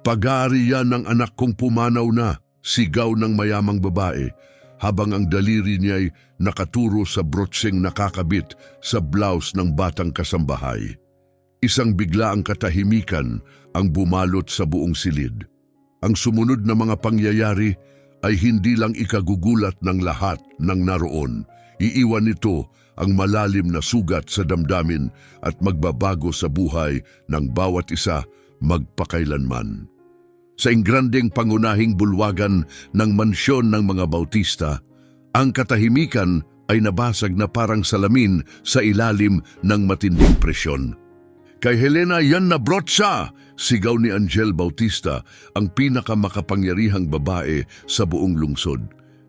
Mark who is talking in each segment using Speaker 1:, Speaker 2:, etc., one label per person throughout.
Speaker 1: Pag-aari yan ng anak kong pumanaw na, sigaw ng mayamang babae, habang ang daliri niya'y nakaturo sa brotseng nakakabit sa blouse ng batang kasambahay. Isang biglaang katahimikan ang bumalot sa buong silid. Ang sumunod na mga pangyayari ay hindi lang ikagugulat ng lahat ng naroon. Iiwan nito ang malalim na sugat sa damdamin at magbabago sa buhay ng bawat isa magpakailanman. Sa ingrandeng pangunahing bulwagan ng mansyon ng mga Bautista, ang katahimikan ay nabasag na parang salamin sa ilalim ng matinding presyon. Kay Helena yan na brotsa! Sigaw ni Angel Bautista, ang pinakamakapangyarihang babae sa buong lungsod.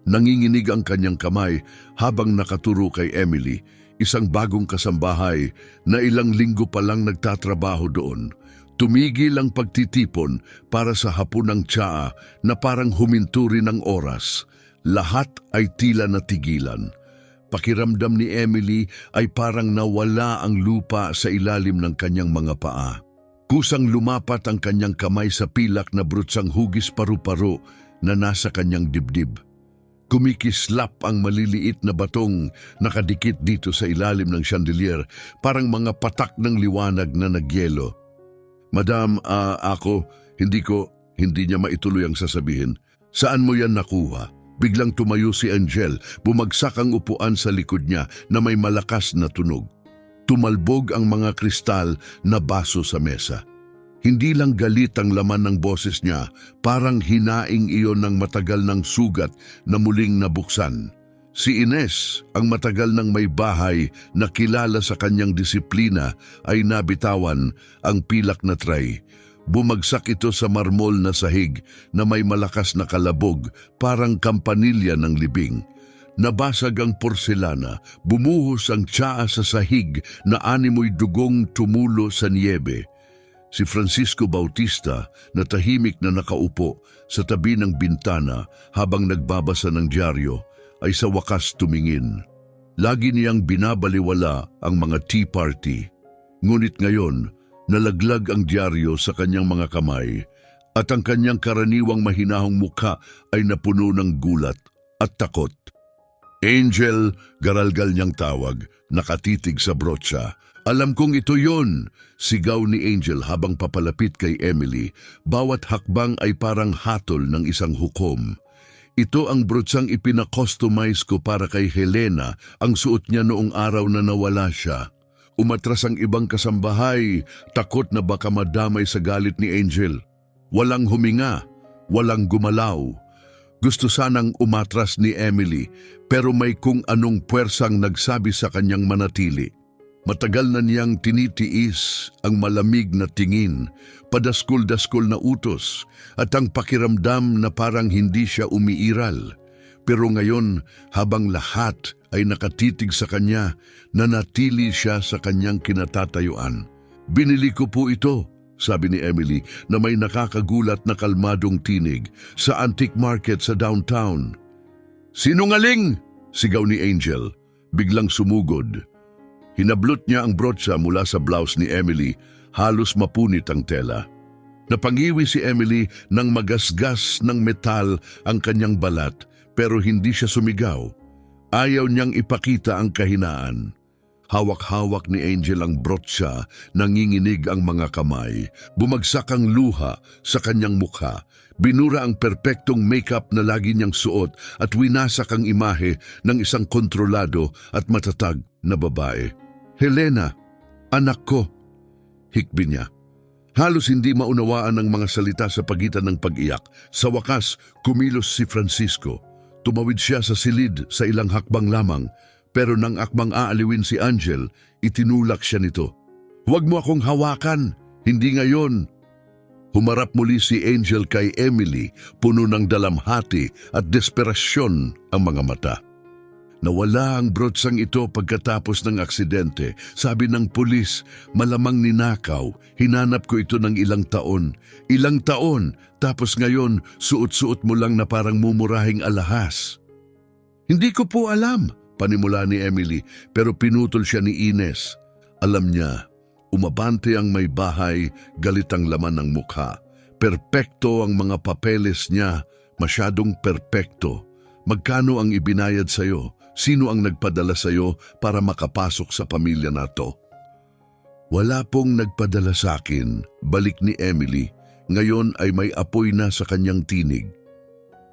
Speaker 1: Nanginginig ang kanyang kamay habang nakaturo kay Emily, isang bagong kasambahay na ilang linggo pa lang nagtatrabaho doon. Tumigil ang pagtitipon para sa hapunang tsaa na parang huminto rin ang oras. Lahat ay tila natigilan. Pakiramdam ni Emily ay parang nawala ang lupa sa ilalim ng kanyang mga paa. Kusang lumapat ang kanyang kamay sa pilak na brutsang hugis paru-paro na nasa kanyang dibdib. Kumikislap ang maliliit na batong nakadikit dito sa ilalim ng chandelier, parang mga patak ng liwanag na nagyelo. Madam, hindi niya maituloy ang sasabihin. Saan mo yan nakuha? Biglang tumayo si Angel, bumagsak ang upuan sa likod niya na may malakas na tunog. Tumalbog ang mga kristal na baso sa mesa. Hindi lang galit ang laman ng boses niya, parang hinaing iyon ng matagal ng sugat na muling nabuksan. Si Ines, ang matagal ng may bahay na kilala sa kanyang disiplina, ay nabitawan ang pilak na tray. Bumagsak ito sa marmol na sahig na may malakas na kalabog, parang kampanilya ng libing. Nabasag ang porselana, bumuhos ang tsaa sa sahig na animoy dugong tumulo sa niyebe. Si Francisco Bautista, na tahimik na nakaupo sa tabi ng bintana habang nagbabasa ng dyaryo, ay sa wakas tumingin. Lagi niyang binabaliwala ang mga tea party. Ngunit ngayon, nalaglag ang dyaryo sa kanyang mga kamay at ang kanyang karaniwang mahinahong mukha ay napuno ng gulat at takot. Angel, garalgal niyang tawag, nakatitig sa brotsa. Alam kong ito yon, sigaw ni Angel habang papalapit kay Emily. Bawat hakbang ay parang hatol ng isang hukom. Ito ang brotsang ipinakustomize ko para kay Helena, ang suot niya noong araw na nawala siya. Umatras ang ibang kasambahay, takot na baka madamay sa galit ni Angel. Walang huminga, walang gumalaw. Gusto sanang umatras ni Emily, pero may kung anong puwersang nagsabi sa kanyang manatili. Matagal na niyang tinitiis ang malamig na tingin, padaskol-daskol na utos, at ang pakiramdam na parang hindi siya umiiral. Pero ngayon, habang lahat ay nakatitig sa kanya, nanatili siya sa kanyang kinatatayuan. Binili ko po ito, sabi ni Emily na may nakakagulat na kalmadong tinig, sa antique market sa downtown. Sinungaling! Sigaw ni Angel, biglang sumugod. Hinablot niya ang brotsa mula sa blouse ni Emily, halos mapunit ang tela. Napangiwi si Emily nang magasgas ng metal ang kanyang balat, pero hindi siya sumigaw. Ayaw niyang ipakita ang kahinaan. Hawak-hawak ni Angel ang brotsa, nanginginig ang mga kamay. Bumagsak ang luha sa kanyang mukha. Binura ang perpektong makeup na lagi niyang suot at winasak ang imahe ng isang kontrolado at matatag na babae. Helena, anak ko, hikbi niya. Halos hindi maunawaan ang mga salita sa pagitan ng pag-iyak. Sa wakas, kumilos si Francisco. Tumawid siya sa silid sa ilang hakbang lamang, pero nang akmang aaliwin si Angel, itinulak siya nito. Huwag mo akong hawakan, hindi ngayon. Humarap muli si Angel kay Emily, puno ng dalamhati at desperasyon ang mga mata. Nawala ang brotsang ito pagkatapos ng aksidente. Sabi ng pulis, malamang ninakaw. Hinanap ko ito ng ilang taon. Ilang taon, tapos ngayon, suot-suot mo lang na parang mumurahing alahas. Hindi ko po alam, panimula ni Emily, pero pinutol siya ni Ines. Alam niya, umabante ang may bahay, galit ang laman ng mukha. Perpekto ang mga papeles niya, masyadong perpekto. Magkano ang ibinayad sa'yo? Sino ang nagpadala sa'yo para makapasok sa pamilya na to? Wala pong nagpadala sa akin, balik ni Emily. Ngayon ay may apoy na sa kanyang tinig.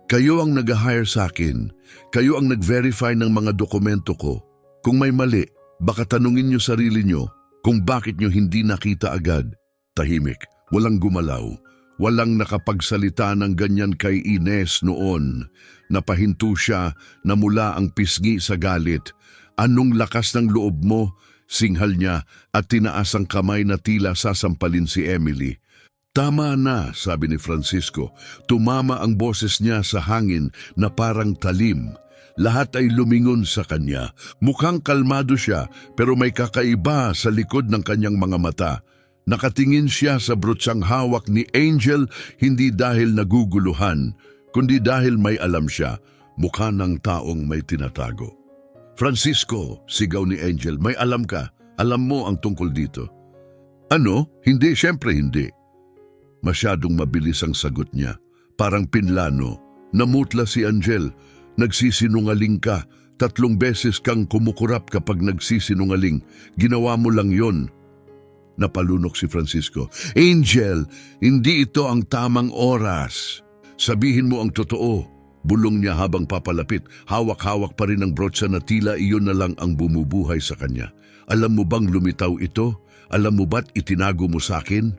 Speaker 1: Kayo ang nag-hire sa akin. Kayo ang nag-verify ng mga dokumento ko. Kung may mali, baka tanungin niyo sarili niyo kung bakit niyo hindi nakita agad. Tahimik, walang gumalaw. Walang nakapagsalita ng ganyan kay Ines noon. Napahinto siya na mula ang pisngi sa galit. Anong lakas ng loob mo? Singhal niya at tinaas ang kamay na tila sasampalin si Emily. Tama na, sabi ni Francisco. Tumama ang boses niya sa hangin na parang talim. Lahat ay lumingon sa kanya. Mukhang kalmado siya pero may kakaiba sa likod ng kanyang mga mata. Nakatingin siya sa brotsang hawak ni Angel hindi dahil naguguluhan, kundi dahil may alam siya, mukha ng taong may tinatago. Francisco, sigaw ni Angel, may alam ka. Alam mo ang tungkol dito. Ano? Hindi, syempre hindi. Masyadong mabilis ang sagot niya. Parang pinlano. Namutla si Angel. Nagsisinungaling ka. 3 beses kang kumukurap kapag nagsisinungaling. Ginawa mo lang yon. Napalunok si Francisco. Angel, hindi ito ang tamang oras. Sabihin mo ang totoo. Bulong niya habang papalapit. Hawak-hawak pa rin ang brotsa na tila iyon na lang ang bumubuhay sa kanya. Alam mo bang lumitaw ito? Alam mo ba't itinago mo sa akin?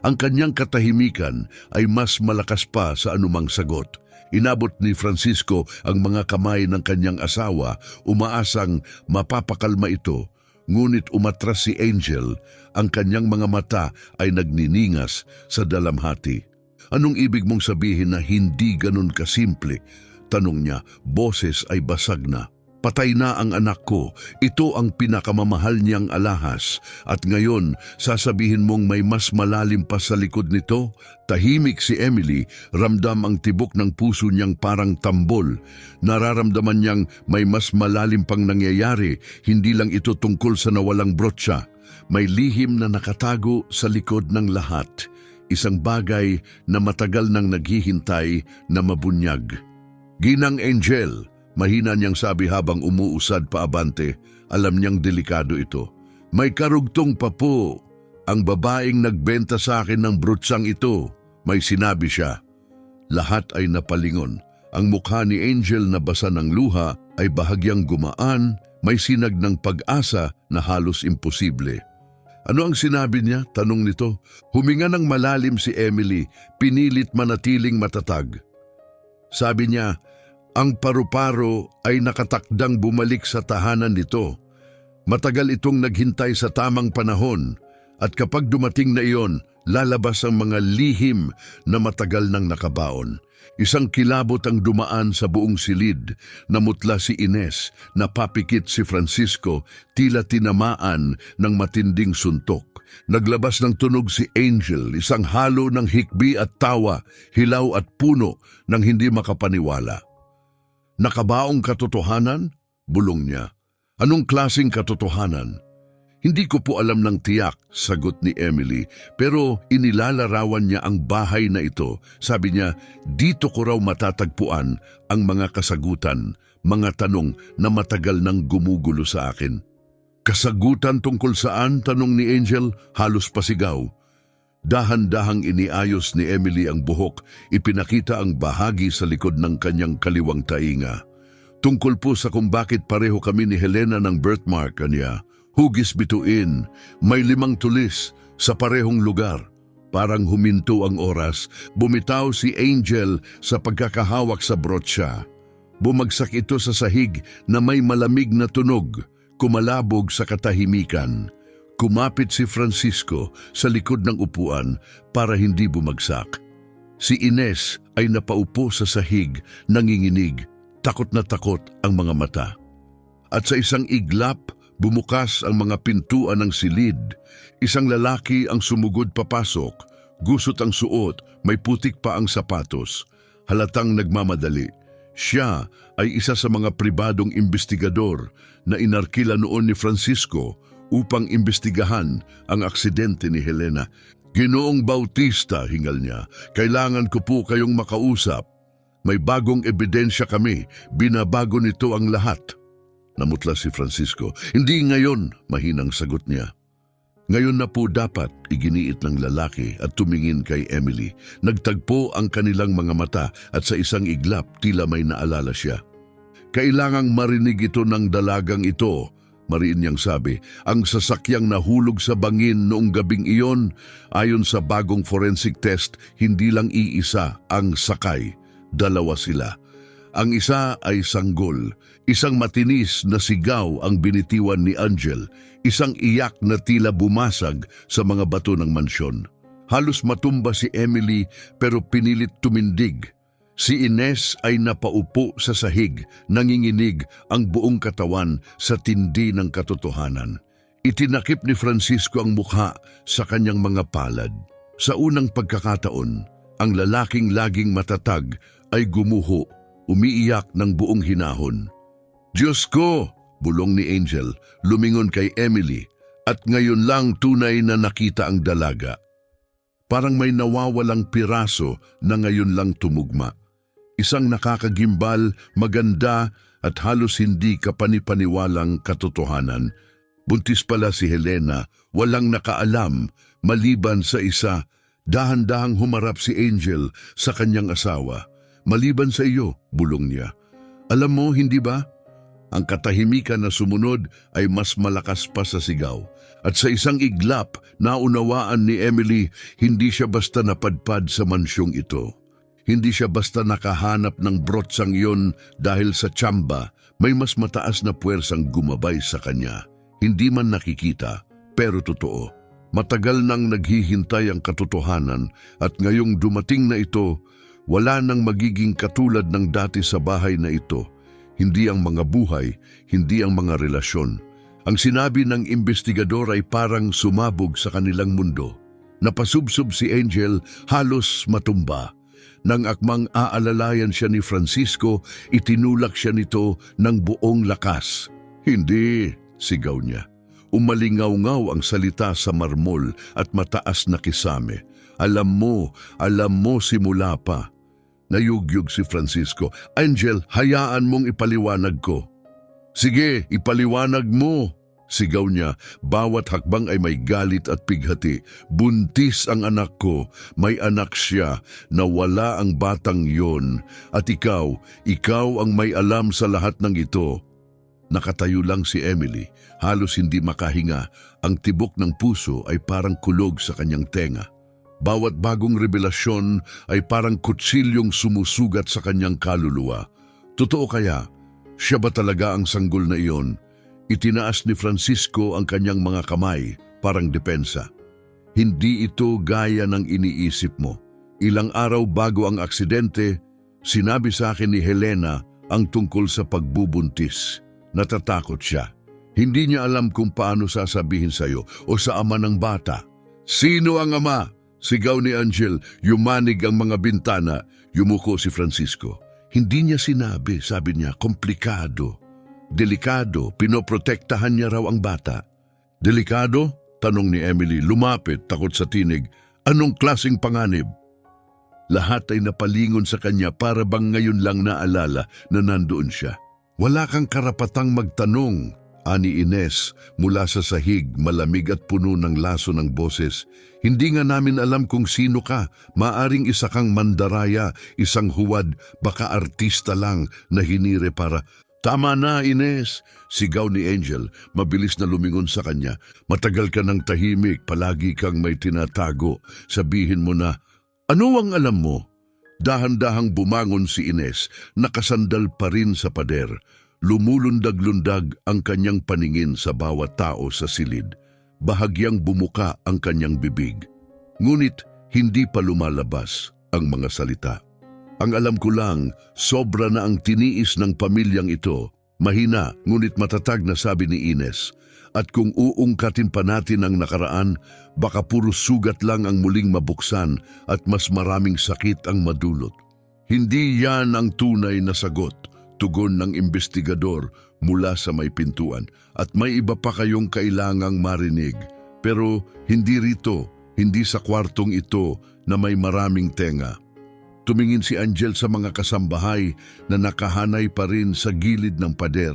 Speaker 1: Ang kanyang katahimikan ay mas malakas pa sa anumang sagot. Inabot ni Francisco ang mga kamay ng kanyang asawa, umaasang mapapakalma ito. Ngunit umatras si Angel, ang kanyang mga mata ay nagniningas sa dalamhati. Anong ibig mong sabihin na hindi ganun kasimple? Tanong niya, boses ay basag na. Patay na ang anak ko, ito ang pinakamamahal niyang alahas. At ngayon, sasabihin mong may mas malalim pa sa likod nito? Tahimik si Emily, ramdam ang tibok ng puso niyang parang tambol. Nararamdaman niyang may mas malalim pang nangyayari, hindi lang ito tungkol sa nawalang brotsa. May lihim na nakatago sa likod ng lahat. Isang bagay na matagal nang naghihintay na mabunyag. Ginang Angel, mahina niyang sabi habang umuusad pa abante, alam niyang delikado ito. May karugtong pa po. Ang babaeng nagbenta sa akin ng brutsang ito, may sinabi siya. Lahat ay napalingon. Ang mukha ni Angel na basa ng luha ay bahagyang gumaan, may sinag ng pag-asa na halos imposible. Ano ang sinabi niya? Tanong nito. Huminga ng malalim si Emily, pinilit manatiling matatag. Sabi niya, ang paru-paro ay nakatakdang bumalik sa tahanan nito. Matagal itong naghintay sa tamang panahon at kapag dumating na iyon, lalabas ang mga lihim na matagal nang nakabaon. Isang kilabot ang dumaan sa buong silid. Namutla si Ines, napapikit si Francisco, tila tinamaan ng matinding suntok. Naglabas ng tunog si Angel, isang halo ng hikbi at tawa, hilaw at puno ng hindi makapaniwala. Nakabaong katotohanan? Bulong niya. Anong klaseng katotohanan? Hindi ko po alam ng tiyak, sagot ni Emily, pero inilalarawan niya ang bahay na ito. Sabi niya, dito ko raw matatagpuan ang mga kasagutan, mga tanong na matagal nang gumugulo sa akin. Kasagutan tungkol saan? Tanong ni Angel, halos pasigaw. Dahan-dahang iniayos ni Emily ang buhok, ipinakita ang bahagi sa likod ng kanyang kaliwang tainga. Tungkol po sa kung bakit pareho kami ni Helena ng birthmark niya. Hugis bituin, may 5 tulis sa parehong lugar. Parang huminto ang oras, bumitaw si Angel sa pagkakahawak sa brotsa. Bumagsak ito sa sahig na may malamig na tunog, kumalabog sa katahimikan. Kumapit si Francisco sa likod ng upuan para hindi bumagsak. Si Ines ay napaupo sa sahig, nanginginig, takot na takot ang mga mata. At sa isang iglap, bumukas ang mga pintuan ng silid. Isang lalaki ang sumugod papasok. Gusot ang suot, may putik pa ang sapatos. Halatang nagmamadali. Siya ay isa sa mga pribadong investigador na inarkila noon ni Francisco upang imbestigahan ang aksidente ni Helena. Ginoong Bautista, hingal niya, kailangan ko po kayong makausap. May bagong ebidensya kami, binabago nito ang lahat. Namutla si Francisco. Hindi ngayon, mahinang sagot niya. Ngayon na po dapat, iginiit ng lalaki at tumingin kay Emily. Nagtagpo ang kanilang mga mata at sa isang iglap tila may naalala siya. Kailangang marinig ito ng dalagang ito, mariin niyang sabi. Ang sasakyang nahulog sa bangin noong gabing iyon, ayon sa bagong forensic test, hindi lang iisa ang sakay. Dalawa sila. Ang isa ay sanggol, isang matinis na sigaw ang binitiwan ni Angel, isang iyak na tila bumasag sa mga bato ng mansyon. Halos matumba si Emily pero pinilit tumindig. Si Ines ay napaupo sa sahig, nanginginig ang buong katawan sa tindi ng katotohanan. Itinakip ni Francisco ang mukha sa kanyang mga palad. Sa unang pagkakataon, ang lalaking laging matatag ay gumuho, umiiyak ng buong hinahon. Diyos ko, bulong ni Angel, lumingon kay Emily, at ngayon lang tunay na nakita ang dalaga. Parang may nawawalang piraso na ngayon lang tumugma. Isang nakakagimbal, maganda at halos hindi kapanipaniwalang katotohanan. Buntis pala si Helena, walang nakaalam, maliban sa isa. Dahan-dahang humarap si Angel sa kanyang asawa. Maliban sa iyo, bulong niya. Alam mo, hindi ba? Ang katahimikan na sumunod ay mas malakas pa sa sigaw. At sa isang iglap, naunawaan ni Emily, hindi siya basta napadpad sa mansyong ito. Hindi siya basta nakahanap ng brotsang iyon dahil sa tsamba, may mas mataas na puwersang gumabay sa kanya. Hindi man nakikita, pero totoo. Matagal nang naghihintay ang katotohanan at ngayong dumating na ito, wala nang magiging katulad ng dati sa bahay na ito. Hindi ang mga buhay, hindi ang mga relasyon. Ang sinabi ng investigador ay parang sumabog sa kanilang mundo. Napasubsob si Angel, halos matumba. Nang akmang aalalayan siya ni Francisco, itinulak siya nito ng buong lakas. Hindi, sigaw niya. Umalingaw-ngaw ang salita sa marmol at mataas na kisame. Alam mo simula pa. Nayugyug si Francisco. Angel, hayaan mong ipaliwanag ko. Sige, ipaliwanag mo. Sigaw niya, bawat hakbang ay may galit at pighati. Buntis ang anak ko, may anak siya, nawala ang batang yon. At ikaw ang may alam sa lahat ng ito. Nakatayo lang si Emily, halos hindi makahinga. Ang tibok ng puso ay parang kulog sa kanyang tenga. Bawat bagong revelasyon ay parang kutsilyong sumusugat sa kanyang kaluluwa. Totoo kaya, siya ba talaga ang sanggol na iyon? Itinaas ni Francisco ang kanyang mga kamay, parang depensa. Hindi ito gaya ng iniisip mo. Ilang araw bago ang aksidente, sinabi sa akin ni Helena ang tungkol sa pagbubuntis. Natatakot siya. Hindi niya alam kung paano sasabihin sa iyo o sa ama ng bata. Sino ang ama? Sigaw ni Angel, yumanig ang mga bintana. Yumuko si Francisco. Hindi niya sinabi, sabi niya, komplikado. Delikado, pinoprotektahan niya raw ang bata. Delikado? Tanong ni Emily, lumapit, takot sa tinig. Anong klaseng panganib? Lahat ay napalingon sa kanya para bang ngayon lang naalala na nandoon siya. Wala kang karapatang magtanong, ani Ines, mula sa sahig, malamig at puno ng laso ng boses. Hindi nga namin alam kung sino ka, maaring isa kang mandaraya, isang huwad, baka artista lang na hinire para... Tama na, Ines, sigaw ni Angel, mabilis na lumingon sa kanya. Matagal ka ng tahimik, palagi kang may tinatago. Sabihin mo na, ano ang alam mo? Dahan-dahang bumangon si Ines, nakasandal pa rin sa pader. Lumulundag-lundag ang kanyang paningin sa bawat tao sa silid. Bahagyang bumuka ang kanyang bibig. Ngunit hindi pa lumalabas ang mga salita. Ang alam ko lang, sobra na ang tiniis ng pamilyang ito. Mahina, ngunit matatag na sabi ni Ines. At kung uungkatin pa natin ang nakaraan, baka puro sugat lang ang muling mabuksan at mas maraming sakit ang madulot. Hindi yan ang tunay na sagot, tugon ng investigador mula sa may pintuan. At may iba pa kayong kailangang marinig. Pero hindi rito, hindi sa kwartong ito na may maraming tenga. Tumingin si Angel sa mga kasambahay na nakahanay pa rin sa gilid ng pader,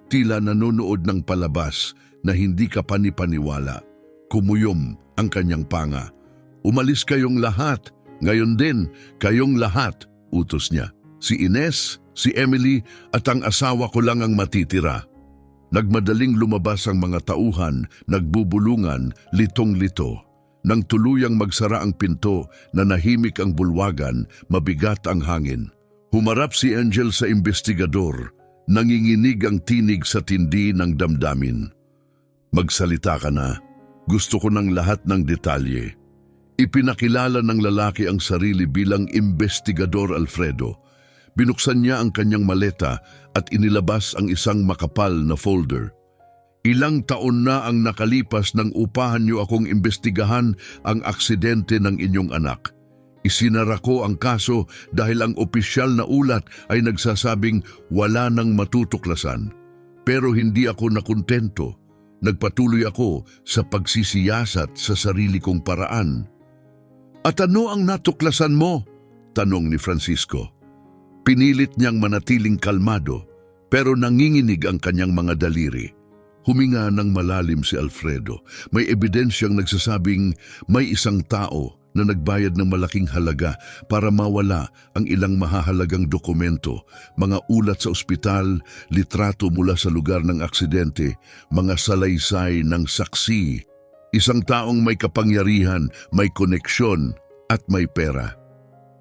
Speaker 1: tila nanonood ng palabas na hindi ka panipaniwala. Kumuyom ang kanyang panga. Umalis kayong lahat, ngayon din kayong lahat, utos niya. Si Ines, si Emily at ang asawa ko lang ang matitira. Nagmadaling lumabas ang mga tauhan, nagbubulungan, litong-lito. Nang tuluyang magsara ang pinto, nanahimik ang bulwagan, mabigat ang hangin. Humarap si Angel sa investigador, nanginginig ang tinig sa tindi ng damdamin. Magsalita ka na, gusto ko ng lahat ng detalye. Ipinakilala ng lalaki ang sarili bilang investigador Alfredo. Binuksan niya ang kanyang maleta at inilabas ang isang makapal na folder. Ilang taon na ang nakalipas nang upahan niyo akong imbestigahan ang aksidente ng inyong anak. Isinara ko ang kaso dahil ang opisyal na ulat ay nagsasabing wala nang matutuklasan. Pero hindi ako nakontento. Nagpatuloy ako sa pagsisiyasat sa sarili kong paraan. At ano ang natuklasan mo? Tanong ni Francisco. Pinilit niyang manatiling kalmado, pero nanginginig ang kanyang mga daliri. Huminga ng malalim si Alfredo. May ebidensyang nagsasabing may isang tao na nagbayad ng malaking halaga para mawala ang ilang mahahalagang dokumento, mga ulat sa ospital, litrato mula sa lugar ng aksidente, mga salaysay ng saksi. Isang taong may kapangyarihan, may koneksyon at may pera.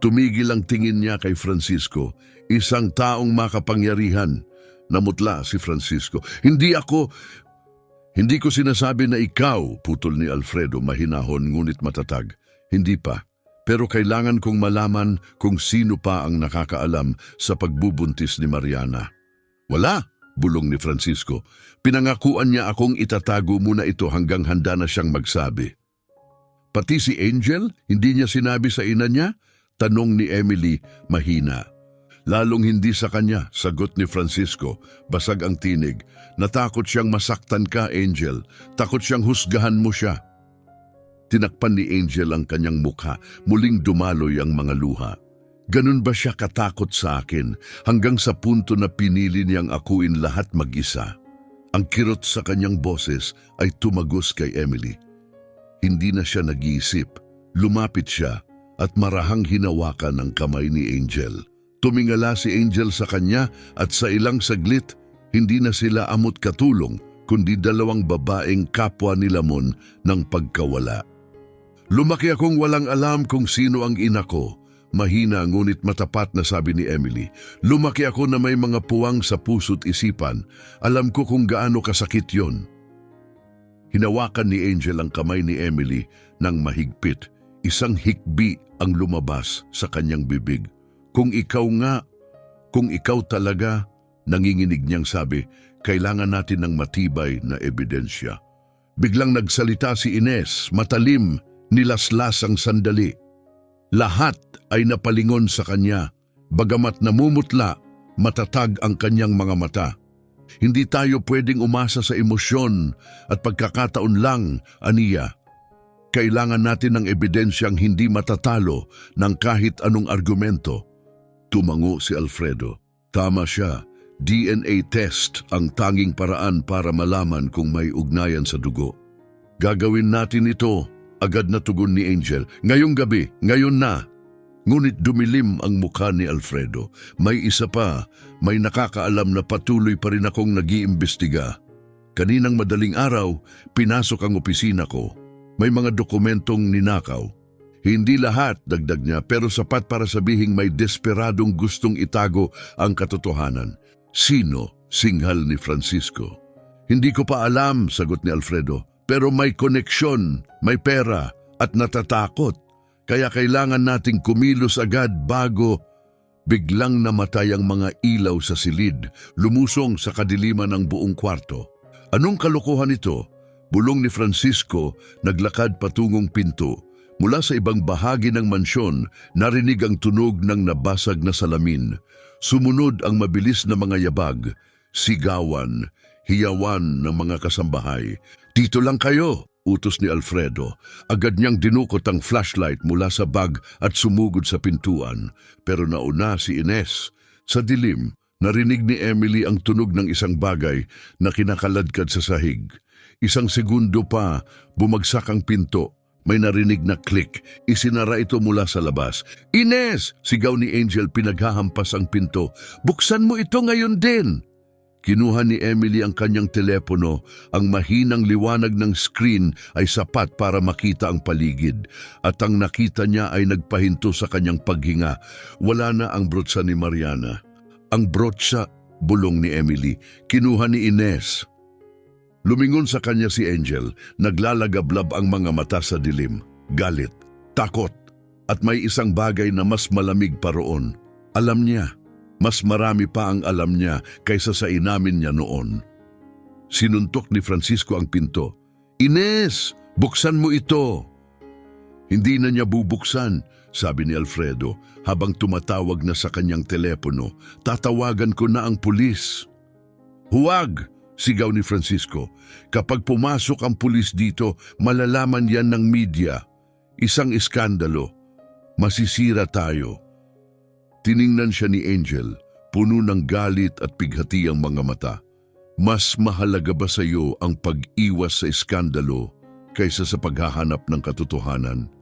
Speaker 1: Tumigil ang tingin niya kay Francisco. Isang taong makapangyarihan. Namutla si Francisco. Hindi ko sinasabi na ikaw, putol ni Alfredo mahinahon ngunit matatag. Hindi pa. Pero kailangan kong malaman kung sino pa ang nakakaalam sa pagbubuntis ni Mariana. Wala, bulong ni Francisco. Pinangakuan niya akong itatago muna ito hanggang handa na siyang magsabi. Pati si Angel, hindi niya sinabi sa ina niya? Tanong ni Emily, mahina. Lalong hindi sa kanya, sagot ni Francisco, basag ang tinig. Natakot siyang masaktan ka, Angel. Takot siyang husgahan mo siya. Tinakpan ni Angel ang kanyang mukha, muling dumaloy ang mga luha. Ganun ba siya katakot sa akin, hanggang sa punto na pinili niyang akuin lahat mag-isa? Ang kirot sa kanyang boses ay tumagos kay Emily. Hindi na siya nag-iisip. Lumapit siya at marahang hinawakan ang kamay ni Angel. Tumingala si Angel sa kanya at sa ilang saglit, hindi na sila amot katulong, kundi dalawang babaeng kapwa ni Lamon ng pagkawala. Lumaki akong walang alam kung sino ang ina ko. Mahina ngunit matapat na sabi ni Emily. Lumaki ako na may mga puwang sa puso't isipan. Alam ko kung gaano kasakit yon. Hinawakan ni Angel ang kamay ni Emily ng mahigpit. Isang hikbi ang lumabas sa kanyang bibig. Kung ikaw talaga, nanginginig niyang sabi, kailangan natin ng matibay na ebidensya. Biglang nagsalita si Ines, matalim, nilaslas ang sandali. Lahat ay napalingon sa kanya, bagamat namumutla, matatag ang kanyang mga mata. Hindi tayo pwedeng umasa sa emosyon at pagkakataon lang, aniya. Kailangan natin ng ebidensyang hindi matatalo ng kahit anong argumento. Tumango si Alfredo. Tama siya. DNA test ang tanging paraan para malaman kung may ugnayan sa dugo. Gagawin natin ito, agad na tugon ni Angel. Ngayong gabi, ngayon na. Ngunit dumilim ang mukha ni Alfredo. May isa pa, may nakakaalam na patuloy pa rin akong nag-iimbestiga. Kaninang madaling araw, pinasok ang opisina ko. May mga dokumentong ninakaw. Hindi lahat, dagdag niya, pero sapat para sabihing may desperadong gustong itago ang katotohanan. Sino? Singhal ni Francisco. Hindi ko pa alam, sagot ni Alfredo, pero may koneksyon, may pera at natatakot. Kaya kailangan nating kumilos agad bago biglang namatay ang mga ilaw sa silid, lumusong sa kadiliman ng buong kwarto. Anong kalokohan ito? Bulong ni Francisco, naglakad patungong pinto. Mula sa ibang bahagi ng mansyon, narinig ang tunog ng nabasag na salamin. Sumunod ang mabilis na mga yabag, sigawan, hiyawan ng mga kasambahay. Dito lang kayo, utos ni Alfredo. Agad niyang dinukot ang flashlight mula sa bag at sumugod sa pintuan. Pero nauna si Ines. Sa dilim, narinig ni Emily ang tunog ng isang bagay na kinakaladkad sa sahig. Isang segundo pa, bumagsak ang pinto. May narinig na click. Isinara ito mula sa labas. "Ines!" sigaw ni Angel, pinaghahampas ang pinto. "Buksan mo ito ngayon din!" Kinuha ni Emily ang kanyang telepono. Ang mahinang liwanag ng screen ay sapat para makita ang paligid. At ang nakita niya ay nagpahinto sa kanyang paghinga. Wala na ang brotsa ni Mariana. Ang brotsa, bulong ni Emily. Kinuha ni Ines. Lumingon sa kanya si Angel. Naglalagablab ang mga mata sa dilim. Galit, takot, at may isang bagay na mas malamig pa roon. Alam niya. Mas marami pa ang alam niya kaysa sa inamin niya noon. Sinuntok ni Francisco ang pinto. "Ines, buksan mo ito!" "Hindi na niya bubuksan," sabi ni Alfredo habang tumatawag na sa kanyang telepono. "Tatawagan ko na ang pulis." "Huwag!" sigaw ni Francisco. "Kapag pumasok ang pulis dito, malalaman yan ng media. Isang iskandalo. Masisira tayo." Tiningnan siya ni Angel, puno ng galit at pighati ang mga mata. "Mas mahalaga ba sa iyo ang pag-iwas sa iskandalo kaysa sa paghahanap ng katotohanan?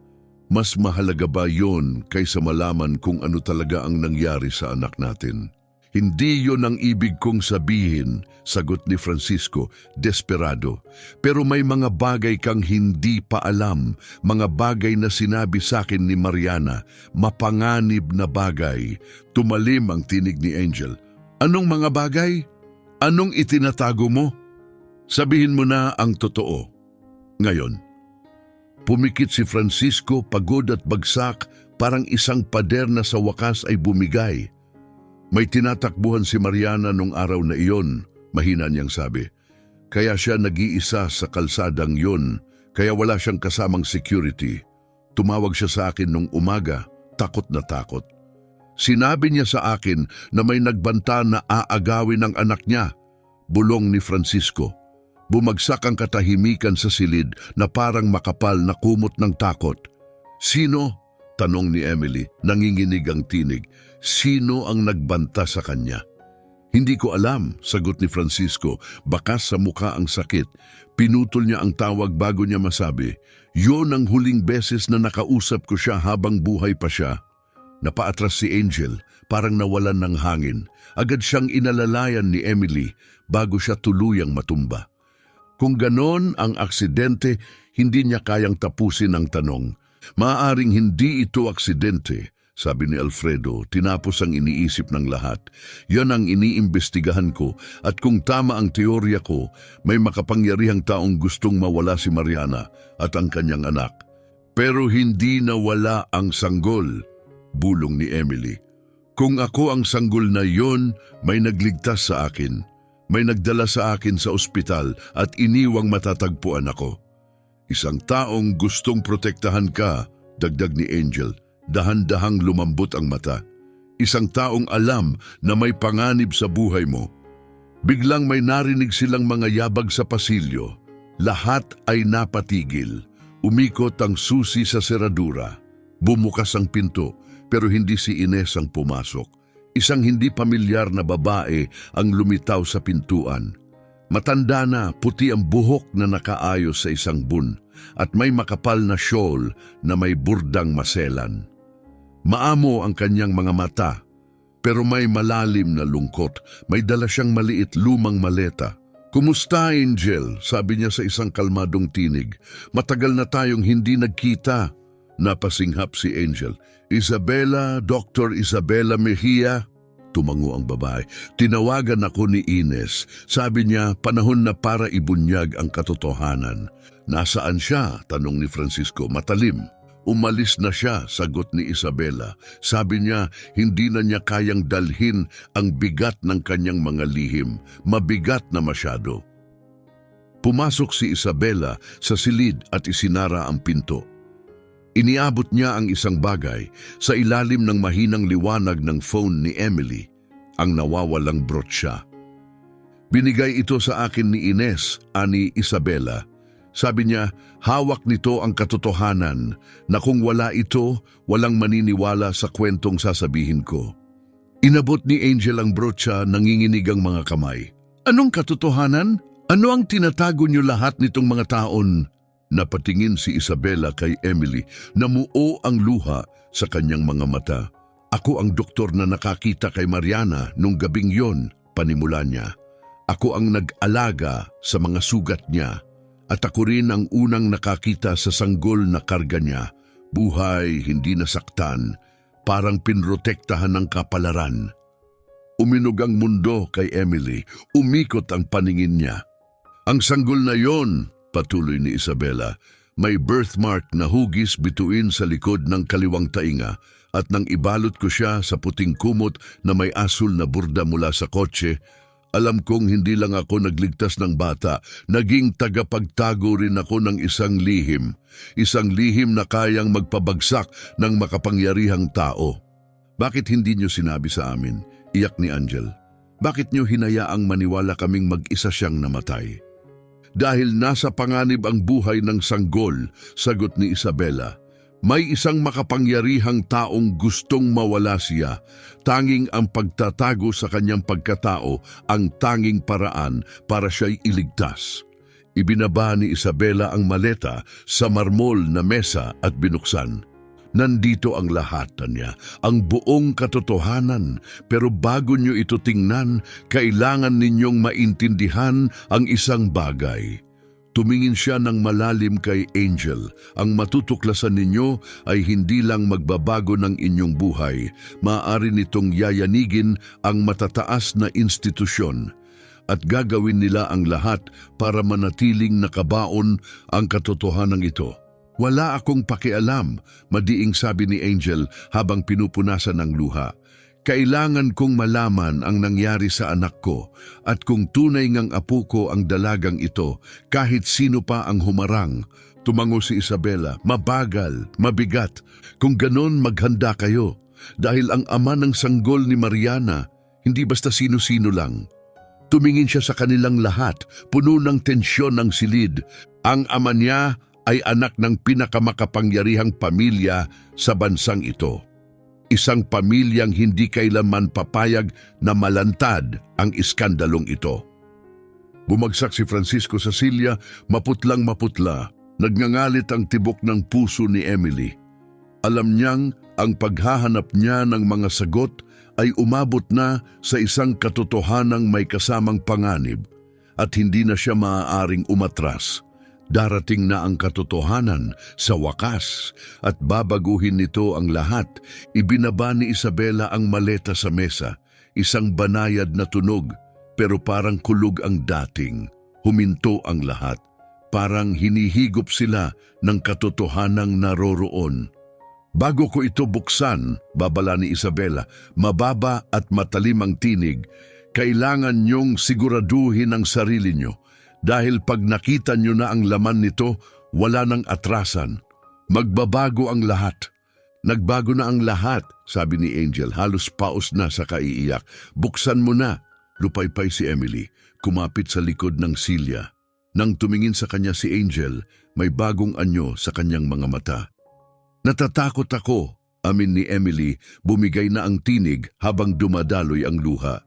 Speaker 1: Mas mahalaga ba yon kaysa malaman kung ano talaga ang nangyari sa anak natin?" "Hindi yon ang ibig kong sabihin," sagot ni Francisco, desperado. "Pero may mga bagay kang hindi pa alam, mga bagay na sinabi sa akin ni Mariana, mapanganib na bagay." Tumalim ang tinig ni Angel. "Anong mga bagay? Anong itinatago mo? Sabihin mo na ang totoo." Ngayon, pumikit si Francisco, pagod at bagsak, parang isang pader na sa wakas ay bumigay. "May tinatakbuhan si Mariana nung araw na iyon," mahina niyang sabi. "Kaya siya nag-iisa sa kalsadang yon, kaya wala siyang kasamang security. Tumawag siya sa akin nung umaga, takot na takot. Sinabi niya sa akin na may nagbanta na aagawin ng anak niya," bulong ni Francisco. Bumagsak ang katahimikan sa silid na parang makapal na kumot ng takot. "Sino?" tanong ni Emily, nanginginig ang tinig. "Sino ang nagbanta sa kanya?" "Hindi ko alam," sagot ni Francisco, bakas sa mukha ang sakit. Pinutol niya ang tawag bago niya masabi. "Yon ang huling beses na nakausap ko siya habang buhay pa siya." Napaatras si Angel, parang nawalan ng hangin. Agad siyang inalalayan ni Emily bago siya tuluyang matumba. Kung ganon ang aksidente, hindi niya kayang tapusin ang tanong. "Maaaring hindi ito aksidente," sabi ni Alfredo, tinapos ang iniisip ng lahat. "Yan ang iniimbestigahan ko at kung tama ang teorya ko, may makapangyarihang taong gustong mawala si Mariana at ang kanyang anak. Pero hindi nawala ang sanggol," bulong ni Emily. "Kung ako ang sanggol na yon, may nagligtas sa akin. May nagdala sa akin sa ospital at iniwang matatagpuan ako. Isang taong gustong protektahan ka," dagdag ni Angel. Dahan-dahang lumambot ang mata. "Isang taong alam na may panganib sa buhay mo." Biglang may narinig silang mga yabag sa pasilyo. Lahat ay napatigil. Umikot ang susi sa seradura. Bumukas ang pinto, pero hindi si Ines ang pumasok. Isang hindi pamilyar na babae ang lumitaw sa pintuan. Matanda na, puti ang buhok na nakaayos sa isang bun at may makapal na shawl na may burdang maselan. Maamo ang kanyang mga mata, pero may malalim na lungkot. May dala siyang maliit lumang maleta. "Kumusta, Angel?" sabi niya sa isang kalmadong tinig. "Matagal na tayong hindi nagkita." Napasinghap si Angel. "Isabela, Dr. Isabela Mejia?" Tumango ang babae. "Tinawagan ako ni Ines. Sabi niya, panahon na para ibunyag ang katotohanan." "Nasaan siya?" tanong ni Francisco. "Matalim." "Umalis na siya," sagot ni Isabela. "Sabi niya, hindi na niya kayang dalhin ang bigat ng kanyang mga lihim. Mabigat na masyado." Pumasok si Isabela sa silid at isinara ang pinto. Iniabot niya ang isang bagay sa ilalim ng mahinang liwanag ng phone ni Emily, ang nawawalang brooch siya. "Binigay ito sa akin ni Ines," ani Isabela. Sabi niya, hawak nito ang katotohanan na kung wala ito, walang maniniwala sa kwentong sasabihin ko. Inabot ni Angel ang brotsa, nanginginig ang mga kamay. Anong katotohanan? Ano ang tinatago niyo lahat nitong mga taon? Napatingin si Isabela kay Emily, namuo ang luha sa kanyang mga mata. Ako ang doktor na nakakita kay Mariana nung gabing yon, panimula niya. Ako ang nag-alaga sa mga sugat niya. At ako rin ang unang nakakita sa sanggol na karga niya. Buhay, hindi nasaktan, parang pinrotektahan ng kapalaran. Uminog ang mundo kay Emily, umikot ang paningin niya. Ang sanggol na yon, patuloy ni Isabela, may birthmark na hugis bituin sa likod ng kaliwang tainga at nang ibalot ko siya sa puting kumot na may asul na burda mula sa kotse, alam kong hindi lang ako nagligtas ng bata, naging tagapagtago rin ako ng isang lihim na kayang magpabagsak ng makapangyarihang tao. Bakit hindi niyo sinabi sa amin? Iyak ni Angel. Bakit niyo hinayaang maniwala kaming mag-isa siyang namatay? Dahil nasa panganib ang buhay ng sanggol, sagot ni Isabela. May isang makapangyarihang taong gustong mawala siya. Tanging ang pagtatago sa kanyang pagkatao ang tanging paraan para siya'y iligtas. Ibinaba ni Isabela ang maleta sa marmol na mesa at binuksan. Nandito ang lahat, niya, ang buong katotohanan. Pero bago niyo ito tingnan, kailangan ninyong maintindihan ang isang bagay. Tumingin siya ng malalim kay Angel. Ang matutuklasan ninyo ay hindi lang magbabago ng inyong buhay. Maaari nitong yayanigin ang matataas na institusyon. At gagawin nila ang lahat para manatiling nakabaon ang katotohanan ito. Wala akong pakialam, madiing sabi ni Angel habang pinupunasan ng luha. Kailangan kong malaman ang nangyari sa anak ko at kung tunay ngang apo ko ang dalagang ito kahit sino pa ang humarang. Tumango si Isabela, mabagal, mabigat. Kung ganon maghanda kayo dahil ang ama ng sanggol ni Mariana hindi basta sino-sino lang. Tumingin siya sa kanilang lahat, puno ng tensyon ng silid. Ang ama niya ay anak ng pinakamakapangyarihang pamilya sa bansang ito. Isang pamilyang hindi kailanman papayag na malantad ang iskandalong ito. Bumagsak si Francisco sa silya, maputlang maputla. Nagngangalit ang tibok ng puso ni Emily. Alam niyang ang paghahanap niya ng mga sagot ay umabot na sa isang katotohanang may kasamang panganib at hindi na siya maaaring umatras. Darating na ang katotohanan sa wakas at babaguhin nito ang lahat. Ibinaba ni Isabela ang maleta sa mesa, isang banayad na tunog, pero parang kulog ang dating. Huminto ang lahat, parang hinihigop sila ng katotohanang naroroon. Bago ko ito buksan, babala ni Isabela, mababa at matalim ang tinig, kailangan niyong siguraduhin ang sarili niyo. Dahil pag nakita nyo na ang laman nito, wala nang atrasan. Magbabago ang lahat. Nagbago na ang lahat, sabi ni Angel, halos paos na sa kaiiyak. Buksan mo na, lupaypay si Emily, kumapit sa likod ng silya. Nang tumingin sa kanya si Angel, may bagong anyo sa kanyang mga mata. Natatakot ako, amin ni Emily, bumigay na ang tinig habang dumadaloy ang luha.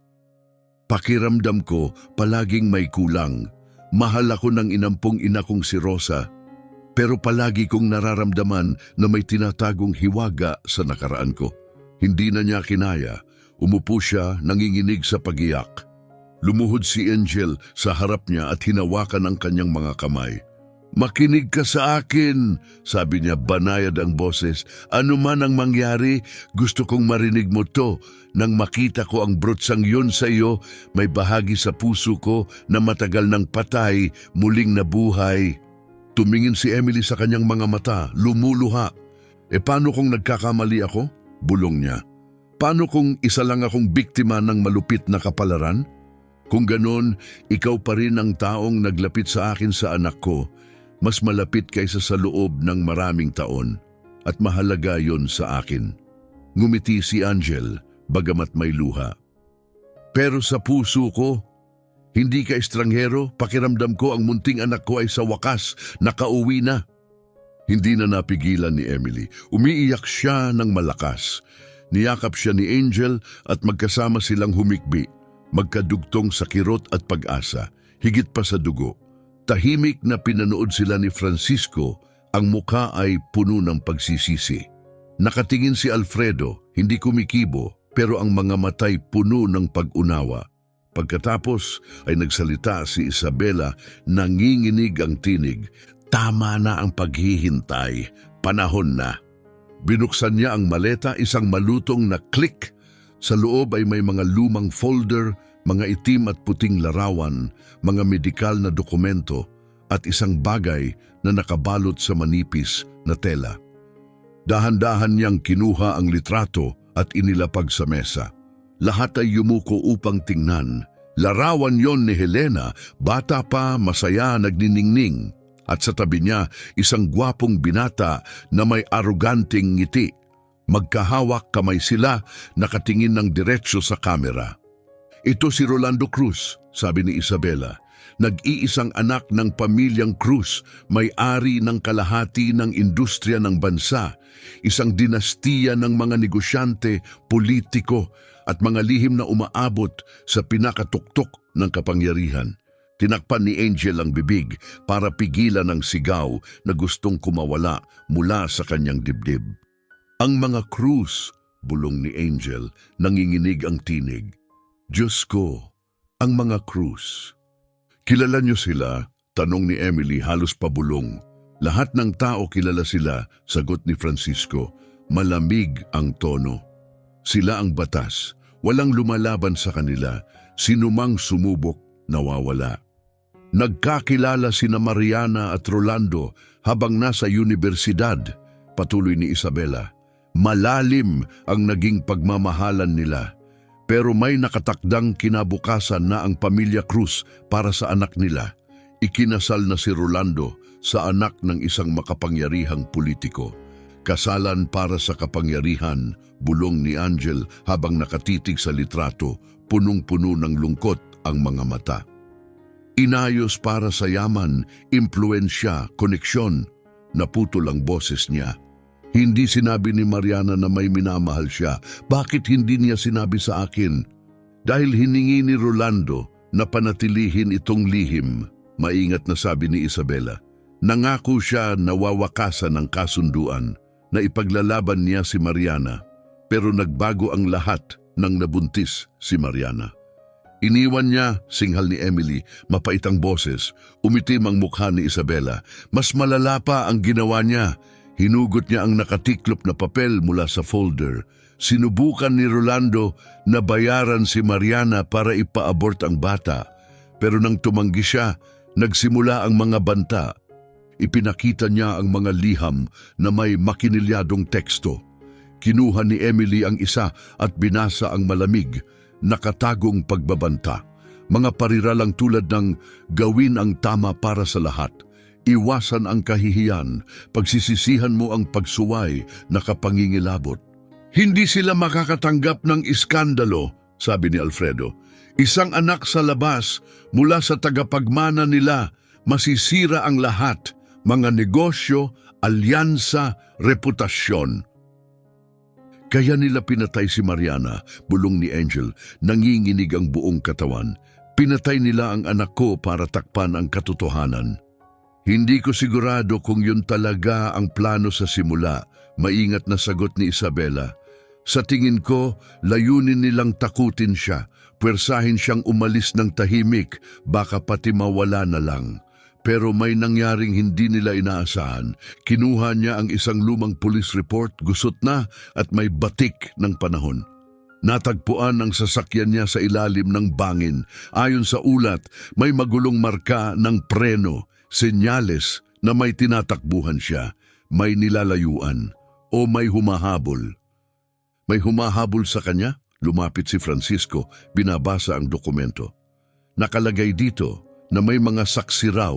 Speaker 1: Pakiramdam ko, palaging may kulang. Mahal ako ng inampong ina kong si Rosa, pero palagi kong nararamdaman na may tinatagong hiwaga sa nakaraan ko. Hindi na niya kinaya. Umupo siya, nanginginig sa pagiyak. Lumuhod si Angel sa harap niya at hinawakan ang kanyang mga kamay. Makinig ka sa akin, sabi niya, banayad ang boses. Ano man ang mangyari, gusto kong marinig mo to. Nang makita ko ang brotsang yun sa iyo, may bahagi sa puso ko na matagal nang patay, muling nabuhay. Tumingin si Emily sa kanyang mga mata, lumuluha. Paano kung nagkakamali ako? Bulong niya. Paano kung isa lang akong biktima ng malupit na kapalaran? Kung ganon, ikaw pa rin ang taong naglapit sa akin sa anak ko. Mas malapit kaysa sa loob ng maraming taon at mahalaga yon sa akin. Ngumiti si Angel, bagamat may luha. Pero sa puso ko, Hindi ka estranghero, pakiramdam ko ang munting anak ko ay sa wakas, nakauwi na. Hindi na napigilan ni Emily. Umiiyak siya ng malakas. Niyakap siya ni Angel at magkasama silang humikbi, magkadugtong sa kirot at pag-asa, higit pa sa dugo. Tahimik na pinanood sila ni Francisco, ang mukha ay puno ng pagsisisi. Nakatingin si Alfredo, hindi kumikibo, pero ang mga matay puno ng pag-unawa. Pagkatapos ay nagsalita si Isabela, nanginginig ang tinig. Tama na ang paghihintay, panahon na. Binuksan niya ang maleta, isang malutong na click. Sa loob ay may mga lumang folder, mga itim at puting larawan, mga medikal na dokumento, at isang bagay na nakabalot sa manipis na tela. Dahan-dahan niyang kinuha ang litrato at inilapag sa mesa. Lahat ay yumuko upang tingnan. Larawan yon ni Helena, bata pa, masaya, nagniningning. At sa tabi niya, isang gwapong binata na may aroganting ngiti. Magkahawak kamay sila, nakatingin ng diretsyo sa kamera. Ito si Rolando Cruz, sabi ni Isabela. Nag-iisang anak ng pamilyang Cruz, may-ari ng kalahati ng industriya ng bansa, isang dinastiya ng mga negosyante, politiko at mga lihim na umaabot sa pinakatuktok ng kapangyarihan. Tinakpan ni Angel ang bibig para pigilan ang sigaw na gustong kumawala mula sa kanyang dibdib. Ang mga Cruz, bulong ni Angel, nanginginig ang tinig. Diyos ko, ang mga Cruz. Kilala niyo sila? Tanong ni Emily halos pabulong. Lahat ng tao kilala sila, sagot ni Francisco. Malamig ang tono. Sila ang batas. Walang lumalaban sa kanila. Sinumang sumubok, nawawala. Nagkakilala sina Mariana at Rolando habang nasa universidad, patuloy ni Isabela. Malalim ang naging pagmamahalan nila. Pero may nakatakdang kinabukasan na ang pamilya Cruz para sa anak nila. Ikinasal na si Rolando sa anak ng isang makapangyarihang politiko. Kasalan para sa kapangyarihan, bulong ni Angel habang nakatitig sa litrato, punong-puno ng lungkot ang mga mata. Inayos para sa yaman, impluensya, koneksyon, naputol ang boses niya. Hindi sinabi ni Mariana na may minamahal siya. Bakit hindi niya sinabi sa akin? Dahil hiningi ni Rolando na panatilihin itong lihim, maingat na sabi ni Isabela. Nangako siya na wawakasan ng kasunduan na ipaglalaban niya si Mariana, pero nagbago ang lahat nang nabuntis si Mariana. Iniwan niya, singhal ni Emily, mapait ang boses, umitim ang mukha ni Isabela. Mas malala pa ang ginawa niya. Hinugot niya ang nakatiklop na papel mula sa folder. Sinubukan ni Rolando na bayaran si Mariana para ipa-abort ang bata. Pero nang tumanggi siya, nagsimula ang mga banta. Ipinakita niya ang mga liham na may makinilyadong teksto. Kinuha ni Emily ang isa at binasa ang malamig, nakatagong pagbabanta. Mga pariralang tulad ng gawin ang tama para sa lahat. Iwasan ang kahihiyan, pagsisisihan mo ang pagsuway na kapangingilabot. Hindi sila makakatanggap ng iskandalo, sabi ni Alfredo. Isang anak sa labas, mula sa tagapagmana nila, masisira ang lahat, mga negosyo, alyansa, reputasyon. Kaya nila pinatay si Mariana, bulong ni Angel, nanginginig ang buong katawan. Pinatay nila ang anak ko para takpan ang katotohanan. Hindi ko sigurado kung yun talaga ang plano sa simula, maingat na sagot ni Isabela. Sa tingin ko, layunin nilang takutin siya, pwersahin siyang umalis ng tahimik, baka pati mawala na lang. Pero may nangyaring hindi nila inaasahan. Kinuha niya ang isang lumang police report, gusot na at may batik ng panahon. Natagpuan ang sasakyan niya sa ilalim ng bangin. Ayon sa ulat, may magulong marka ng preno, senyales na may tinatakbuhan siya, may nilalayuan, o may humahabol. May humahabol sa kanya? Lumapit si Francisco, binabasa ang dokumento. Nakalagay dito na may mga saksi raw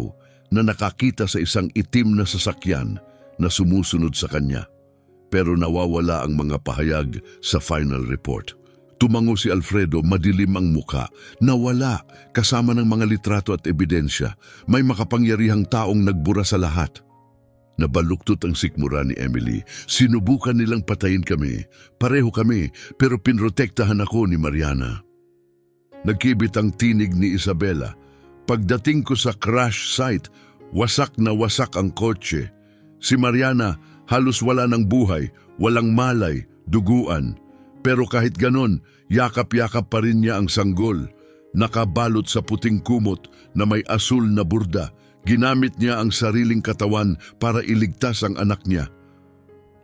Speaker 1: na nakakita sa isang itim na sasakyan na sumusunod sa kanya. Pero nawawala ang mga pahayag sa final report. Tumango si Alfredo, madilim ang muka. Nawala, kasama ng mga litrato at ebidensya. May makapangyarihang taong nagbura sa lahat. Nabaluktot ang sikmura ni Emily. Sinubukan nilang patayin kami. Pareho kami, pero pinrotektahan ako ni Mariana. Nagkibit ang tinig ni Isabela. Pagdating ko sa crash site, wasak na wasak ang kotse. Si Mariana halos wala ng buhay, walang malay, duguan. Pero kahit ganon, yakap-yakap pa rin niya ang sanggol. Nakabalot sa puting kumot na may asul na burda. Ginamit niya ang sariling katawan para iligtas ang anak niya.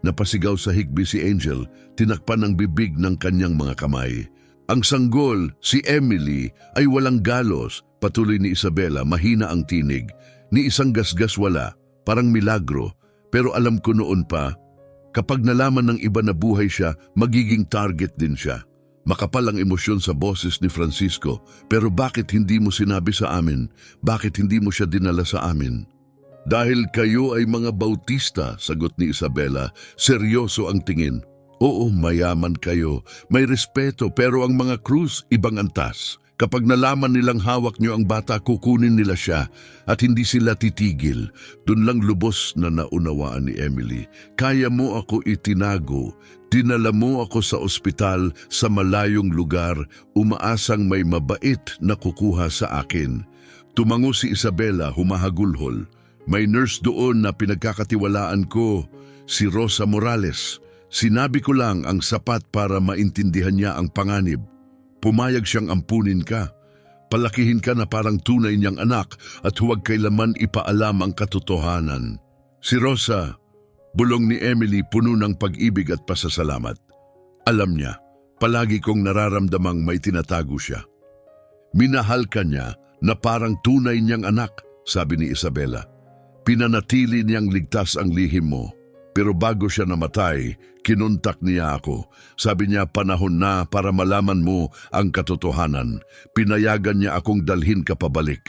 Speaker 1: Napasigaw sa higbi si Angel, tinakpan ang bibig ng kanyang mga kamay. Ang sanggol, si Emily, ay walang galos. Patuloy ni Isabela, mahina ang tinig. Ni isang gasgas wala, parang milagro. Pero alam ko noon pa, kapag nalaman ng iba na buhay siya, magiging target din siya. Makapal ang emosyon sa boses ni Francisco, pero bakit hindi mo sinabi sa amin? Bakit hindi mo siya dinala sa amin? Dahil kayo ay mga Bautista, sagot ni Isabela, seryoso ang tingin. Oo, mayaman kayo, may respeto, pero ang mga Cruz ibang antas. Kapag nalaman nilang hawak niyo ang bata, kukunin nila siya at hindi sila titigil. Doon lang lubos na naunawaan ni Emily. Kaya mo ako itinago. Dinala mo ako sa ospital sa malayong lugar, umaasang may mabait na kukuha sa akin. Tumango si Isabela, humahagulhol. May nurse doon na pinagkakatiwalaan ko, si Rosa Morales. Sinabi ko lang ang sapat para maintindihan niya ang panganib. Pumayag siyang ampunin ka. Palakihin ka na parang tunay niyang anak at huwag kailanman ipaalam ang katotohanan. Si Rosa, bulong ni Emily, puno ng pag-ibig at pasasalamat. Alam niya, palagi kong nararamdamang may tinatago siya. Minahal ka niya na parang tunay niyang anak, sabi ni Isabela. Pinanatili niyang ligtas ang lihim mo. Pero bago siya namatay, kinontak niya ako. Sabi niya panahon na para malaman mo ang katotohanan. Pinayagan niya akong dalhin ka pabalik.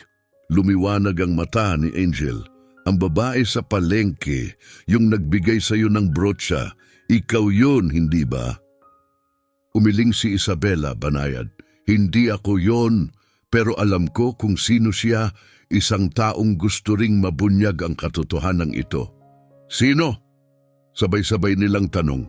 Speaker 1: Lumiwanag ang mata ni Angel. Ang babae sa palengke, yung nagbigay sa iyo ng brotsa, ikaw yun, hindi ba? Umiling si Isabela, banayad. Hindi ako yon, pero alam ko kung sino siya, isang taong gusto ring mabunyag ang katotohanan ito. Sino? Sabay-sabay nilang tanong.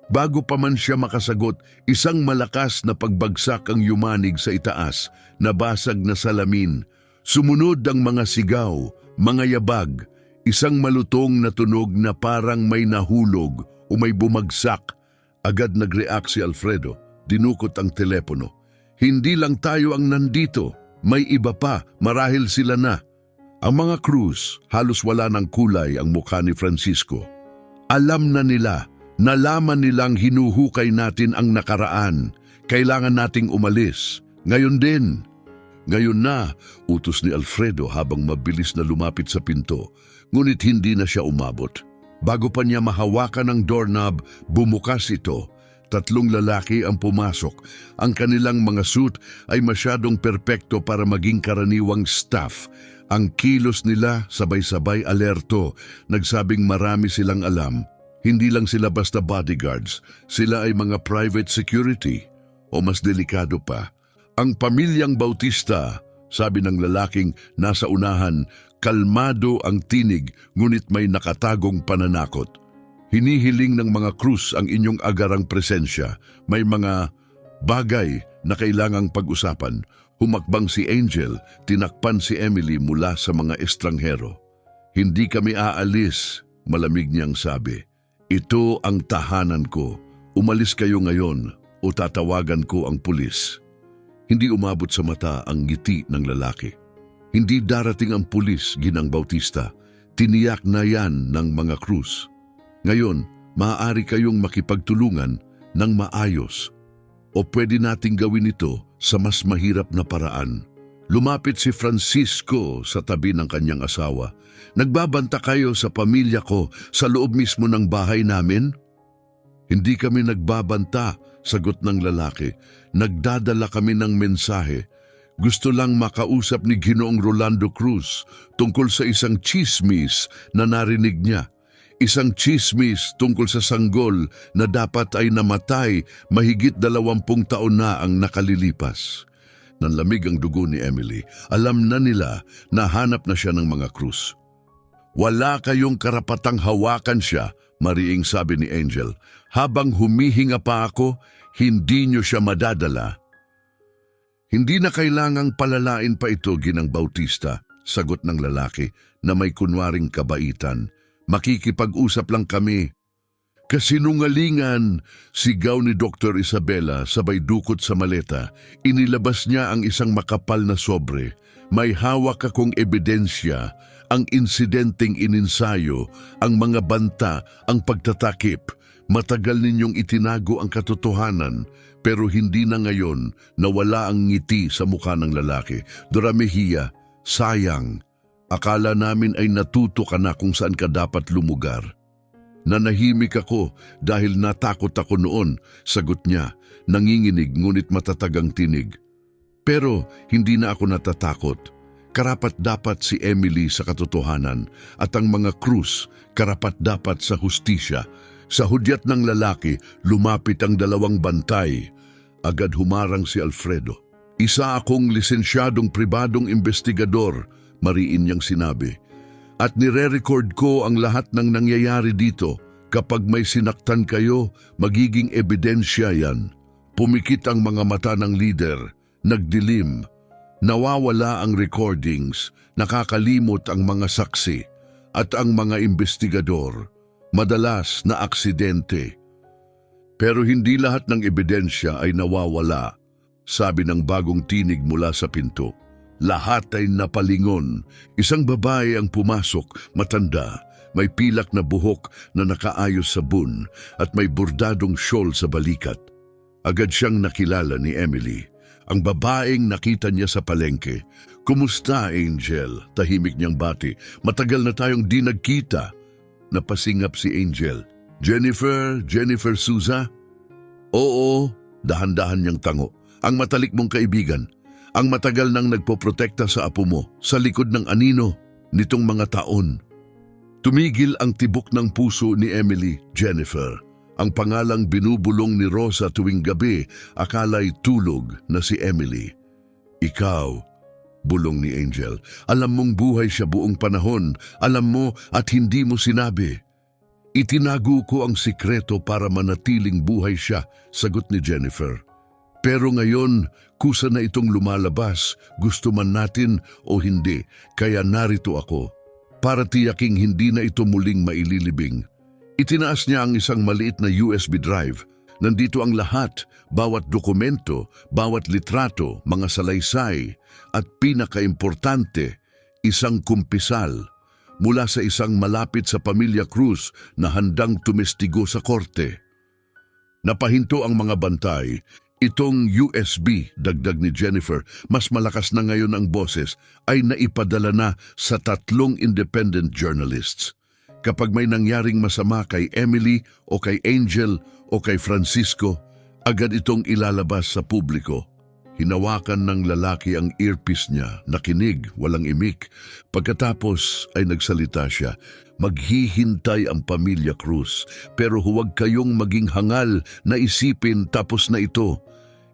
Speaker 1: Bago pa man siya makasagot, isang malakas na pagbagsak ang yumanig sa itaas, nabasag na salamin. Sumunod ang mga sigaw, mga yabag, isang malutong na tunog na parang may nahulog o may bumagsak. Agad nag-react si Alfredo, dinukot ang telepono. Hindi lang tayo ang nandito, may iba pa, marahil sila na. Ang mga Cruz, halos wala ng kulay ang mukha ni Francisco. Alam na nila, nalaman nilang hinuhukay natin ang nakaraan. Kailangan nating umalis. Ngayon din. Ngayon na, utos ni Alfredo habang mabilis na lumapit sa pinto. Ngunit hindi na siya umabot. Bago pa niya mahawakan ang doorknob, bumukas ito. 3 lalaki ang pumasok. Ang kanilang mga suit ay masyadong perpekto para maging karaniwang staff. Ang kilos nila sabay-sabay alerto, nagsabing marami silang alam. Hindi lang sila basta bodyguards, sila ay mga private security. O mas delikado pa, ang pamilyang Bautista, sabi ng lalaking nasa unahan, kalmado ang tinig ngunit may nakatagong pananakot. Hinihiling ng mga Cruz ang inyong agarang presensya. May mga bagay na kailangang pag-usapan. Humakbang si Angel, tinakpan si Emily mula sa mga estranghero. Hindi kami aalis, malamig niyang sabi. Ito ang tahanan ko. Umalis kayo ngayon o tatawagan ko ang pulis. Hindi umabot sa mata ang ngiti ng lalaki. Hindi darating ang pulis, Ginang Bautista. Tiniyak na yan ng mga Cruz. Ngayon, maaari kayong makipagtulungan ng maayos. O pwede nating gawin ito sa mas mahirap na paraan. Lumapit si Francisco sa tabi ng kanyang asawa. Nagbabanta kayo sa pamilya ko sa loob mismo ng bahay namin? Hindi kami nagbabanta, sagot ng lalaki. Nagdadala kami ng mensahe. Gusto lang makausap ni Ginoong Rolando Cruz tungkol sa isang chismis na narinig niya. Isang chismis tungkol sa sanggol na dapat ay namatay mahigit 20 taon na ang nakalilipas. Nanlamig ang dugo ni Emily. Alam na nila na hanap na siya ng mga krus. Wala kayong karapatang hawakan siya, mariing sabi ni Angel. Habang humihinga pa ako, hindi niyo siya madadala. Hindi na kailangang palalain pa ito, Ginang Bautista, sagot ng lalaki na may kunwaring kabaitan. Makikipag-usap lang kami. Kasinungalingan, sigaw ni Dr. Isabela sabay dukot sa maleta. Inilabas niya ang isang makapal na sobre. May hawak akong ebidensya, ang insidenteng ininsayo, ang mga banta, ang pagtatakip. Matagal ninyong itinago ang katotohanan, pero hindi na ngayon na wala ang ngiti sa mukha ng lalaki. Dora Mejia, sayang. Akala namin ay natuto ka na kung saan ka dapat lumugar. Nanahimik ako dahil natakot ako noon, sagot niya, nanginginig ngunit matatag ang tinig. Pero hindi na ako natatakot. Karapat-dapat si Emily sa katotohanan at ang mga krus karapat-dapat sa hustisya. Sa hudyat ng lalaki, lumapit ang 2 bantay. Agad humarang si Alfredo. Isa akong lisensyadong pribadong investigador, mariin niyang sinabi. At nire-record ko ang lahat ng nangyayari dito. Kapag may sinaktan kayo, magiging ebidensya yan. Pumikit ang mga mata ng leader, nagdilim. Nawawala ang recordings, nakakalimot ang mga saksi, at ang mga investigador. Madalas na aksidente. Pero hindi lahat ng ebidensya ay nawawala, sabi ng bagong tinig mula sa pinto. Lahat ay napalingon. Isang babae ang pumasok, matanda, may pilak na buhok na nakaayos sa bun at may bordadong shawl sa balikat. Agad siyang nakilala ni Emily, ang babaeng nakita niya sa palengke. Kumusta, Angel? Tahimik niyang bati. Matagal na tayong di nagkita. Napasingap si Angel. Jennifer Souza? Oo, dahan-dahan niyang tango. Ang matalik mong kaibigan. Ang matagal nang nagpoprotekta sa apo mo, sa likod ng anino, nitong mga taon. Tumigil ang tibok ng puso ni Emily, Jennifer. Ang pangalang binubulong ni Rosa tuwing gabi, akala'y tulog na si Emily. Ikaw, bulong ni Angel, alam mong buhay siya buong panahon, alam mo at hindi mo sinabi. Itinago ko ang sikreto para manatiling buhay siya, sagot ni Jennifer. Pero ngayon, kusa na itong lumalabas, gusto man natin o hindi, kaya narito ako. Para tiyaking hindi na ito muling maililibing. Itinaas niya ang isang maliit na USB drive. Nandito ang lahat, bawat dokumento, bawat litrato, mga salaysay, at pinakaimportante, isang kumpisal mula sa isang malapit sa pamilya Cruz na handang tumestigo sa korte. Napahinto ang mga bantay. Itong USB, dagdag ni Jennifer, mas malakas na ngayon ang boses, ay naipadala na sa 3 independent journalists. Kapag may nangyaring masama kay Emily o kay Angel o kay Francisco, agad itong ilalabas sa publiko. Hinawakan ng lalaki ang earpiece niya, nakinig, walang imik. Pagkatapos ay nagsalita siya, maghihintay ang pamilya Cruz, pero huwag kayong maging hangal na isipin tapos na ito.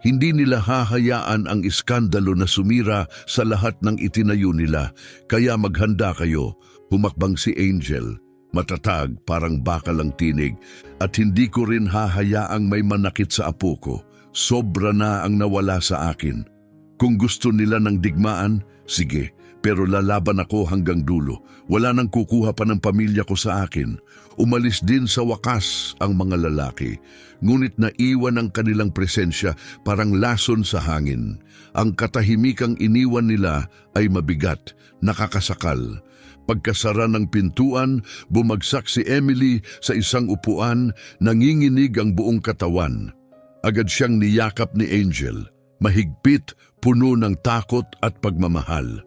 Speaker 1: Hindi nila hahayaan ang iskandalo na sumira sa lahat ng itinayo nila, kaya maghanda kayo. Humakbang si Angel, matatag parang bakal ang tinig, at hindi ko rin hahayaang may manakit sa apo ko. Sobra na ang nawala sa akin. Kung gusto nila ng digmaan, sige, pero lalaban ako hanggang dulo. Wala nang kukuha pa ng pamilya ko sa akin. Umalis din sa wakas ang mga lalaki. Ngunit naiwan ang kanilang presensya parang lason sa hangin. Ang katahimikang iniwan nila ay mabigat, nakakasakal. Pagkasara ng pintuan, bumagsak si Emily sa isang upuan, nanginginig ang buong katawan. Agad siyang niyakap ni Angel, mahigpit, puno ng takot at pagmamahal.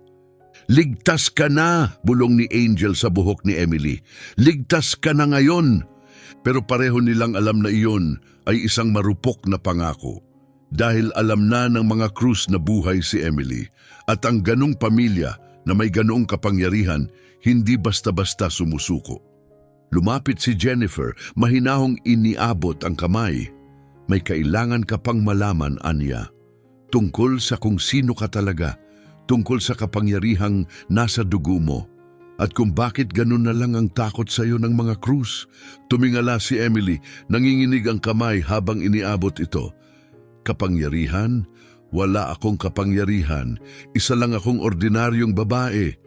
Speaker 1: Ligtas ka na, bulong ni Angel sa buhok ni Emily. Ligtas ka na ngayon. Pero pareho nilang alam na iyon ay isang marupok na pangako. Dahil alam na ng mga Cruz na buhay si Emily at ang ganong pamilya na may ganoong kapangyarihan hindi basta-basta sumusuko. Lumapit si Jennifer, mahinahong iniabot ang kamay. May kailangan ka pang malaman, Anya. Tungkol sa kung sino ka talaga, tungkol sa kapangyarihang nasa dugo mo. At kung bakit ganun na lang ang takot sa iyo ng mga krus. Tumingala si Emily, nanginginig ang kamay habang iniabot ito. Kapangyarihan? Wala akong kapangyarihan. Isa lang akong ordinaryong babae.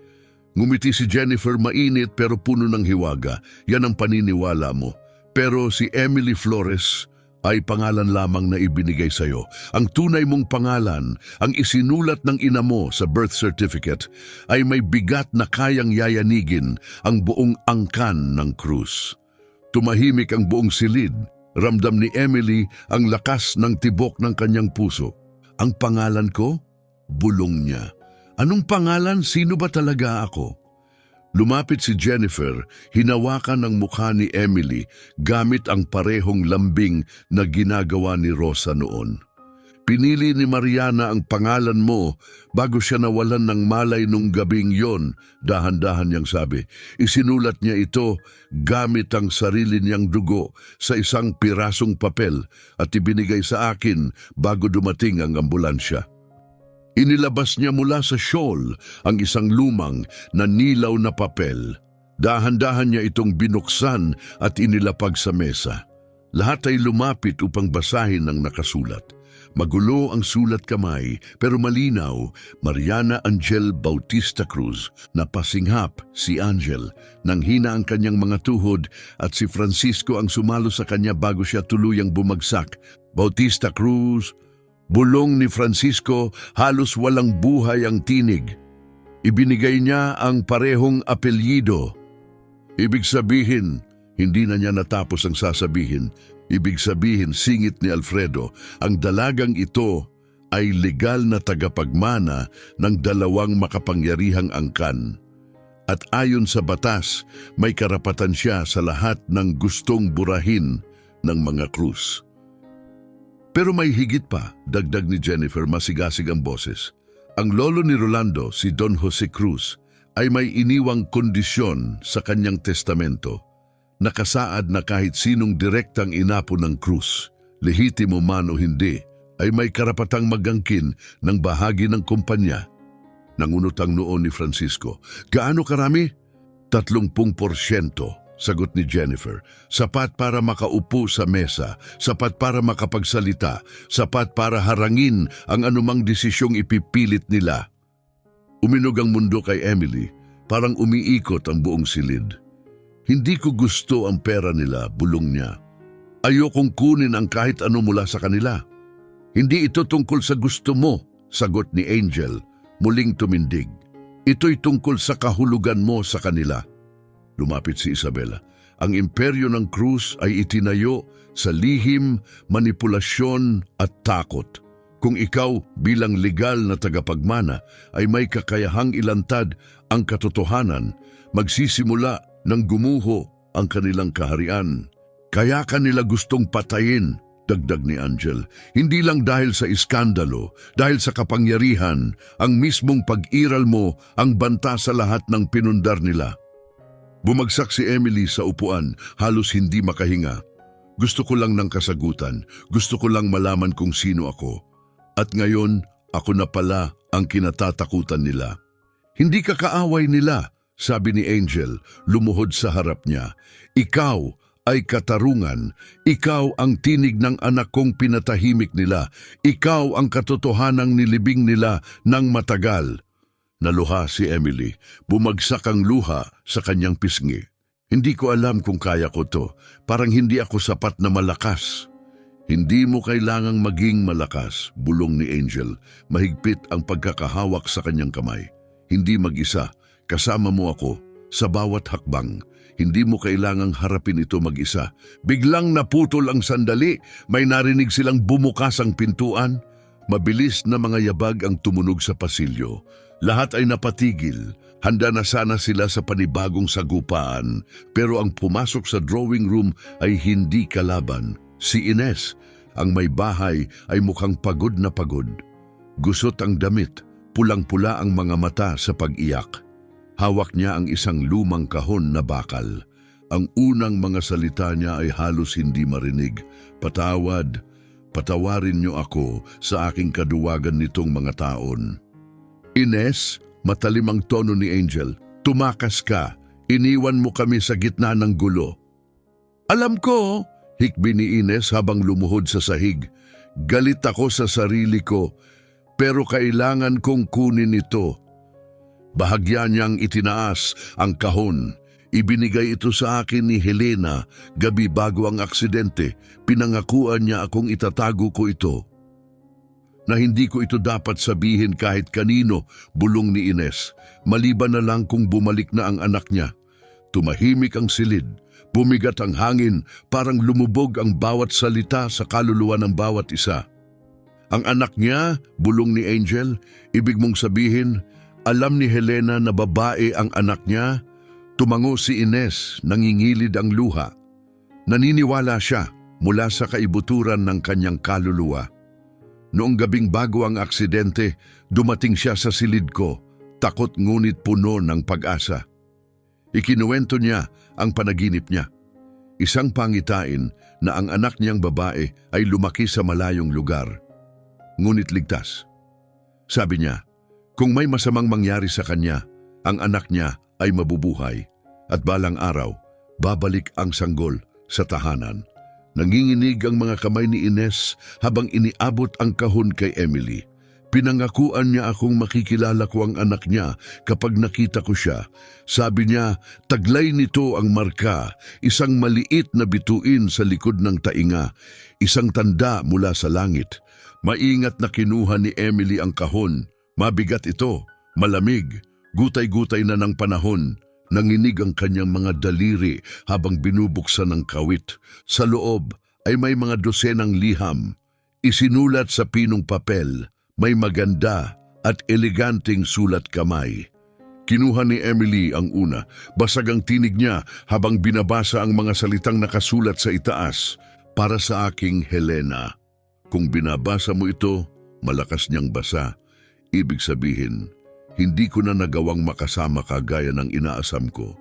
Speaker 1: Ngumiti si Jennifer, mainit pero puno ng hiwaga. Yan ang paniniwala mo. Pero si Emily Flores ay pangalan lamang na ibinigay sa iyo. Ang tunay mong pangalan, ang isinulat ng ina mo sa birth certificate, ay may bigat na kayang yayanigin ang buong angkan ng krus. Tumahimik ang buong silid. Ramdam ni Emily ang lakas ng tibok ng kanyang puso. Ang pangalan ko? Bulong niya. Anong pangalan? Sino ba talaga ako? Lumapit si Jennifer, hinawakan ng mukha ni Emily gamit ang parehong lambing na ginagawa ni Rosa noon. Pinili ni Mariana ang pangalan mo bago siya nawalan ng malay nung gabing yon, dahan-dahan niyang sabi. Isinulat niya ito gamit ang sarili niyang dugo sa isang pirasong papel at ibinigay sa akin bago dumating ang ambulansya. Inilabas niya mula sa shawl ang isang lumang na nilaw na papel. Dahan-dahan niya itong binuksan at inilapag sa mesa. Lahat ay lumapit upang basahin ang nakasulat. Magulo ang sulat kamay pero malinaw, Mariana Angel Bautista Cruz. Napasinghap si Angel nang hina ang kanyang mga tuhod at si Francisco ang sumalo sa kanya bago siya tuluyang bumagsak. Bautista Cruz. Bulong ni Francisco, halos walang buhay ang tinig. Ibinigay niya ang parehong apelyido. Ibig sabihin, hindi na niya natapos ang sasabihin. Ibig sabihin, singit ni Alfredo, ang dalagang ito ay legal na tagapagmana ng dalawang makapangyarihang angkan. At ayon sa batas, may karapatan siya sa lahat ng gustong burahin ng mga krus. Pero may higit pa, dagdag ni Jennifer, masigasig ang boses. Ang lolo ni Rolando, si Don Jose Cruz, ay may iniwang kondisyon sa kanyang testamento. Nakasaad na kahit sinong direktang inapo ng krus, lehitimo man o hindi, ay may karapatang magangkin ng bahagi ng kumpanya. Nangunot ang noo ni Francisco. Gaano karami? 30%. Sagot ni Jennifer, sapat para makaupo sa mesa, sapat para makapagsalita, sapat para harangin ang anumang desisyong ipipilit nila. Uminog ang mundo kay Emily, parang umiikot ang buong silid. Hindi ko gusto ang pera nila, bulong niya. Ayokong kunin ang kahit ano mula sa kanila. Hindi ito tungkol sa gusto mo, sagot ni Angel, muling tumindig. Ito'y tungkol sa kahulugan mo sa kanila. Lumapit si Isabela. Ang imperyo ng krus ay itinayo sa lihim, manipulasyon at takot. Kung ikaw bilang legal na tagapagmana ay may kakayahang ilantad ang katotohanan, magsisimula ng gumuho ang kanilang kaharian. Kaya kanila gustong patayin, dagdag ni Angel. Hindi lang dahil sa iskandalo, dahil sa kapangyarihan, ang mismong pag-iral mo ang banta sa lahat ng pinundar nila. Bumagsak si Emily sa upuan, halos hindi makahinga. Gusto ko lang ng kasagutan, gusto ko lang malaman kung sino ako. At ngayon, ako na pala ang kinatatakutan nila. Hindi ka kaaway nila, sabi ni Angel, lumuhod sa harap niya. Ikaw ay katarungan, ikaw ang tinig ng anak kong pinatahimik nila, ikaw ang katotohanang nilibing nila ng matagal. Naluha si Emily. Bumagsak ang luha sa kanyang pisngi. Hindi ko alam kung kaya ko to. Parang hindi ako sapat na malakas. Hindi mo kailangang maging malakas, bulong ni Angel. Mahigpit ang pagkakahawak sa kanyang kamay. Hindi mag-isa. Kasama mo ako sa bawat hakbang. Hindi mo kailangang harapin ito mag-isa. Biglang naputol ang sandali. May narinig silang bumukas ang pintuan. Mabilis na mga yabag ang tumunog sa pasilyo. Lahat ay napatigil. Handa na sana sila sa panibagong sagupaan. Pero ang pumasok sa drawing room ay hindi kalaban. Si Ines, ang may bahay, ay mukhang pagod na pagod. Gusot ang damit, pulang-pula ang mga mata sa pag-iyak. Hawak niya ang isang lumang kahon na bakal. Ang unang mga salita niya ay halos hindi marinig. Patawarin niyo ako sa aking kaduwagan nitong mga taon. Ines, matalim ang tono ni Angel, tumakas ka. Iniwan mo kami sa gitna ng gulo. Alam ko, hikbi ni Ines habang lumuhod sa sahig. Galit ako sa sarili ko, pero kailangan kong kunin ito. Bahagya niyang itinaas ang kahon. Ibinigay ito sa akin ni Helena gabi bago ang aksidente. Pinangakuan niya akong itatago ko ito. Na hindi ko ito dapat sabihin kahit kanino, bulong ni Ines. Maliban na lang kung bumalik na ang anak niya. Tumahimik ang silid. Bumigat ang hangin, parang lumubog ang bawat salita sa kaluluwa ng bawat isa. Ang anak niya, bulong ni Angel, ibig mong sabihin, alam ni Helena na babae ang anak niya? Tumango si Ines, nangingilid ang luha. Naniniwala siya mula sa kaibuturan ng kanyang kaluluwa. Noong gabing bago ang aksidente, dumating siya sa silid ko, takot ngunit puno ng pag-asa. Ikinuwento niya ang panaginip niya. Isang pangitain na ang anak niyang babae ay lumaki sa malayong lugar. Ngunit ligtas. Sabi niya, kung may masamang mangyari sa kanya, ang anak niya ay mabubuhay at balang araw, babalik ang sanggol sa tahanan. Nanginginig ang mga kamay ni Ines habang iniabot ang kahon kay Emily. Pinangakuan niya akong makikilala ko ang anak niya kapag nakita ko siya. Sabi niya, taglay nito ang marka, isang maliit na bituin sa likod ng tainga, isang tanda mula sa langit. Maingat na kinuha ni Emily ang kahon. Mabigat ito, malamig, gutay-gutay na ng panahon. Nanginig ang kanyang mga daliri habang binubuksan ng kawit. Sa loob ay may mga dosenang liham. Isinulat sa pinong papel, may maganda at eleganteng sulat kamay. Kinuha ni Emily ang una. Basag ang tinig niya habang binabasa ang mga salitang nakasulat sa itaas. Para sa aking Helena. Kung binabasa mo ito, malakas niyang basa. Ibig sabihin, hindi ko na nagawang makasama ka gaya ng inaasam ko.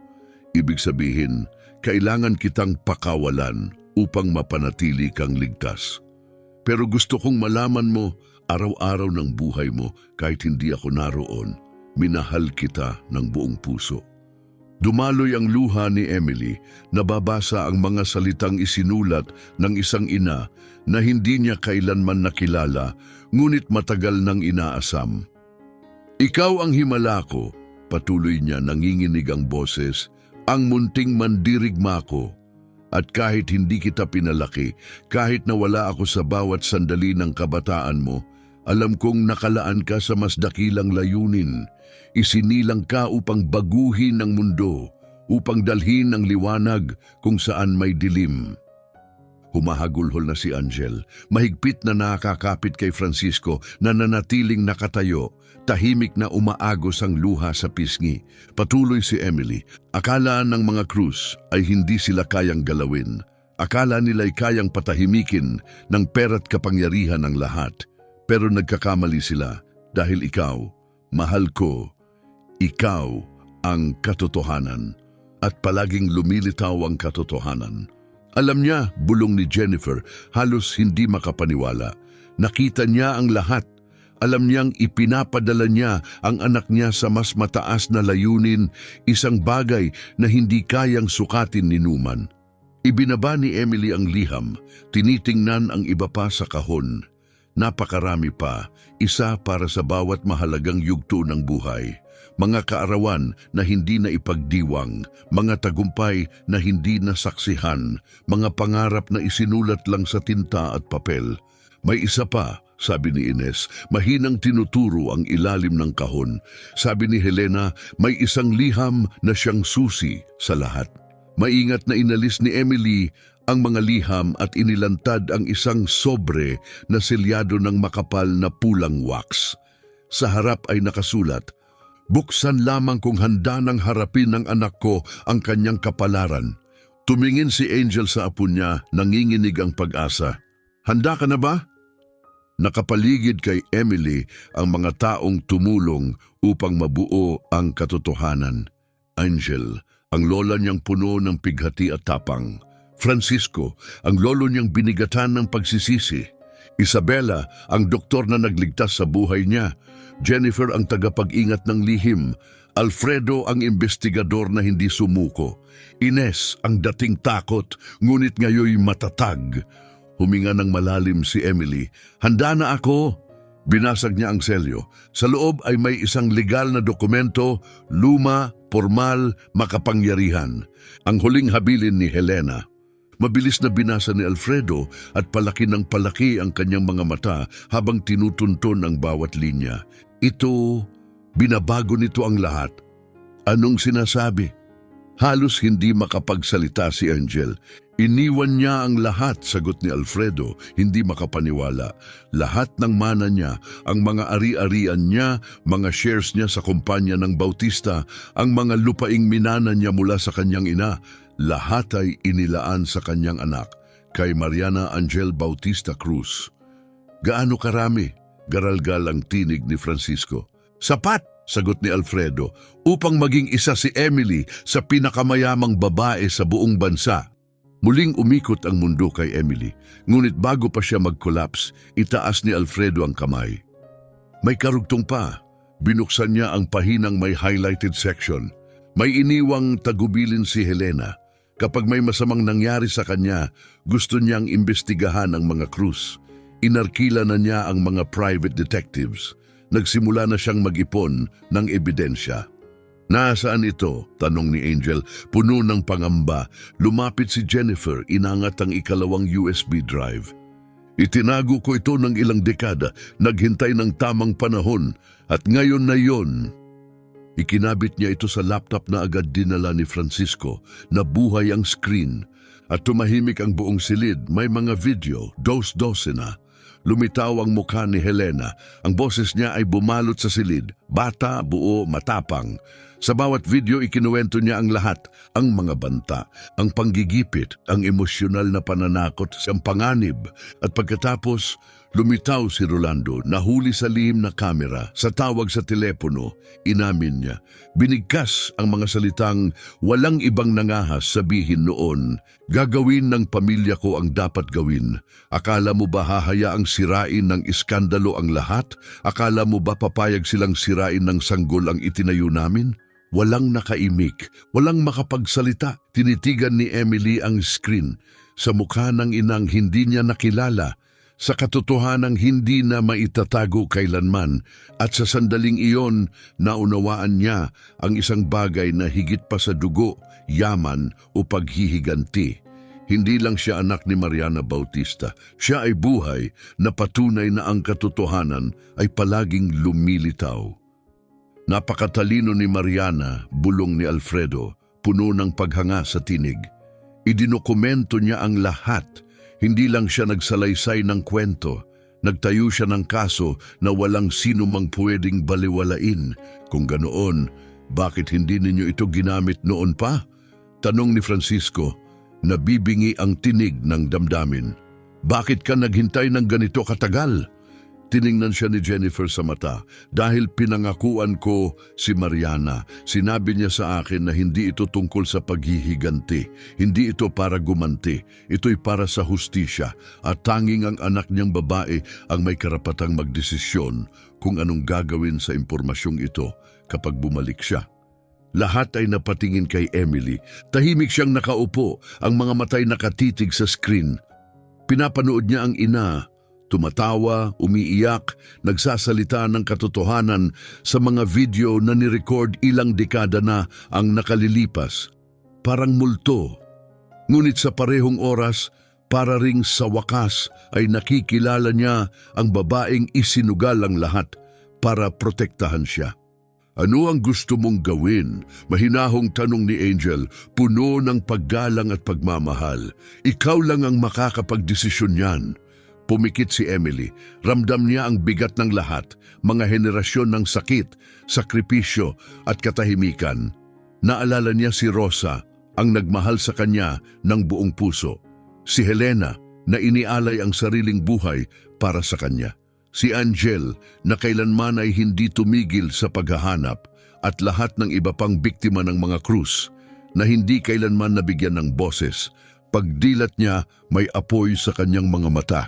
Speaker 1: Ibig sabihin, kailangan kitang pakawalan upang mapanatili kang ligtas. Pero gusto kong malaman mo, araw-araw ng buhay mo kahit hindi ako naroon, minahal kita ng buong puso. Dumaloy ang luha ni Emily, nababasa ang mga salitang isinulat ng isang ina na hindi niya kailanman nakilala, ngunit matagal nang inaasam. Ikaw ang himala ko, patuloy niya, nanginginig ang boses, ang munting mandirigma ko. At kahit hindi kita pinalaki, kahit nawala ako sa bawat sandali ng kabataan mo, alam kong nakalaan ka sa mas dakilang layunin. Isinilang ka upang baguhin ang mundo, upang dalhin ang liwanag kung saan may dilim. Humahagulhol na si Angel, mahigpit na nakakapit kay Francisco na nanatiling nakatayo, tahimik na umaagos ang luha sa pisngi. Patuloy si Emily, akala ng mga Cruz ay hindi sila kayang galawin. Akala nila'y kayang patahimikin ng pera't kapangyarihan ng lahat. Pero nagkakamali sila dahil ikaw, mahal ko, ikaw ang katotohanan. At palaging lumilitaw ang katotohanan. Alam niya, bulong ni Jennifer, halos hindi makapaniwala. Nakita niya ang lahat. Alam niyang ipinapadala niya ang anak niya sa mas mataas na layunin, isang bagay na hindi kayang sukatin ni Numan. Ibinaba ni Emily ang liham, tinitingnan ang iba pa sa kahon. Napakarami pa, isa para sa bawat mahalagang yugto ng buhay. Mga kaarawan na hindi na ipagdiwang, mga tagumpay na hindi nasaksihan, mga pangarap na isinulat lang sa tinta at papel. May isa pa, sabi ni Ines, mahinang tinuturo ang ilalim ng kahon. Sabi ni Helena, may isang liham na siyang susi sa lahat. Maingat na inalis ni Emily ang mga liham at inilantad ang isang sobre na selyado ng makapal na pulang wax. Sa harap ay nakasulat, buksan lamang kung handa nang harapin ng anak ko ang kanyang kapalaran. Tumingin si Angel sa apo niya, nanginginig ang pag-asa. Handa ka na ba? Nakapaligid kay Emily ang mga taong tumulong upang mabuo ang katotohanan. Angel, Ang lola niyang puno ng pighati at tapang. Francisco, ang lolo niyang binigatan ng pagsisisi. Isabela, ang doktor na nagligtas sa buhay niya. Jennifer, ang tagapag-ingat ng lihim. Alfredo, ang investigador na hindi sumuko. Ines, ang dating takot, ngunit ngayoy matatag. Huminga ng malalim si Emily. Handa na ako. Binasag niya ang selyo. Sa loob ay may isang legal na dokumento, luma, formal, makapangyarihan. Ang huling habilin ni Helena. Mabilis na binasa ni Alfredo at palaki ng palaki ang kanyang mga mata habang tinutunton ang bawat linya. Ito, binabago nito ang lahat. Anong sinasabi? Halos hindi makapagsalita si Angel. Iniwan niya ang lahat, sagot ni Alfredo, hindi makapaniwala. Lahat ng mana niya, ang mga ari-arian niya, mga shares niya sa kumpanya ng Bautista, ang mga lupaing minana niya mula sa kanyang ina, lahat ay inilaan sa kanyang anak, kay Mariana Angel Bautista Cruz. Gaano karami? Garalgal ang tinig ni Francisco. Sapat, sagot ni Alfredo, upang maging isa si Emily sa pinakamayamang babae sa buong bansa. Muling umikot ang mundo kay Emily, ngunit bago pa siya mag-collapse, itaas ni Alfredo ang kamay. May karugtong pa. Binuksan niya ang pahinang may highlighted section. May iniwang tagubilin si Helena. Kapag may masamang nangyari sa kanya, gusto niyang imbestigahan ang mga Cruz. Inarkila na niya ang mga private detectives. Nagsimula na siyang mag-ipon ng ebidensya. Nasaan ito? Tanong ni Angel, puno ng pangamba. Lumapit si Jennifer, inangat ang ikalawang USB drive. Itinago ko ito ng ilang dekada, naghintay ng tamang panahon, at ngayon na yon. Ikinabit niya ito sa laptop na agad dinala ni Francisco, nabuhay ang screen, at tumahimik ang buong silid. May mga video, dos-dose na. Lumitaw ang mukha ni Helena. Ang boses niya ay bumalot sa silid. Bata, buo, matapang. Sa bawat video, ikinuwento niya ang lahat. Ang mga banta, ang panggigipit, ang emosyonal na pananakot, ang panganib. At pagkatapos, lumitaw si Rolando, nahuli sa lihim na kamera. Sa tawag sa telepono, inamin niya. Binigkas ang mga salitang walang ibang nangahas sabihin noon. Gagawin ng pamilya ko ang dapat gawin. Akala mo ba hahayaang sirain ng iskandalo ang lahat? Akala mo ba papayag silang sirain ng sanggol ang itinayo namin? Walang nakaimik, walang makapagsalita. Tinitigan ni Emily ang screen. Sa mukha ng inang hindi niya nakilala, sa katotohanang hindi na maitatago kailanman, at sa sandaling iyon, naunawaan niya ang isang bagay na higit pa sa dugo, yaman o paghihiganti. Hindi lang siya anak ni Mariana Bautista, siya ay buhay na patunay na ang katotohanan ay palaging lumilitaw. Napakatalino ni Mariana, bulong ni Alfredo, puno ng paghanga sa tinig. Idinokumento niya ang lahat. Hindi lang siya nagsalaysay ng kwento, nagtayo siya ng kaso na walang sino mang pwedeng baliwalain. Kung ganoon, bakit hindi ninyo ito ginamit noon pa? Tanong ni Francisco, nabibingi ang tinig ng damdamin. Bakit ka naghintay ng ganito katagal? Tiningnan siya ni Jennifer sa mata. Dahil pinangakuan ko si Mariana, sinabi niya sa akin na hindi ito tungkol sa paghihiganti. Hindi ito para gumanti. Ito'y para sa hustisya. At tanging ang anak niyang babae ang may karapatang magdesisyon kung anong gagawin sa impormasyong ito kapag bumalik siya. Lahat ay napatingin kay Emily. Tahimik siyang nakaupo, ang mga matay nakatitig sa screen. Pinapanood niya ang ina. Tumatawa, umiiyak, nagsasalita ng katotohanan sa mga video na nirecord ilang dekada na ang nakalilipas. Parang multo. Ngunit sa parehong oras, para ring sa wakas ay nakikilala niya ang babaeng isinugal ang lahat para protektahan siya. Ano ang gusto mong gawin? Mahinahong tanong ni Angel, puno ng paggalang at pagmamahal. Ikaw lang ang makakapagdesisyon niyan. Pumikit si Emily. Ramdam niya ang bigat ng lahat, mga henerasyon ng sakit, sakripisyo at katahimikan. Naalala niya si Rosa, ang nagmahal sa kanya ng buong puso. Si Helena, na inialay ang sariling buhay para sa kanya. Si Angel, na kailanman ay hindi tumigil sa paghahanap, at lahat ng iba pang biktima ng mga krus. na hindi kailanman nabigyan ng boses. Pagdilat niya, may apoy sa kanyang mga mata.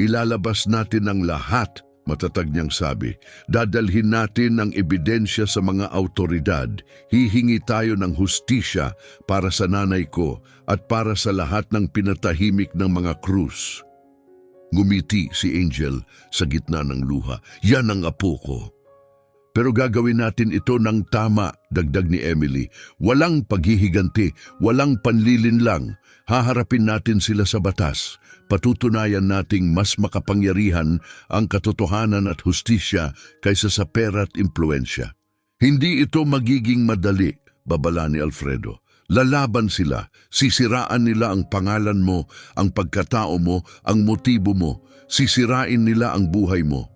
Speaker 1: Ilalabas natin ang lahat, matatag niyang sabi. Dadalhin natin ang ebidensya sa mga autoridad. Hihingi tayo ng hustisya para sa nanay ko at para sa lahat ng pinatahimik ng mga krus. Ngumiti si Angel sa gitna ng luha. Yan ang apo ko. Pero gagawin natin ito ng tama, dagdag ni Emily. Walang paghihiganti, walang panlilinlang. Haharapin natin sila sa batas. Patutunayan nating mas makapangyarihan ang katotohanan at hustisya kaysa sa pera at impluensya. Hindi ito magiging madali, babala ni Alfredo. Lalaban sila, sisiraan nila ang pangalan mo, ang pagkatao mo, ang motibo mo. Sisirain nila ang buhay mo.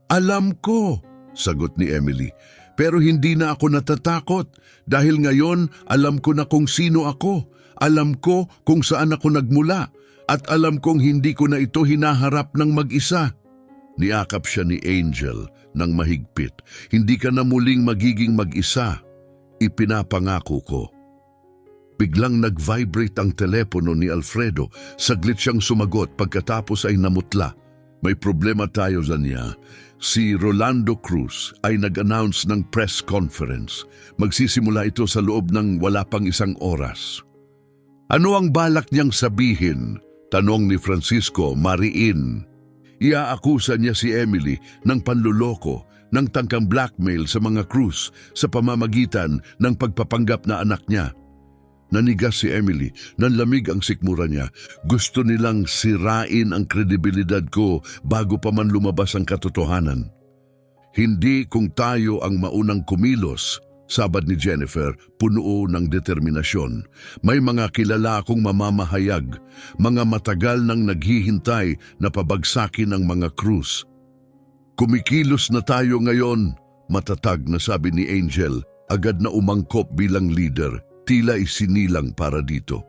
Speaker 1: Alam ko, sagot ni Emily. Pero hindi na ako natatakot dahil ngayon alam ko na kung sino ako. Alam ko kung saan ako nagmula at alam kong hindi ko na ito hinaharap ng mag-isa. Niakap siya ni Angel ng mahigpit. Hindi ka na muling magiging mag-isa. Ipinapangako ko. Biglang nag-vibrate ang telepono ni Alfredo. Saglit siyang sumagot pagkatapos ay namutla. May problema tayo sa niya. Si Rolando Cruz ay nag-announce ng press conference. Magsisimula ito sa loob ng wala pang 1 oras. Ano ang balak niyang sabihin? Tanong ni Francisco mariin. Iaakusa niya si Emily ng panluloko, ng tangkang blackmail sa mga Cruz sa pamamagitan ng pagpapanggap na anak niya. Nanigas si Emily, nanlamig ang sikmura niya. Gusto nilang sirain ang kredibilidad ko bago pa man lumabas ang katotohanan. Hindi kung tayo ang maunang kumilos, sabad ni Jennifer, puno ng determinasyon. May mga kilala akong mamamahayag, mga matagal nang naghihintay na pabagsakin ang mga Cruz. Kumikilos na tayo ngayon, matatag na sabi ni Angel, agad na umangkop bilang leader. Tila isinilang para dito.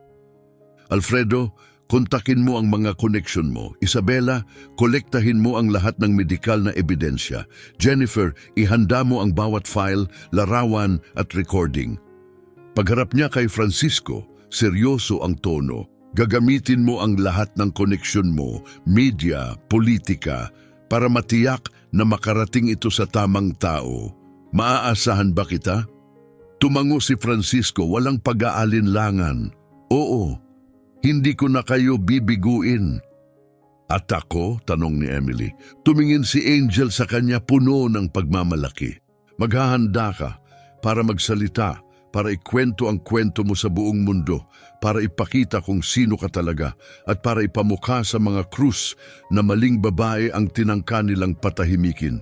Speaker 1: Alfredo, kontakin mo ang mga koneksyon mo. Isabela, kolektahin mo ang lahat ng medikal na ebidensya. Jennifer, ihanda mo ang bawat file, larawan at recording. Pagharap niya kay Francisco, seryoso ang tono. Gagamitin mo ang lahat ng koneksyon mo, media, politika, para matiyak na makarating ito sa tamang tao. Maaasahan ba kita? Tumango si Francisco, walang pag-aalinlangan. Oo, hindi ko na kayo bibiguin. At ako, tanong ni Emily, tumingin si Angel sa kanya puno ng pagmamalaki. Maghahanda ka para magsalita, para ikwento ang kwento mo sa buong mundo, para ipakita kung sino ka talaga, at para ipamukha sa mga Cruz na maling babae ang tinangka nilang patahimikin.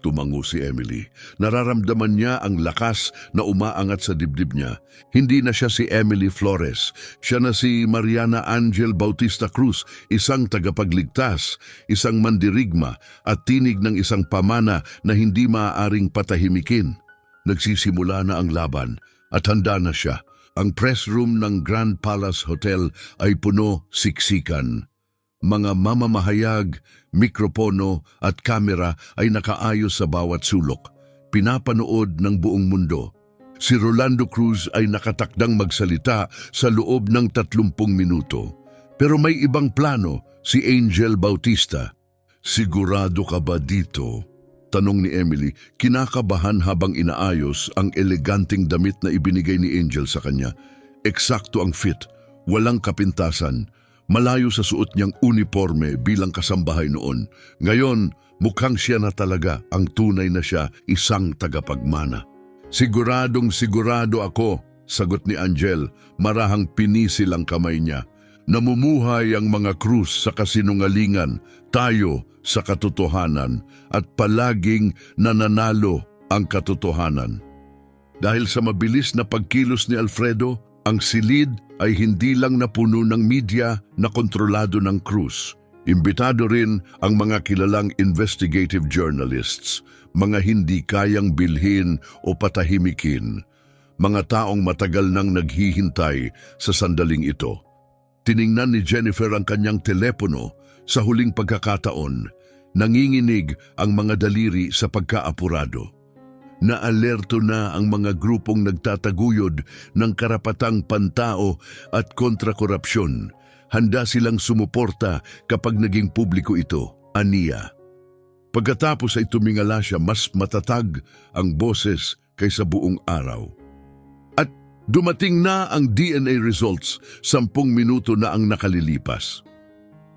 Speaker 1: Tumango si Emily. Nararamdaman niya ang lakas na umaangat sa dibdib niya. Hindi na siya si Emily Flores. Siya na si Mariana Angel Bautista Cruz, isang tagapagligtas, isang mandirigma at tinig ng isang pamana na hindi maaaring patahimikin. Nagsisimula na ang laban at handa na siya. Ang press room ng Grand Palace Hotel ay puno siksikan. Mga mamamahayag, mikropono at kamera ay nakaayos sa bawat sulok, pinapanood ng buong mundo. Si Rolando Cruz ay nakatakdang magsalita sa loob ng 30 minuto. Pero may ibang plano si Angel Bautista. Sigurado ka ba dito? Tanong ni Emily, kinakabahan habang inaayos ang eleganting damit na ibinigay ni Angel sa kanya. Eksakto ang fit, walang kapintasan. Malayo sa suot niyang uniforme bilang kasambahay noon. Ngayon, mukhang siya na talaga ang tunay na siya, isang tagapagmana. Siguradong sigurado ako, sagot ni Angel, marahang pinisil ang kamay niya. Namumuhay ang mga Cruz sa kasinungalingan, tayo sa katotohanan, at palaging nananalo ang katotohanan. Dahil sa mabilis na pagkilos ni Alfredo, ang silid ay hindi lang napuno ng media na kontrolado ng Cruz. Imbitado rin ang mga kilalang investigative journalists, mga hindi kayang bilhin o patahimikin, mga taong matagal nang naghihintay sa sandaling ito. Tiningnan ni Jennifer ang kanyang telepono sa huling pagkakataon. Nanginginig ang mga daliri sa pagkaapurado. na alerto na ang mga grupong nagtataguyod ng karapatang pantao at kontrakorupsyon. Handa silang sumuporta kapag naging publiko ito, aniya. Pagkatapos ay tumingala siya, mas matatag ang boses kaysa buong araw. At dumating na ang DNA results, 10 minuto na ang nakalilipas.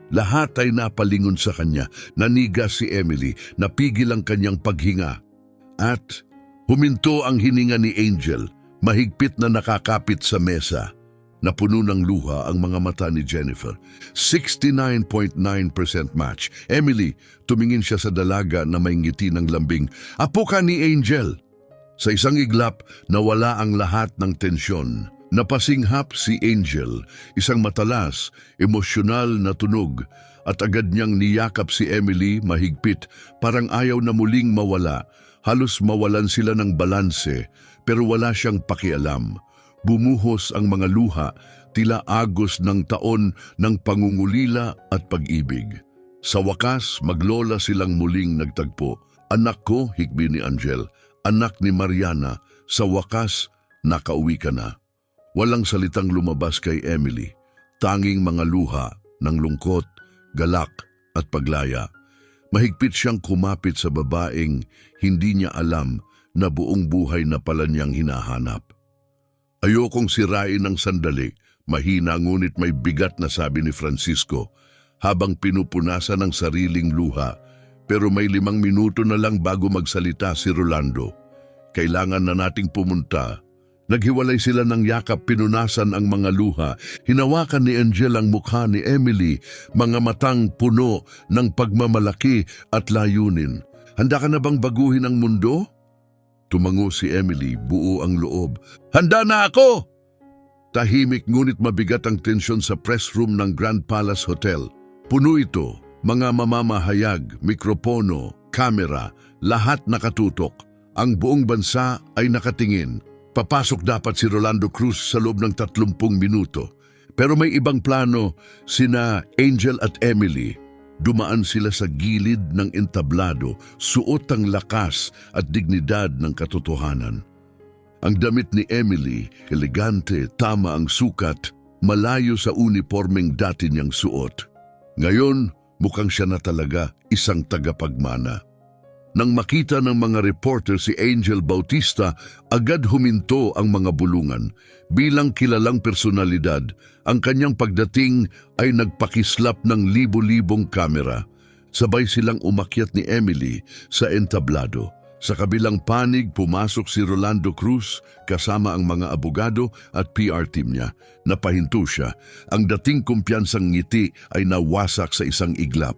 Speaker 1: Lahat ay napalingon sa kanya, naniga si Emily, napigil ang kanyang paghinga. At huminto ang hininga ni Angel, mahigpit na nakakapit sa mesa. Napuno ng luha ang mga mata ni Jennifer. 69.9% match. Emily, tumingin siya sa dalaga na may ngiti ng lambing. Apo ka ni Angel. Sa isang iglap, nawala ang lahat ng tensyon. Napasinghap si Angel, isang matalas, emosyonal na tunog, at agad niyang niyakap si Emily mahigpit, parang ayaw na muling mawala. Halos mawalan sila ng balanse, pero wala siyang pakialam. Bumuhos ang mga luha, tila agos ng taon ng pangungulila at pag-ibig. Sa wakas, maglola silang muling nagtagpo. Anak ko, hikbi ni Angel, anak ni Mariana, sa wakas, nakauwi ka na. Walang salitang lumabas kay Emily, tanging mga luha ng lungkot, galak at paglaya. Mahigpit siyang kumapit sa babaeng hindi niya alam na buong buhay na pala niyang hinahanap. Ayokong sirain ng sandali, mahina ngunit may bigat na sabi ni Francisco habang pinupunasan ng sariling luha. Pero may 5 minuto na lang bago magsalita si Rolando. Kailangan na nating pumunta. Naghiwalay sila ng yakap, pinunasan ang mga luha. Hinawakan ni Angel ang mukha ni Emily, mga matang puno ng pagmamalaki at layunin. Handa ka na bang baguhin ang mundo? Tumango si Emily, buo ang loob. Handa na ako! Tahimik ngunit mabigat ang tensyon sa press room ng Grand Palace Hotel. Puno ito, mga mamamahayag, mikropono, kamera, lahat nakatutok. Ang buong bansa ay nakatingin. Papasok dapat si Rolando Cruz sa loob ng 30 minuto. Pero may ibang plano, sina Angel at Emily. Dumaan sila sa gilid ng entablado, suot ang lakas at dignidad ng katotohanan. Ang damit ni Emily, elegante, tama ang sukat, malayo sa uniformeng dati niyang suot. Ngayon, mukhang siya na talaga isang tagapagmana. Nang makita ng mga reporter si Angel Bautista, agad huminto ang mga bulungan. Bilang kilalang personalidad, ang kanyang pagdating ay nagpakislap ng libo-libong kamera. Sabay silang umakyat ni Emily sa entablado. Sa kabilang panig, pumasok si Rolando Cruz kasama ang mga abogado at PR team niya. Napahinto siya. Ang dating kumpiyansang ngiti ay nawasak sa isang iglap.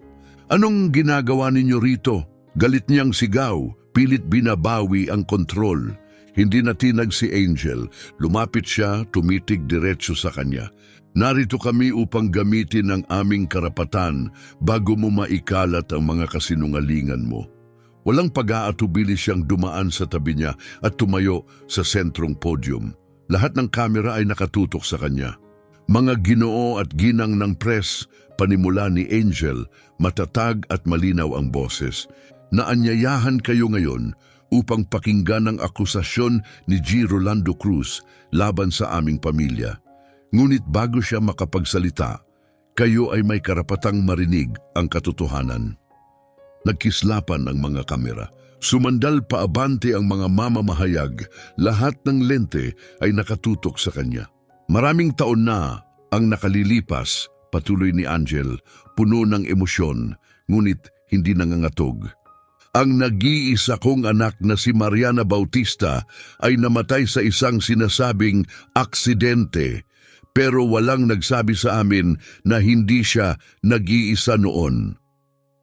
Speaker 1: Anong ginagawa ninyo rito? Galit niyang sigaw, pilit binabawi ang kontrol. Hindi natinag si Angel. Lumapit siya, tumitig diretso sa kanya. Narito kami upang gamitin ang aming karapatan bago mo maikalat ang mga kasinungalingan mo. Walang pag-aatubili siyang dumaan sa tabi niya at tumayo sa sentrong podium. Lahat ng kamera ay nakatutok sa kanya. Mga ginoo at ginang ng press, panimula ni Angel, matatag at malinaw ang boses. Naanyayahan kayo ngayon upang pakinggan ang akusasyon ni G. Rolando Cruz laban sa aming pamilya. Ngunit bago siya makapagsalita, kayo ay may karapatang marinig ang katotohanan. Nagkislapan ang mga kamera. Sumandal paabante ang mga mamamahayag. Lahat ng lente ay nakatutok sa kanya. Maraming taon na ang nakalilipas, patuloy ni Angel, puno ng emosyon, ngunit hindi nangangatog. Ang nag-iisa kong anak na si Mariana Bautista ay namatay sa isang sinasabing aksidente, pero walang nagsabi sa amin na hindi siya nag-iisa noon.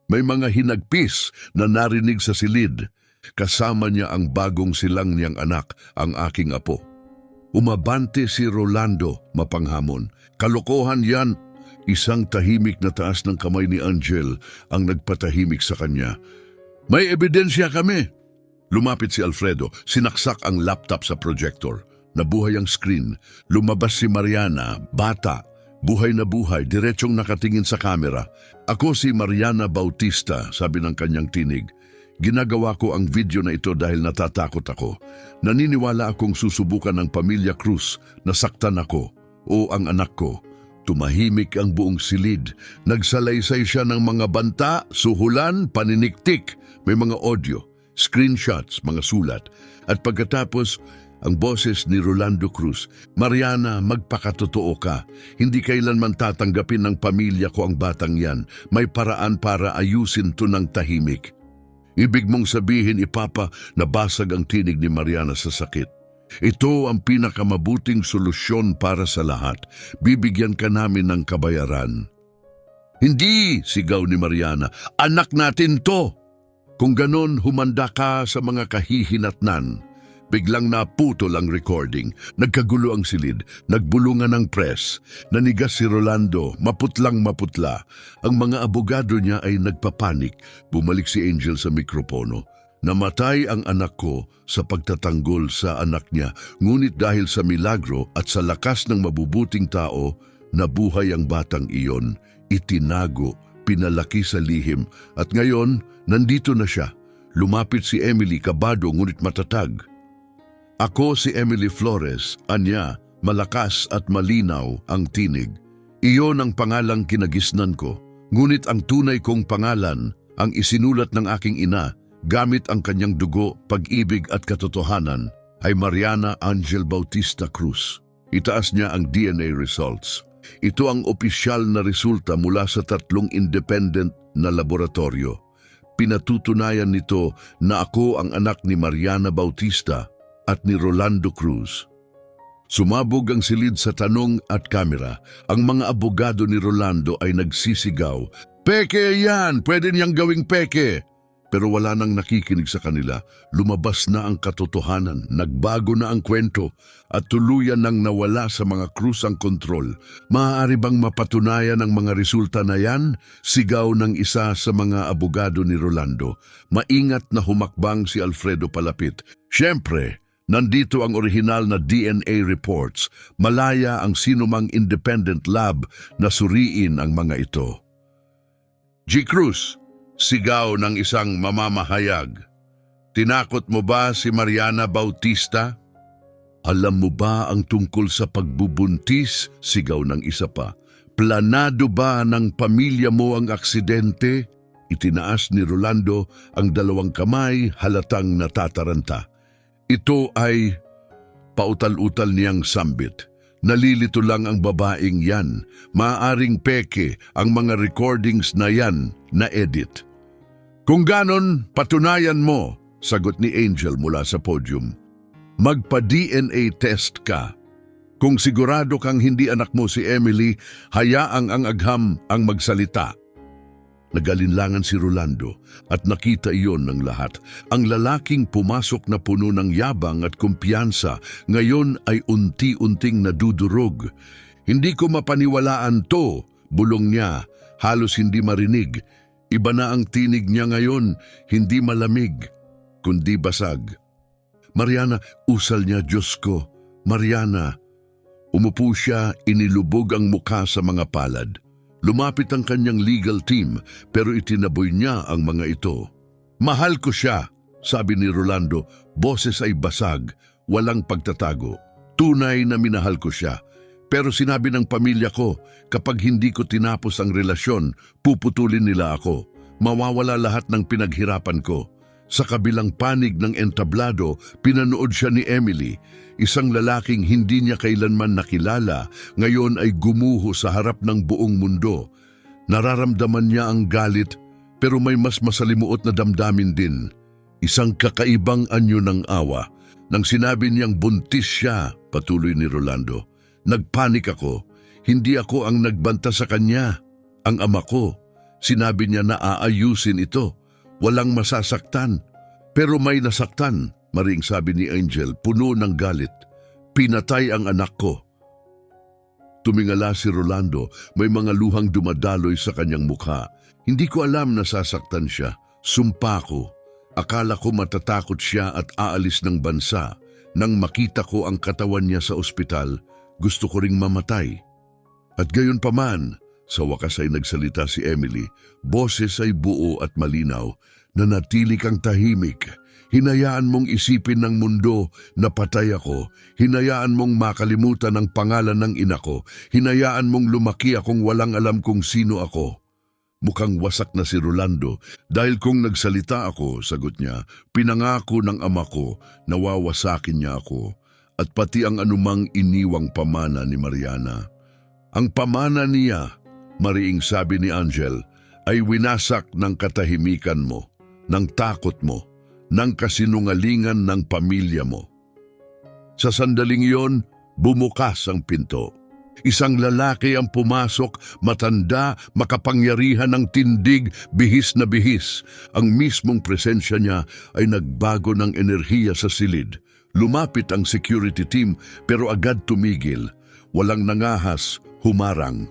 Speaker 1: May mga hinagpis na narinig sa silid. Kasama niya ang bagong silang niyang anak, ang aking apo. Umabante si Rolando, mapanghamon. Kalokohan yan. Isang tahimik na taas ng kamay ni Angel ang nagpatahimik sa kanya. May ebidensya kami. Lumapit si Alfredo, sinaksak ang laptop sa projector. Nabuhay ang screen. Lumabas si Mariana, bata, buhay na buhay, diretsong nakatingin sa kamera. Ako si Mariana Bautista, sabi ng kanyang tinig. Ginagawa ko ang video na ito dahil natatakot ako. Naniniwala akong susubukan ng pamilya Cruz na saktan ako o ang anak ko. Tumahimik ang buong silid. Nagsalaysay siya ng mga banta, suhulan, paniniktik. May mga audio, screenshots, mga sulat. At pagkatapos, ang boses ni Rolando Cruz, "Mariana, magpakatotoo ka. Hindi kailanman tatanggapin ng pamilya ko ang batang yan. May paraan para ayusin to ng tahimik." Ibig mong sabihin, Ipapa, na basag ang tinig ni Mariana sa sakit. Ito ang pinakamabuting solusyon para sa lahat. Bibigyan ka namin ng kabayaran. "Hindi!" sigaw ni Mariana. "Anak natin to!" Kung ganon, humanda ka sa mga kahihinatnan. Biglang naputol ang recording. Nagkagulo ang silid. Nagbulungan ng press. Nanigas si Rolando, maputlang maputla. Ang mga abogado niya ay nagpapanik. Bumalik si Angel sa mikropono. "Namatay ang anak ko sa pagtatanggol sa anak niya. Ngunit dahil sa milagro at sa lakas ng mabubuting tao, nabuhay ang batang iyon. Itinago, pinalaki sa lihim. At ngayon, nandito na siya." Lumapit si Emily, kabado ngunit matatag. "Ako si Emily Flores," anya, malakas at malinaw ang tinig. "Iyon ang pangalang kinagisnan ko. Ngunit ang tunay kong pangalan, ang isinulat ng aking ina, gamit ang kanyang dugo, pag-ibig at katotohanan, ay Mariana Angel Bautista Cruz." Itaas niya ang DNA results. Ito ang opisyal na resulta mula sa 3 independent na laboratorio. Pinatutunayan nito na ako ang anak ni Mariana Bautista at ni Rolando Cruz. Sumabog ang silid sa tanong at kamera. Ang mga abogado ni Rolando ay nagsisigaw, "Peke yan! Pwede niyang gawing peke!" Pero wala nang nakikinig sa kanila. Lumabas na ang katotohanan, nagbago na ang kwento, at tuluyan nang nawala sa mga Cruz ang kontrol. "Maaari bang mapatunayan ang mga resulta na yan?" Sigaw ng isa sa mga abogado ni Rolando. Maingat na humakbang si Alfredo palapit. "Siyempre, nandito ang orihinal na DNA reports. Malaya ang sinumang independent lab na suriin ang mga ito." "G. Cruz," sigaw ng isang mamamahayag, "tinakot mo ba si Mariana Bautista?" "Alam mo ba ang tungkol sa pagbubuntis?" sigaw ng isa pa. "Planado ba ng pamilya mo ang aksidente?" Itinaas ni Rolando ang 2 kamay, halatang natataranta. Ito ay pautal-utal niyang sambit. "Nalilito lang ang babaeng yan. Maaring peke ang mga recordings na yan na edit." "Kung ganon, patunayan mo," sagot ni Angel mula sa podium. "Magpa-DNA test ka. Kung sigurado kang hindi anak mo si Emily, hayaang ang agham ang magsalita." Nagalinlangan si Rolando at nakita iyon ng lahat. Ang lalaking pumasok na puno ng yabang at kumpiyansa ngayon ay unti-unting nadudurog. "Hindi ko mapaniwalaan to," bulong niya, halos hindi marinig. Iba na ang tinig niya ngayon, hindi malamig, kundi basag. "Mariana," usal niya, "Diyos ko, Mariana." Umupo siya, inilubog ang mukha sa mga palad. Lumapit ang kanyang legal team, pero itinaboy niya ang mga ito. "Mahal ko siya," sabi ni Rolando. Boses ay basag, walang pagtatago. "Tunay na minahal ko siya. Pero sinabi ng pamilya ko, kapag hindi ko tinapos ang relasyon, puputulin nila ako. Mawawala lahat ng pinaghirapan ko." Sa kabilang panig ng entablado, pinanood siya ni Emily. Isang lalaking hindi niya kailanman nakilala, ngayon ay gumuho sa harap ng buong mundo. Nararamdaman niya ang galit, pero may mas masalimuot na damdamin din. Isang kakaibang anyo ng awa. Nang sinabi niyang buntis siya, patuloy ni Rolando, "Nagpanik ako. Hindi ako ang nagbanta sa kanya. Ang ama ko. Sinabi niya na aayusin ito. Walang masasaktan." "Pero may nasaktan," maring sabi ni Angel, puno ng galit. "Pinatay ang anak ko." Tumingala si Rolando, may mga luhang dumadaloy sa kanyang mukha. "Hindi ko alam na sasaktan siya. Sumpa ko. Akala ko matatakot siya at aalis ng bansa. Nang makita ko ang katawan niya sa ospital, gusto ko ring mamatay." At gayon pa man, sa wakas ay nagsalita si Emily. Boses ay buo at malinaw. nanatili kang tahimik. Hinayaan mong isipin ng mundo na patay ako. Hinayaan mong makalimutan ang pangalan ng ina ko. Hinayaan mong lumaki akong walang alam kung sino ako. Mukhang wasak na si Rolando dahil kung nagsalita ako, sagot niya, pinangako ng ama ko na wawasakin niya ako at pati ang anumang iniwang pamana ni Mariana. Ang pamana niya, mariing sabi ni Angel, ay winasak ng katahimikan mo, ng takot mo, ng kasinungalingan ng pamilya mo. Sa sandaling iyon, bumukas ang pinto. Isang lalaki ang pumasok, matanda, makapangyarihan ng tindig, bihis na bihis. Ang mismong presensya niya ay nagbago ng enerhiya sa silid. Lumapit ang security team pero agad tumigil. Walang nangahas, humarang.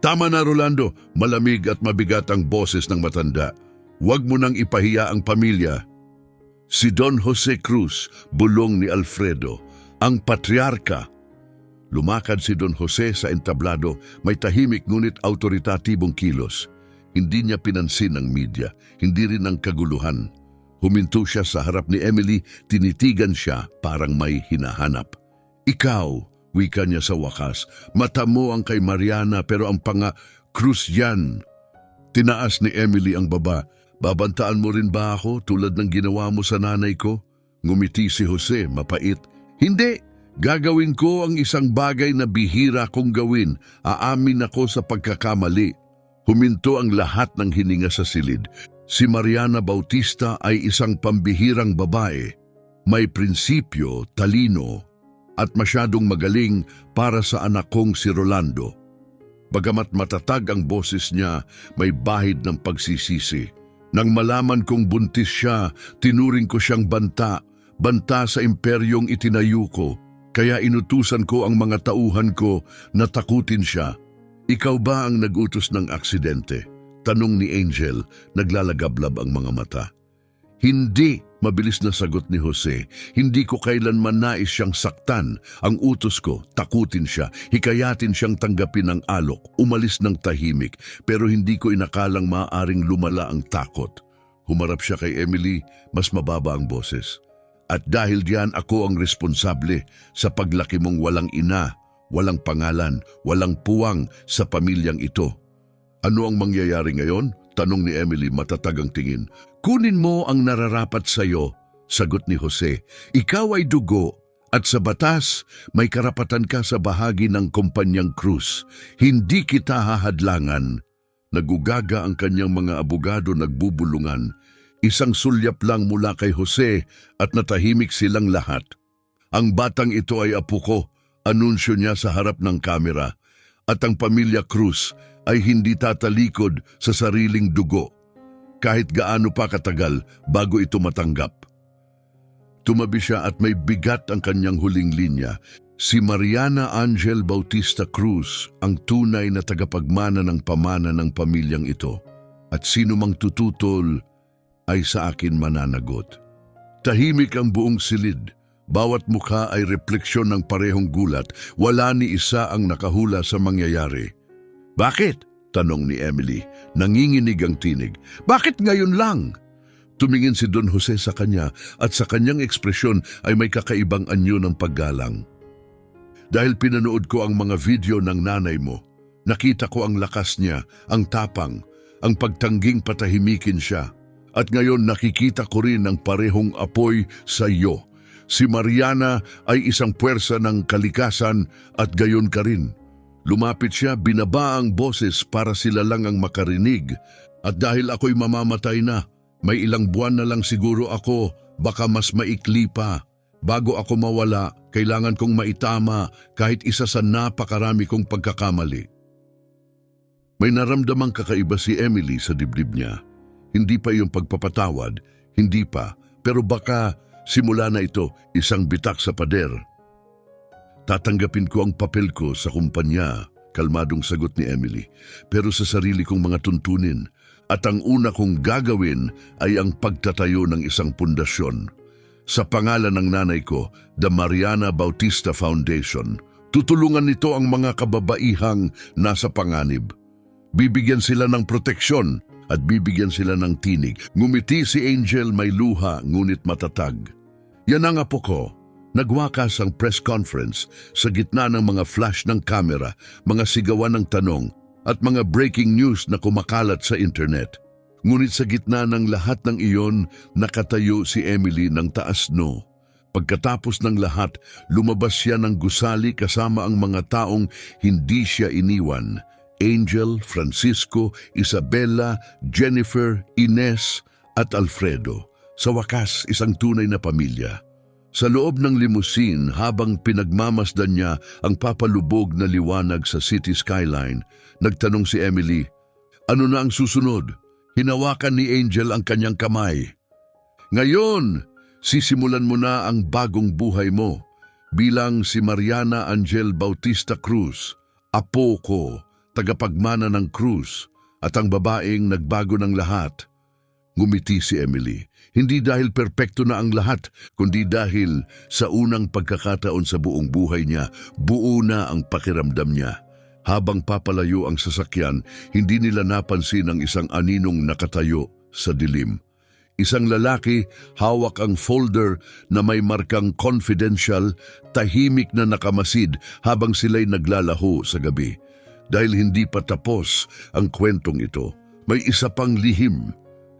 Speaker 1: Tama na Rolando, malamig at mabigat ang boses ng matanda. Huwag mo nang ipahiya ang pamilya. Si Don Jose Cruz, bulong ni Alfredo, ang patriarka. Lumakad si Don Jose sa entablado, may tahimik ngunit autoritatibong kilos. Hindi niya pinansin ang media, hindi rin ang kaguluhan. Huminto siya sa harap ni Emily, tinitigan siya parang may hinahanap. Ikaw, wika niya sa wakas, mata mo ang kay Mariana pero ang Cruz yan. Tinaas ni Emily ang baba. Babantaan mo rin ba ako tulad ng ginawa mo sa nanay ko? Ngumiti si Jose, mapait. Hindi, gagawin ko ang isang bagay na bihira kong gawin. Aamin ako sa pagkakamali. Huminto ang lahat ng hininga sa silid. Si Mariana Bautista ay isang pambihirang babae. May prinsipyo, talino, at masyadong magaling para sa anak kong si Rolando. Bagamat matatag ang boses niya, may bahid ng pagsisisi. Nang malaman kong buntis siya, tinuring ko siyang banta sa imperyong itinayo ko, kaya inutusan ko ang mga tauhan ko na takutin siya. Ikaw ba ang nag-utos ng aksidente? Tanong ni Angel, naglalagablab ang mga mata. Hindi, mabilis na sagot ni Jose. Hindi ko kailanman nais siyang saktan. Ang utos ko, takutin siya, hikayatin siyang tanggapin ang alok, umalis ng tahimik, pero hindi ko inakalang maaaring lumala ang takot. Humarap siya kay Emily, mas mababa ang boses. At dahil diyan ako ang responsable sa paglaki mong walang ina, walang pangalan, walang puwang sa pamilyang ito. Ano ang mangyayari ngayon? Tanong ni Emily, matatag ang tingin. Kunin mo ang nararapat sa iyo, sagot ni Jose. Ikaw ay dugo at sa batas may karapatan ka sa bahagi ng kumpanyang Cruz. Hindi kita hahadlangan. Nagugaga ang kanyang mga abogado nagbubulungan. Isang sulyap lang mula kay Jose at natahimik silang lahat. Ang batang ito ay apo ko, anunsyo niya sa harap ng kamera. At ang pamilya Cruz ay hindi tatalikod sa sariling dugo, kahit gaano pa katagal bago ito matanggap. Tumabi siya at may bigat ang kanyang huling linya. Si Mariana Angel Bautista Cruz ang tunay na tagapagmana ng pamana ng pamilyang ito. At sino mang tututol ay sa akin mananagot. Tahimik ang buong silid. Bawat mukha ay refleksyon ng parehong gulat. Wala ni isa ang nakahula sa mangyayari. Bakit? Tanong ni Emily. Nanginginig ang tinig. Bakit ngayon lang? Tumingin si Don Jose sa kanya at sa kanyang ekspresyon ay may kakaibang anyo ng paggalang. Dahil pinanood ko ang mga video ng nanay mo, nakita ko ang lakas niya, ang tapang, ang pagtangging patahimikin siya. At ngayon nakikita ko rin ang parehong apoy sa iyo. Si Mariana ay isang puwersa ng kalikasan at gayon ka rin. Lumapit siya, binaba ang boses para sila lang ang makarinig. At dahil ako'y mamamatay na, may ilang buwan na lang siguro ako, baka mas maikli pa. Bago ako mawala, kailangan kong maitama kahit isa sa napakarami kong pagkakamali. May naramdamang kakaiba si Emily sa dibdib niya. Hindi pa yung pagpapatawad, hindi pa, pero baka simula na ito isang bitak sa pader. Tatanggapin ko ang papel ko sa kumpanya, kalmadong sagot ni Emily, pero sa sarili kong mga tuntunin. At ang una kong gagawin ay ang pagtatayo ng isang pundasyon. Sa pangalan ng nanay ko, The Mariana Bautista Foundation, tutulungan nito ang mga kababaihang nasa panganib. Bibigyan sila ng proteksyon at bibigyan sila ng tinig. Ngumiti si Angel, may luha ngunit matatag. Yan ang apo ko. Nagwakas ang press conference sa gitna ng mga flash ng kamera, mga sigawan ng tanong at mga breaking news na kumakalat sa internet. Ngunit sa gitna ng lahat ng iyon, nakatayo si Emily ng taas no. Pagkatapos ng lahat, lumabas siya ng gusali kasama ang mga taong hindi siya iniwan. Angel, Francisco, Isabella, Jennifer, Ines at Alfredo. Sa wakas, isang tunay na pamilya. Sa loob ng limousine, habang pinagmamasdan niya ang papalubog na liwanag sa city skyline, nagtanong si Emily, "Ano na ang susunod?" Hinawakan ni Angel ang kanyang kamay. "Ngayon, sisimulan mo na ang bagong buhay mo bilang si Mariana Angel Bautista Cruz, apo ko, tagapagmana ng Cruz, at ang babaeng nagbago ng lahat." Ngumiti si Emily, hindi dahil perpekto na ang lahat, kundi dahil sa unang pagkakataon sa buong buhay niya, buo na ang pakiramdam niya. Habang papalayo ang sasakyan, hindi nila napansin ang isang aninong nakatayo sa dilim. Isang lalaki, hawak ang folder na may markang confidential, tahimik na nakamasid habang sila'y naglalaho sa gabi. Dahil hindi pa tapos ang kwentong ito, may isa pang lihim.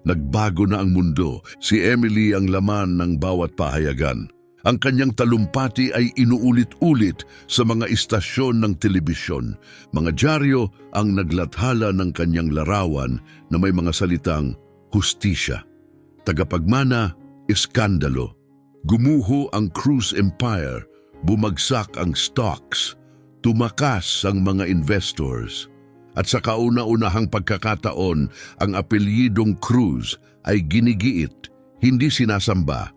Speaker 1: Nagbago na ang mundo, si Emily ang laman ng bawat pahayagan. Ang kanyang talumpati ay inuulit-ulit sa mga istasyon ng telebisyon. Mga dyaryo ang naglathala ng kanyang larawan na may mga salitang hustisya, tagapagmana, iskandalo. Gumuho ang Cruz Empire, bumagsak ang stocks, tumakas ang mga investors. At sa kauna-unahang pagkakataon, ang apelyidong Cruz ay ginigiit, hindi sinasamba.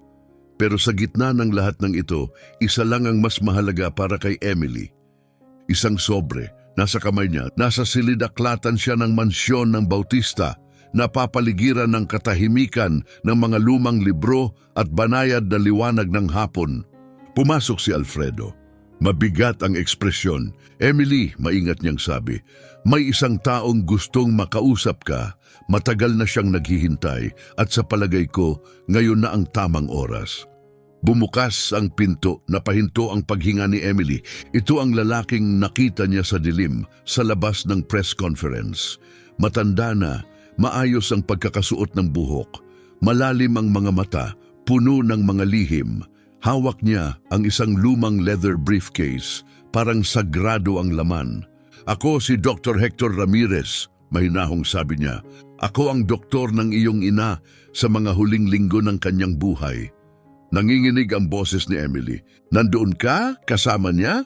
Speaker 1: Pero sa gitna ng lahat ng ito, isa lang ang mas mahalaga para kay Emily. Isang sobre, nasa kamay niya, nasa silidaklatan siya ng mansyon ng Bautista, napapaligiran ng katahimikan ng mga lumang libro at banayad na liwanag ng hapon. Pumasok si Alfredo. Mabigat ang ekspresyon. "Emily," maingat niyang sabi, "may isang taong gustong makausap ka. Matagal na siyang naghihintay at sa palagay ko, ngayon na ang tamang oras." Bumukas ang pinto, napahinto ang paghinga ni Emily. Ito ang lalaking nakita niya sa dilim, sa labas ng press conference. Matanda na, maayos ang pagkakasuot ng buhok, malalim ang mga mata, puno ng mga lihim. Hawak niya ang isang lumang leather briefcase, parang sagrado ang laman. "Ako si Dr. Hector Ramirez," mahinahong sabi niya. "Ako ang doktor ng iyong ina sa mga huling linggo ng kanyang buhay." Nanginginig ang boses ni Emily. "Nandoon ka? Kasama niya?"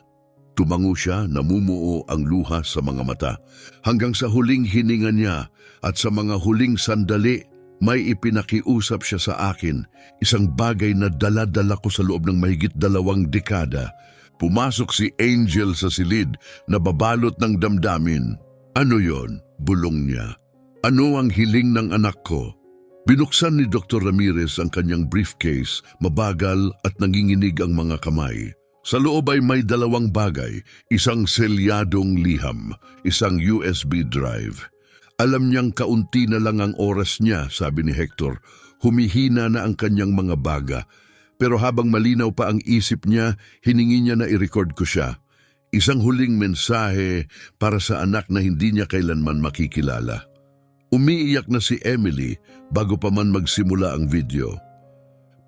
Speaker 1: Tumango siya, namumuo ang luha sa mga mata. Hanggang sa huling hininga niya at sa mga huling sandali, may ipinakiusap siya sa akin, isang bagay na dala-dala ko sa loob ng mahigit 2 dekada. Pumasok si Angel sa silid na babalot ng damdamin. "Ano yon?" bulong niya. "Ano ang hiling ng anak ko?" Binuksan ni Dr. Ramirez ang kanyang briefcase, mabagal at nanginginig ang mga kamay. Sa loob ay may 2 bagay, isang selyadong liham, isang USB drive. Alam niyang kaunti na lang ang oras niya, sabi ni Hector. Humihina na ang kanyang mga baga. Pero habang malinaw pa ang isip niya, hiningi niya na i-record ko siya. Isang huling mensahe para sa anak na hindi niya kailanman makikilala. Umiiyak na si Emily bago pa man magsimula ang video.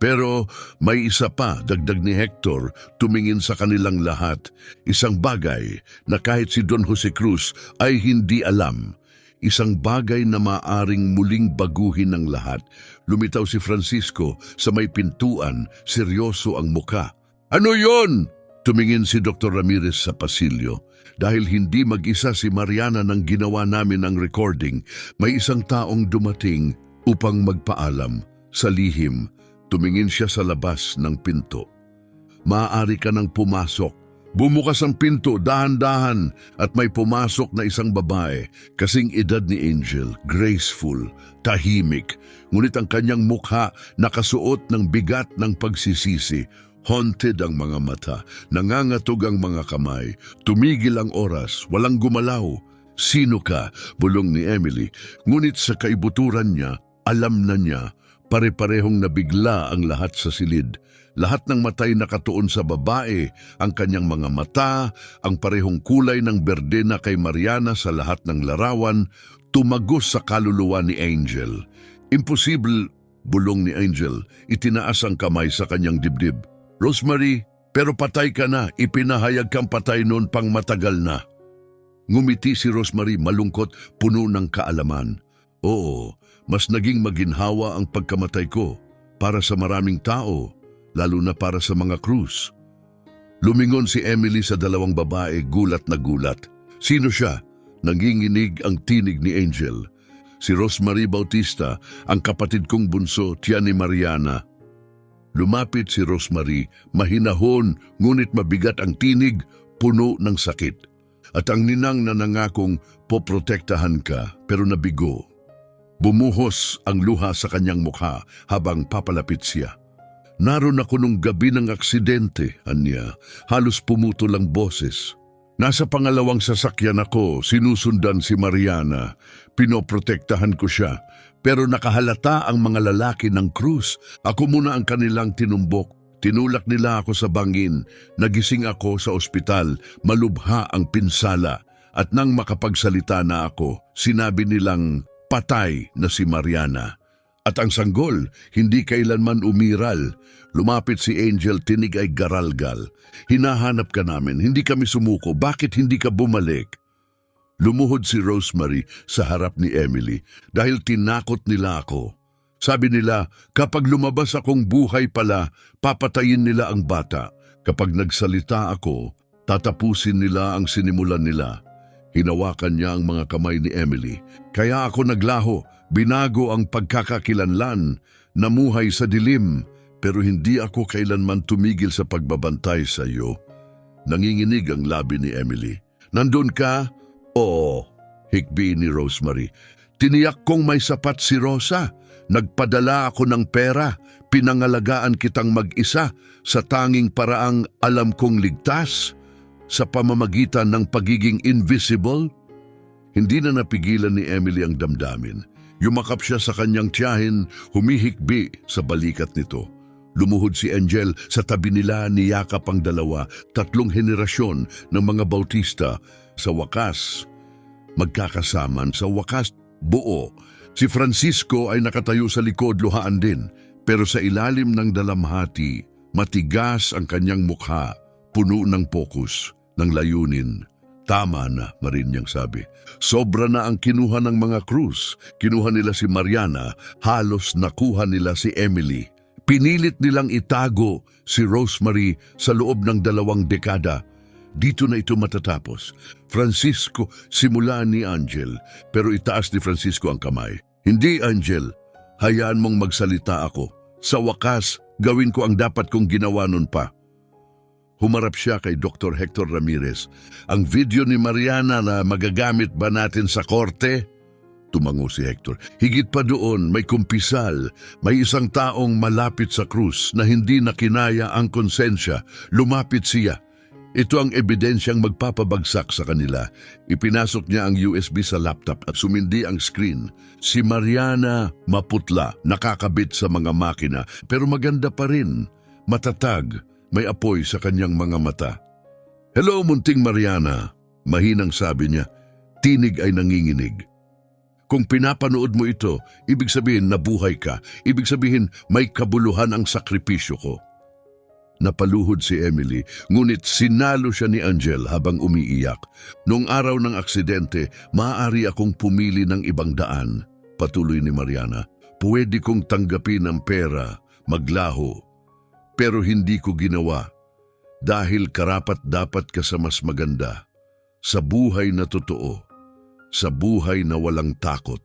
Speaker 1: Pero may isa pa, dagdag ni Hector, tumingin sa kanilang lahat. Isang bagay na kahit si Don Jose Cruz ay hindi alam. Isang bagay na maaring muling baguhin ng lahat. Lumitaw si Francisco sa may pintuan, seryoso ang muka. "Ano yon?" Tumingin si Dr. Ramirez sa pasilyo. "Dahil hindi mag-isa si Mariana nang ginawa namin ang recording, may isang taong dumating upang magpaalam. Sa lihim, tumingin siya sa labas ng pinto. Maaari ka nang pumasok." Bumukas ang pinto, dahan-dahan, at may pumasok na isang babae, kasing edad ni Angel, graceful, tahimik, ngunit ang kanyang mukha nakasuot ng bigat ng pagsisisi. Haunted ang mga mata, nangangatog ang mga kamay, tumigil ang oras, walang gumalaw. Sino ka? Bulong ni Emily. Ngunit sa kaibuturan niya, alam na niya, pare-parehong nabigla ang lahat sa silid. Lahat ng matay nakatuon sa babae, ang kanyang mga mata, ang parehong kulay ng berde na kay Mariana sa lahat ng larawan, tumagos sa kaluluwa ni Angel. Imposible, bulong ni Angel, itinaas ang kamay sa kanyang dibdib. Rosemary, pero patay ka na, ipinahayag kang patay noon pang matagal na. Ngumiti si Rosemary malungkot, puno ng kaalaman. Oo, mas naging maginhawa ang pagkamatay ko para sa maraming tao, lalo na para sa mga Cruz. Lumingon si Emily sa dalawang babae, gulat na gulat. Sino siya? Nanginginig ang tinig ni Angel. Si Rosemary Bautista, ang kapatid kong bunso, tiyan ni Mariana. Lumapit si Rosemary, mahinahon, ngunit mabigat ang tinig, puno ng sakit. At ang ninang na nangakong poprotektahan ka, pero nabigo. Bumuhos ang luha sa kanyang mukha habang papalapit siya. Naroon ako nung gabi ng aksidente, anya. Halos pumutol ang boses. Nasa pangalawang sasakyan ako, sinusundan si Mariana. Pinoprotektahan ko siya, pero nakahalata ang mga lalaki ng Cruz. Ako muna ang kanilang tinumbok. Tinulak nila ako sa bangin. Nagising ako sa ospital, malubha ang pinsala. At nang makapagsalita na ako, sinabi nilang patay na si Mariana. At ang sanggol, hindi kailanman umiral. Lumapit si Angel, tinig ay garalgal. Hinahanap ka namin, hindi kami sumuko. Bakit hindi ka bumalik? Lumuhod si Rosemary sa harap ni Emily dahil tinakot nila ako. Sabi nila, kapag lumabas akong buhay pala, papatayin nila ang bata. Kapag nagsalita ako, tatapusin nila ang sinimulan nila. Hinawakan niya ang mga kamay ni Emily. Kaya ako naglaho, binago ang pagkakakilanlan, namuhay sa dilim, pero hindi ako kailanman tumigil sa pagbabantay sa iyo. Nanginginig ang labi ni Emily. Nandun ka? Oo, hikbi ni Rosemary. Tiniyak kong may sapat si Rosa. Nagpadala ako ng pera, pinangalagaan kitang mag-isa sa tanging paraang alam kong ligtas, sa pamamagitan ng pagiging invisible. Hindi na napigilan ni Emily ang damdamin. Yumakap siya sa kanyang tiyahin, humihikbi sa balikat nito. Lumuhod si Angel sa tabi nila, niyakap ang dalawa, 3 henerasyon ng mga Bautista. Sa wakas, magkakasaman, sa wakas, buo. Si Francisco ay nakatayo sa likod, luhaan din, pero sa ilalim ng dalamhati, matigas ang kanyang mukha, puno ng pokus, ng layunin. Tama na, Marinyang sabi. Sobra na ang kinuha ng mga Cruz. Kinuha nila si Mariana, halos nakuha nila si Emily. Pinilit nilang itago si Rosemary sa loob ng 2 dekada. Dito na ito matatapos. Francisco, simula ni Angel, pero itaas ni Francisco ang kamay. Hindi, Angel. Hayaan mong magsalita ako. Sa wakas, gawin ko ang dapat kong ginawa nun pa. Humarap siya kay Dr. Hector Ramirez. Ang video ni Mariana na magagamit ba natin sa korte? Tumango si Hector. Higit pa doon, may kumpisal. May isang taong malapit sa krus na hindi nakinaya ang konsensya. Lumapit siya. Ito ang ebidensyang magpapabagsak sa kanila. Ipinasok niya ang USB sa laptop at sumindi ang screen. Si Mariana, maputla, nakakabit sa mga makina, pero maganda pa rin. Matatag, may apoy sa kanyang mga mata. Hello, munting Mariana, mahinang sabi niya. Tinig ay nanginginig. Kung pinapanood mo ito, ibig sabihin nabuhay ka. Ibig sabihin may kabuluhan ang sakripisyo ko. Napaluhod si Emily, ngunit sinalo siya ni Angel habang umiiyak. Noong araw ng aksidente, maaari akong pumili ng ibang daan, patuloy ni Mariana. Pwede kong tanggapin ang pera, maglaho. Pero hindi ko ginawa dahil karapat-dapat ka sa mas maganda, sa buhay na totoo, sa buhay na walang takot.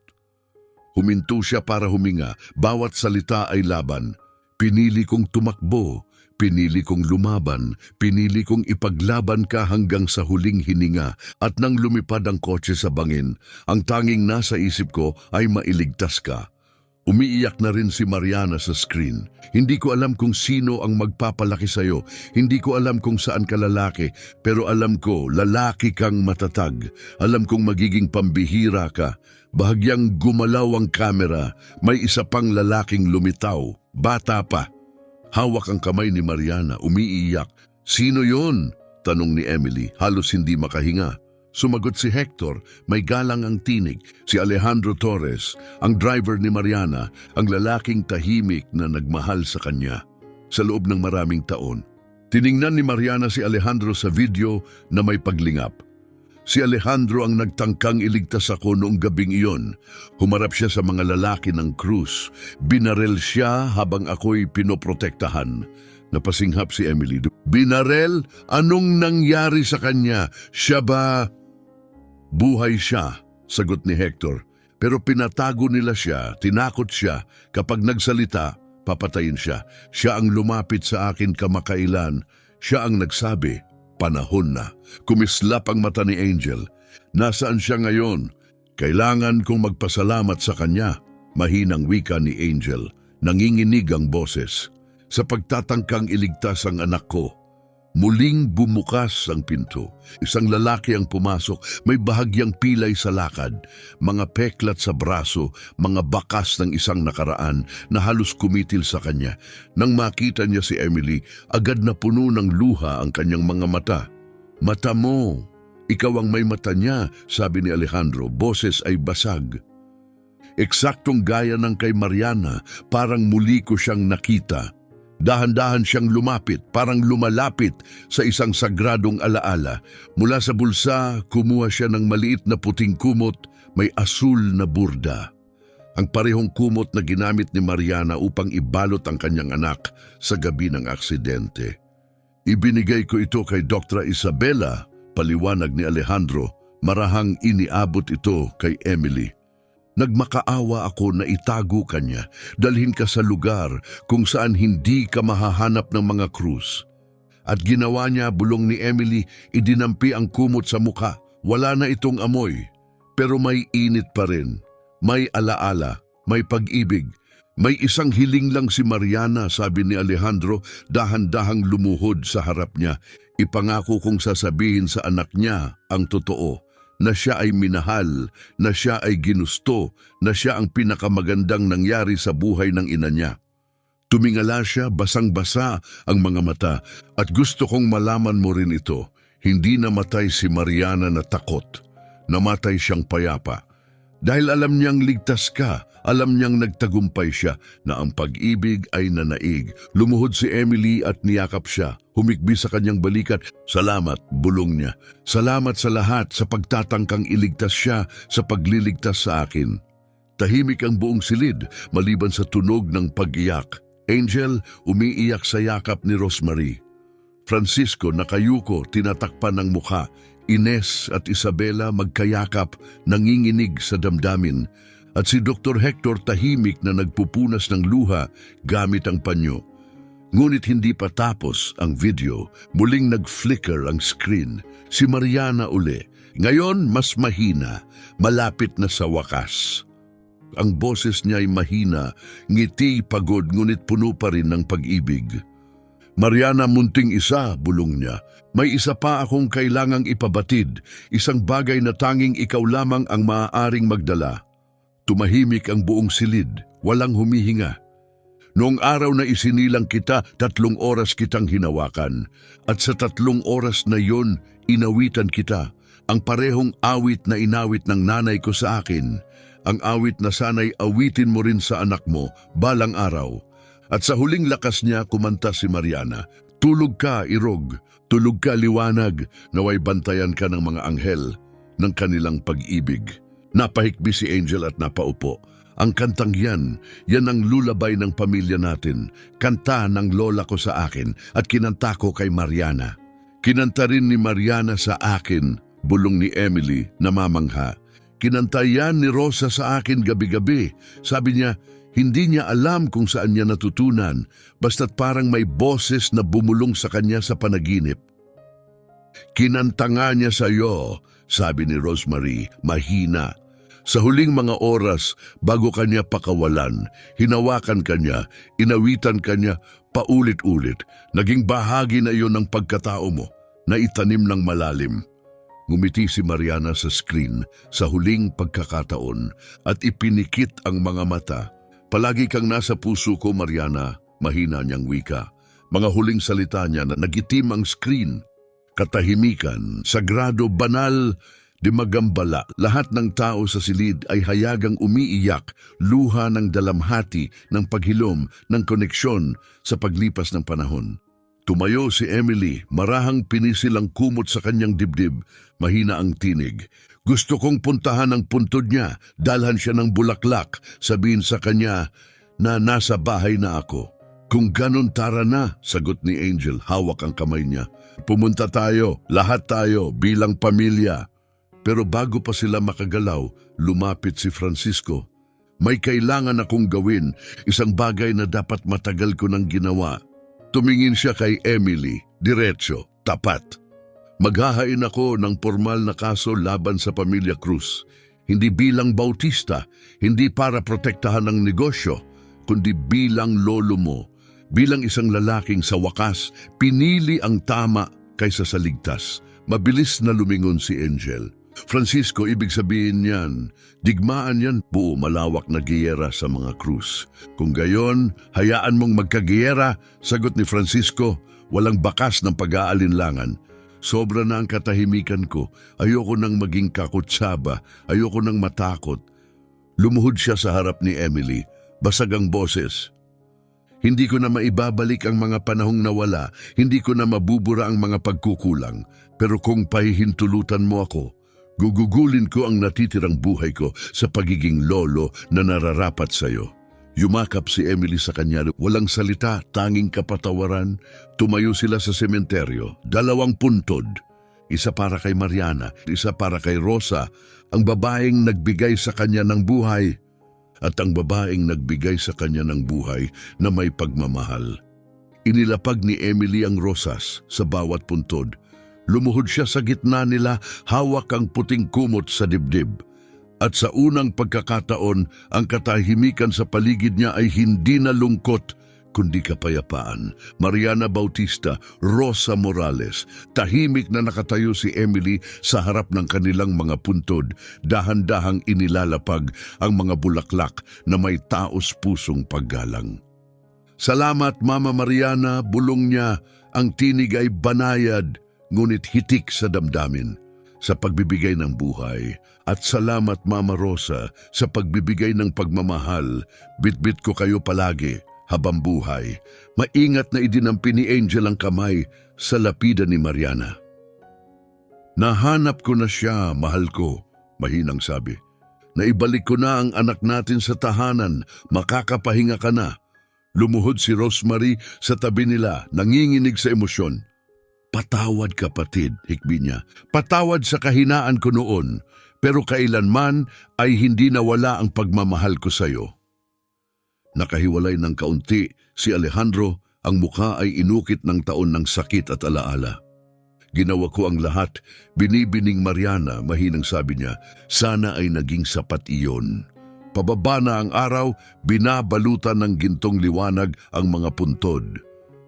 Speaker 1: Huminto siya para huminga, bawat salita ay laban. Pinili kong tumakbo. Pinili kong lumaban, pinili kong ipaglaban ka hanggang sa huling hininga at nang lumipad ang kotse sa bangin, ang tanging nasa isip ko ay mailigtas ka. Umiiyak na rin si Mariana sa screen. Hindi ko alam kung sino ang magpapalaki sa'yo. Hindi ko alam kung saan ka lalaki. Pero alam ko, lalaki kang matatag. Alam kong magiging pambihira ka. Bahagyang gumalaw ang kamera. May isa pang lalaking lumitaw. Bata pa. Hawak ang kamay ni Mariana, umiiyak. Sino yon? Tanong ni Emily, halos hindi makahinga. Sumagot si Hector, may galang ang tinig. Si Alejandro Torres, ang driver ni Mariana, ang lalaking tahimik na nagmahal sa kanya. Sa loob ng maraming taon, tiningnan ni Mariana si Alejandro sa video na may paglingap. Si Alejandro ang nagtangkang iligtas ako noong gabing iyon. Humarap siya sa mga lalaki ng krus. Binarel siya habang ako'y pinoprotektahan. Napasinghap si Emily. Binarel? Anong nangyari sa kanya? Siya ba... Buhay siya, sagot ni Hector. Pero pinatago nila siya, tinakot siya. Kapag nagsalita, papatayin siya. Siya ang lumapit sa akin kamakailan. Siya ang nagsabi, panahon na. Kumislap ang mata ni Angel. Nasaan siya ngayon? Kailangan kong magpasalamat sa kanya. Mahinang wika ni Angel. Nanginginig ang boses. Sa pagtatangkang iligtas ang anak ko, muling bumukas ang pinto. Isang lalaki ang pumasok, may bahagyang pilay sa lakad, mga peklat sa braso, mga bakas ng isang nakaraan na halos kumitil sa kanya. Nang makita niya si Emily, agad na puno ng luha ang kanyang mga mata. Mata mo, ikaw ang may mata niya, sabi ni Alejandro, boses ay basag. Eksaktong gaya ng kay Mariana, parang muli ko siyang nakita. Dahan-dahan siyang lumapit, parang lumalapit sa isang sagradong alaala. Mula sa bulsa, kumuha siya ng maliit na puting kumot, may asul na burda. Ang parehong kumot na ginamit ni Mariana upang ibalot ang kanyang anak sa gabi ng aksidente. Ibinigay ko ito kay Dr. Isabela, paliwanag ni Alejandro, marahang iniabot ito kay Emily. Nagmakaawa ako na itago kanya, dalhin ka sa lugar kung saan hindi ka mahahanap ng mga krus. At ginawa niya, bulong ni Emily, idinampi ang kumot sa mukha. Wala na itong amoy, pero may init pa rin. May alaala, may pag-ibig. May isang hiling lang si Mariana, sabi ni Alejandro, dahan-dahang lumuhod sa harap niya. Ipangako kong sasabihin sa anak niya ang totoo. Na siya ay minahal, na siya ay ginusto, na siya ang pinakamagandang nangyari sa buhay ng ina niya. Tumingala siya, basang-basa ang mga mata, at gusto kong malaman mo rin ito. Hindi namatay si Mariana na takot, namatay siyang payapa. Dahil alam niyang ligtas ka, alam niyang nagtagumpay siya, na ang pag-ibig ay nanaig. Lumuhod si Emily at niyakap siya. Humikbi sa kanyang balikat. Salamat, bulong niya. Salamat sa lahat sa pagtatangkang iligtas siya sa pagliligtas sa akin. Tahimik ang buong silid, maliban sa tunog ng pag-iyak. Angel, umiiyak sa yakap ni Rosemary. Francisco, nakayuko, tinatakpan ng mukha. Ines at Isabela magkayakap, nanginginig sa damdamin. At si Dr. Hector tahimik na nagpupunas ng luha gamit ang panyo. Ngunit hindi pa tapos ang video, muling nag-flicker ang screen. Si Mariana uli. Ngayon mas mahina, malapit na sa wakas. Ang boses niya ay mahina, ngiti pagod ngunit puno pa rin ng pag-ibig. Mariana, munting isa, bulong niya. May isa pa akong kailangang ipabatid, isang bagay na tanging ikaw lamang ang maaaring magdala. Tumahimik ang buong silid, walang humihinga. Noong araw na isinilang kita, 3 oras kitang hinawakan. At sa 3 oras na yon, inawitan kita. Ang parehong awit na inawit ng nanay ko sa akin. Ang awit na sana'y awitin mo rin sa anak mo, balang araw. At sa huling lakas niya, kumanta si Mariana. Tulog ka, irog. Tulog ka, liwanag. Naway bantayan ka ng mga anghel ng kanilang pag-ibig. Napahikbi si Angel at napaupo. Ang kantang yan ang lulabay ng pamilya natin. Kanta ng lola ko sa akin at kinanta ko kay Mariana. Kinanta rin ni Mariana sa akin, bulong ni Emily, namamangha. Kinanta yan ni Rosa sa akin gabi-gabi. Sabi niya, hindi niya alam kung saan niya natutunan, basta't parang may boses na bumulong sa kanya sa panaginip. Kinanta nga niya sa iyo, sabi ni Rosemary, mahina. Sa huling mga oras, bago kanya pakawalan, hinawakan kanya, inawitan kanya, paulit-ulit. Naging bahagi na iyon ng pagkatao mo, na itanim ng malalim. Ngumiti si Mariana sa screen sa huling pagkakataon at ipinikit ang mga mata. Palagi kang nasa puso ko, Mariana, mahina niyang wika. Mga huling salita niya na nagitim ang screen. Katahimikan, sagrado, banal, di magambala. Lahat ng tao sa silid ay hayagang umiiyak, luha ng dalamhati, ng paghilom, ng koneksyon sa paglipas ng panahon. Tumayo si Emily, marahang pinisil ang kumot sa kanyang dibdib, mahina ang tinig. Gusto kong puntahan ang puntod niya, dalhan siya ng bulaklak, sabihin sa kanya na nasa bahay na ako. Kung ganun, tara na, sagot ni Angel, hawak ang kamay niya. Pumunta tayo, lahat tayo, bilang pamilya. Pero bago pa sila makagalaw, lumapit si Francisco. May kailangan akong gawin, isang bagay na dapat matagal ko nang ginawa. Tumingin siya kay Emily, diretso, tapat. Maghahain ako ng formal na kaso laban sa pamilya Cruz. Hindi bilang bautista, hindi para protektahan ng negosyo, kundi bilang lolo mo. Bilang isang lalaking sa wakas, pinili ang tama kaysa sa ligtas. Mabilis na lumingon si Angel. Francisco, ibig sabihin niyan, digmaan yan, buo malawak na giyera sa mga Cruz. Kung gayon, hayaan mong magkagiyera, sagot ni Francisco, walang bakas ng pag-aalinlangan. Sobra na ang katahimikan ko, ayoko nang maging kakutsaba, ayoko nang matakot. Lumuhod siya sa harap ni Emily, basag ang boses. Hindi ko na maibabalik ang mga panahong nawala, hindi ko na mabubura ang mga pagkukulang, pero kung pahihintulutan mo ako, gugugulin ko ang natitirang buhay ko sa pagiging lolo na nararapat sa'yo. Yumakap si Emily sa kanya, walang salita, tanging kapatawaran. Tumayo sila sa sementeryo, 2 puntod. Isa para kay Mariana, isa para kay Rosa, ang babaeng nagbigay sa kanya ng buhay. At ang babaeng nagbigay sa kanya ng buhay na may pagmamahal. Inilapag ni Emily ang rosas sa bawat puntod. Lumuhod siya sa gitna nila, hawak ang puting kumot sa dibdib. At sa unang pagkakataon, ang katahimikan sa paligid niya ay hindi na lungkot, kundi kapayapaan. Mariana Bautista, Rosa Morales, tahimik na nakatayo si Emily sa harap ng kanilang mga puntod, dahan-dahang inilalapag ang mga bulaklak na may taos-pusong paggalang. Salamat, Mama Mariana, bulong niya, ang tinig ay banayad, ngunit hitik sa damdamin, sa pagbibigay ng buhay. At salamat, Mama Rosa, sa pagbibigay ng pagmamahal. Bitbit ko kayo palagi, habang buhay. Maingat na idinampi ni Angel ang kamay sa lapida ni Mariana. Nahanap ko na siya, mahal ko, mahinang sabi. Naibalik ko na ang anak natin sa tahanan, makakapahinga ka na. Lumuhod si Rosemary sa tabi nila, nanginginig sa emosyon. Patawad kapatid, hikbi niya. Patawad sa kahinaan ko noon, pero kailanman ay hindi nawala ang pagmamahal ko sa iyo. Nakahiwalay ng kaunti si Alejandro, ang mukha ay inukit ng taon ng sakit at alaala. Ginawa ko ang lahat, binibining Mariana, mahinang sabi niya, sana ay naging sapat iyon. Pababa na ang araw, binabalutan ng gintong liwanag ang mga puntod.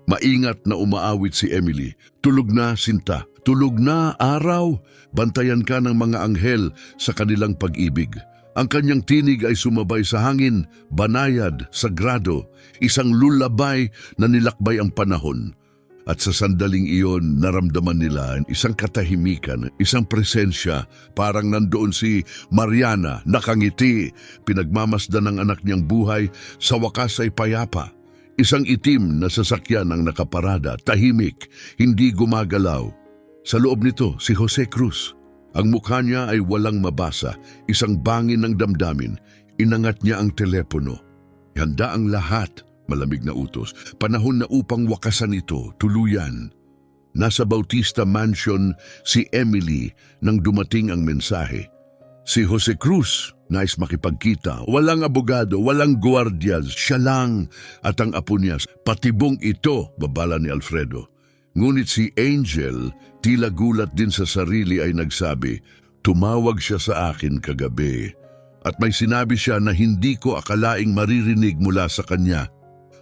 Speaker 1: Maingat na umaawit si Emily. Tulog na, Sinta. Tulog na, araw. Bantayan ka ng mga anghel sa kanilang pag-ibig. Ang kanyang tinig ay sumabay sa hangin, banayad, sagrado, isang lulabay na nilakbay ang panahon. At sa sandaling iyon, naramdaman nila isang katahimikan, isang presensya, parang nandoon si Mariana, nakangiti, pinagmamasdan ng anak niyang buhay, sa wakas ay payapa. Isang itim na sasakyan ang nakaparada, tahimik, hindi gumagalaw. Sa loob nito, si Jose Cruz. Ang mukha niya ay walang mabasa, isang bangin ng damdamin. Inangat niya ang telepono. Handa ang lahat, malamig na utos. Panahon na upang wakasan ito, tuluyan. Nasa Bautista Mansion si Emily nang dumating ang mensahe. Si Jose Cruz, nais makipagkita. Walang abogado, walang guardias, siya lang. At ang apo niya, patibong ito, babala ni Alfredo. Ngunit si Angel, tila gulat din sa sarili ay nagsabi, tumawag siya sa akin kagabi. At may sinabi siya na hindi ko akalaing maririnig mula sa kanya.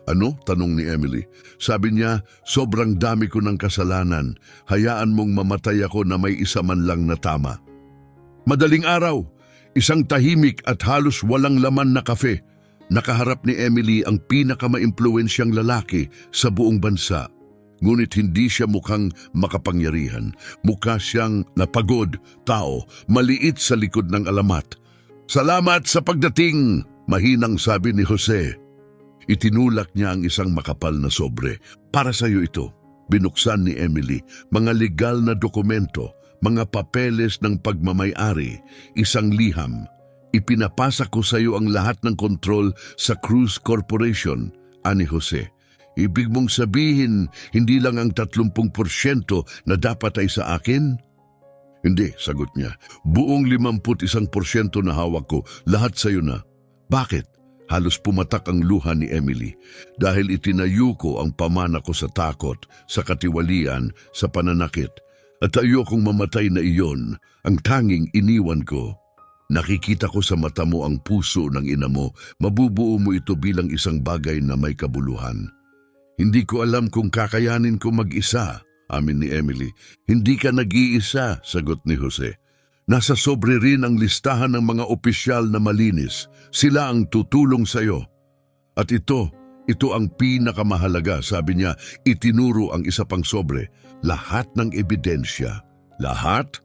Speaker 1: Ano? Tanong ni Emily. Sabi niya, sobrang dami ko ng kasalanan. Hayaan mong mamatay ako na may isa man lang na tama. Madaling araw, isang tahimik at halos walang laman na kafe. Nakaharap ni Emily ang pinakamaimpluwensyang lalaki sa buong bansa. Ngunit hindi siya mukhang makapangyarihan. Mukha siyang napagod, tao, maliit sa likod ng alamat. Salamat sa pagdating, mahinang sabi ni Jose. Itinulak niya ang isang makapal na sobre. Para sa iyo ito. Binuksan ni Emily mga legal na dokumento, mga papeles ng pagmamay-ari, isang liham. Ipinapasa ko sa iyo ang lahat ng kontrol sa Cruz Corporation, ani Jose. Ibig mong sabihin, hindi lang ang 30% na dapat ay sa akin? Hindi, sagot niya. Buong 51% na hawak ko, lahat sa iyo na. Bakit? Halos pumatak ang luha ni Emily dahil itinayo ko ang pamana ko sa takot, sa katiwalian, sa pananakit. At ayokong mamatay na iyon, ang tanging iniwan ko. Nakikita ko sa mata mo ang puso ng ina mo, mabubuo mo ito bilang isang bagay na may kabuluhan. Hindi ko alam kung kakayanin ko mag-isa, amin ni Emily. Hindi ka nag-iisa, sagot ni Jose. Nasa sobre rin ang listahan ng mga opisyal na malinis. Sila ang tutulong sa iyo. At ito ang pinakamahalaga, sabi niya, itinuro ang isa pang sobre. Lahat ng ebidensya. Lahat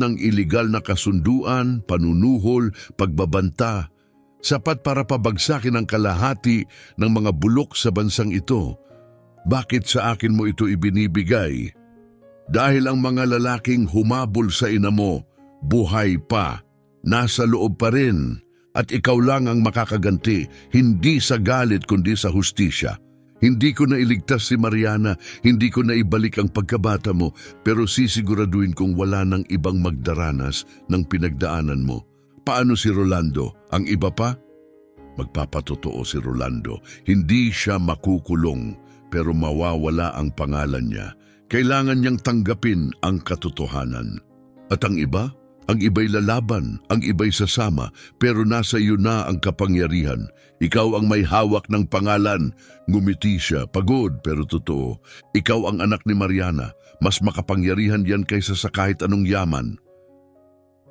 Speaker 1: ng iligal na kasunduan, panunuhol, pagbabanta, sapat para pabagsakin ang kalahati ng mga bulok sa bansang ito. Bakit sa akin mo ito ibinibigay? Dahil ang mga lalaking humabol sa ina mo, buhay pa, nasa loob pa rin, at ikaw lang ang makakaganti, hindi sa galit kundi sa hustisya. Hindi ko na iligtas si Mariana, hindi ko na ibalik ang pagkabata mo, pero sisiguraduhin kong wala nang ibang magdaranas ng pinagdaanan mo. Paano si Rolando? Ang iba pa? Magpapatotoo si Rolando. Hindi siya makukulong, pero mawawala ang pangalan niya. Kailangan niyang tanggapin ang katotohanan. At ang iba? Ang iba'y lalaban, ang iba'y sasama, pero nasa iyo na ang kapangyarihan. Ikaw ang may hawak ng pangalan. Ngumiti siya, pagod pero totoo. Ikaw ang anak ni Mariana. Mas makapangyarihan yan kaysa sa kahit anong yaman.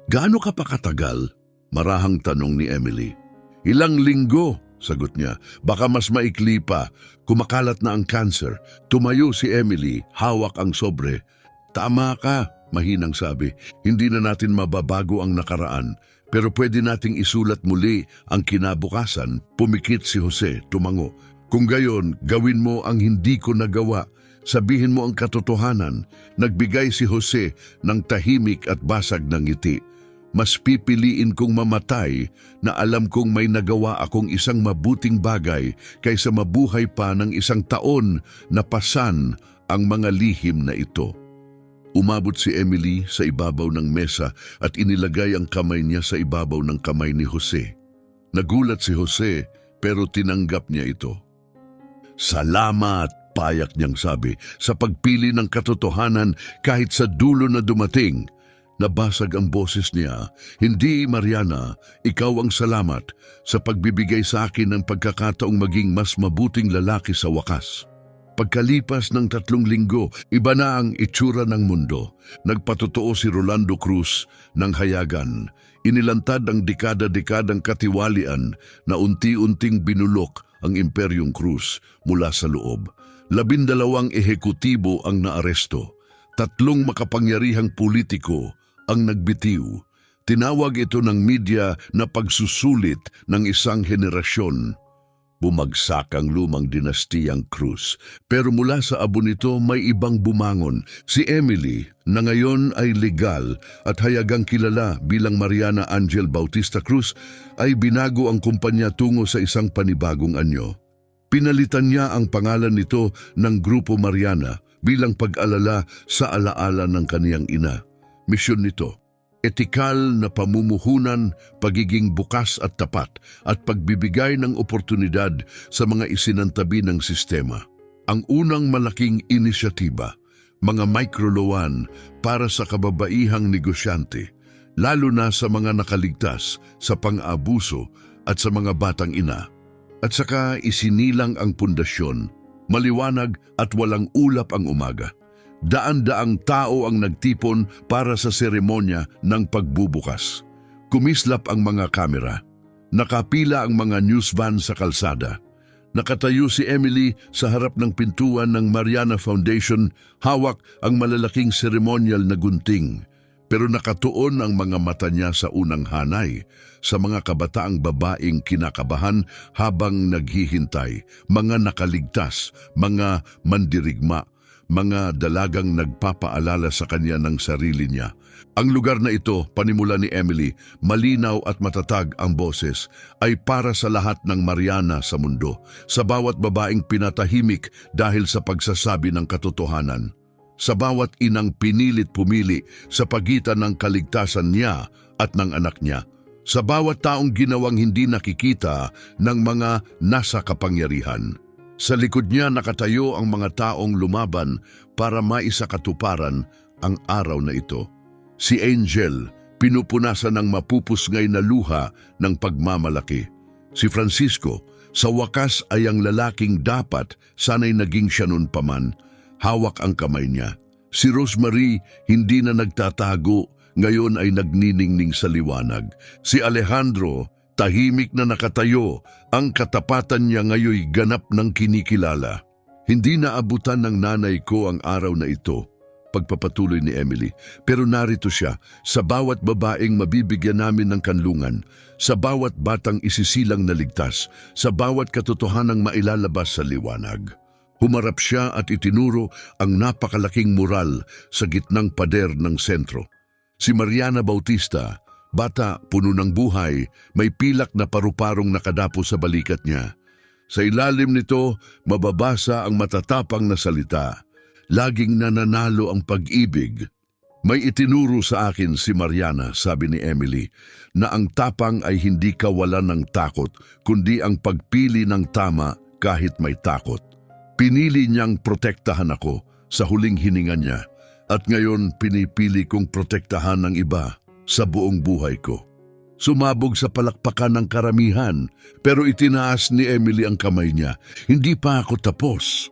Speaker 1: Gaano ka pa katagal? Marahang tanong ni Emily. Ilang linggo, sagot niya. Baka mas maikli pa. Kumakalat na ang cancer. Tumayo si Emily, hawak ang sobre. Tama ka, mahinang sabi. Hindi na natin mababago ang nakaraan. Pero pwede nating isulat muli ang kinabukasan. Pumikit si Jose, tumango. Kung gayon, gawin mo ang hindi ko nagawa. Sabihin mo ang katotohanan. Nagbigay si Jose ng tahimik at basag ng ngiti. Mas pipiliin kong mamatay na alam kong may nagawa akong isang mabuting bagay kaysa mabuhay pa ng 1 taon na pasan ang mga lihim na ito. Umabot si Emily sa ibabaw ng mesa at inilagay ang kamay niya sa ibabaw ng kamay ni Jose. Nagulat si Jose pero tinanggap niya ito. Salamat, payak niyang sabi, sa pagpili ng katotohanan kahit sa dulo na dumating. Nabasag ang boses niya. Hindi, Mariana, ikaw ang salamat sa pagbibigay sa akin ng pagkakataong maging mas mabuting lalaki sa wakas. Pagkalipas ng 3 linggo, iba na ang itsura ng mundo. Nagpatotoo si Rolando Cruz ng hayagan. Inilantad ang dekada-dekadang katiwalian na unti-unting binulok ang Imperyong Cruz mula sa loob. 12 ehekutibo ang naaresto. 3 makapangyarihang politiko ang nagbitiw. Tinawag ito ng media na pagsusulit ng isang henerasyon. Bumagsak ang lumang dinastiyang Cruz. Pero mula sa abo nito may ibang bumangon. Si Emily, na ngayon ay legal at hayagang kilala bilang Mariana Angel Bautista Cruz, ay binago ang kumpanya tungo sa isang panibagong anyo. Pinalitan niya ang pangalan nito ng Grupo Mariana bilang pag-alala sa alaala ng kaniyang ina. Misyon nito, etikal na pamumuhunan, pagiging bukas at tapat, at pagbibigay ng oportunidad sa mga isinantabi ng sistema. Ang unang malaking inisyatiba, mga microloan para sa kababaihang negosyante. lalo na sa mga nakaligtas sa pang-abuso at sa mga batang ina. At saka isinilang ang pundasyon, maliwanag at walang ulap ang umaga. Daan-daang tao ang nagtipon para sa seremonya ng pagbubukas. Kumislap ang mga kamera. Nakapila ang mga news van sa kalsada. Nakatayo si Emily sa harap ng pintuan ng Mariana Foundation, hawak ang malalaking seremonyal na gunting. Pero nakatuon ang mga mata niya sa unang hanay, sa mga kabataang babaeng kinakabahan habang naghihintay, mga nakaligtas, mga mandirigma, mga dalagang nagpapaalala sa kanya ng sarili niya. Ang lugar na ito, panimula ni Emily, malinaw at matatag ang boses, ay para sa lahat ng Mariana sa mundo, sa bawat babaeng pinatahimik dahil sa pagsasabi ng katotohanan, sa bawat inang pinilit pumili sa pagitan ng kaligtasan niya at ng anak niya, sa bawat taong ginawang hindi nakikita ng mga nasa kapangyarihan. Sa likod niya nakatayo ang mga taong lumaban para maisakatuparan ang araw na ito. Si Angel, pinupunasan ng mapupusngay na luha ng pagmamalaki. Si Francisco, sa wakas ay ang lalaking dapat sana'y naging siya nun paman. Hawak ang kamay niya. Si Rosemary, hindi na nagtatago, ngayon ay nagniningning sa liwanag. Si Alejandro, tahimik na nakatayo, ang katapatan niya ngayoy ganap ng kinikilala. Hindi naabutan ng nanay ko ang araw na ito, pagpapatuloy ni Emily. Pero narito siya, sa bawat babaeng mabibigyan namin ng kanlungan, sa bawat batang isisilang na ligtas, sa bawat katotohanang mailalabas sa liwanag. Humarap siya at itinuro ang napakalaking mural sa gitnang pader ng sentro. Si Mariana Bautista, bata, puno ng buhay, may pilak na paru-parong nakadapo sa balikat niya. Sa ilalim nito, mababasa ang matatapang na salita. Laging nananalo ang pag-ibig. May itinuro sa akin si Mariana, sabi ni Emily, na ang tapang ay hindi kawalan ng takot, kundi ang pagpili ng tama kahit may takot. Pinili niyang protektahan ako sa huling hininga niya, at ngayon pinipili kong protektahan ng iba sa buong buhay ko. Sumabog sa palakpakan ng karamihan, pero itinaas ni Emily ang kamay niya. Hindi pa ako tapos.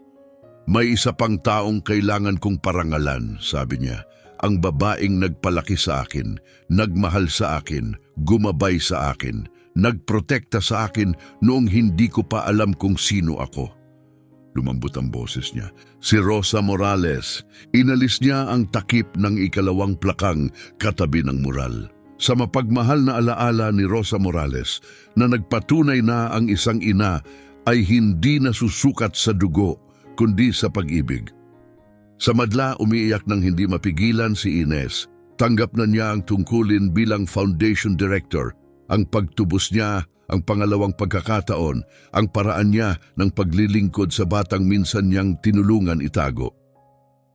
Speaker 1: May isa pang taong kailangan kong parangalan, sabi niya. Ang babaeng nagpalaki sa akin, nagmahal sa akin, gumabay sa akin, nagprotekta sa akin noong hindi ko pa alam kung sino ako. Lumambot ang boses niya. Si Rosa Morales. Inalis niya ang takip ng ikalawang plakang katabi ng mural. Sa mapagmahal na alaala ni Rosa Morales na nagpatunay na ang isang ina ay hindi nasusukat sa dugo kundi sa pag-ibig. Sa madla umiiyak ng hindi mapigilan si Ines. Tanggap na niya ang tungkulin bilang foundation director, ang pagtubos niya, ang pangalawang pagkakataon, ang paraan niya ng paglilingkod sa batang minsan niyang tinulungan itago.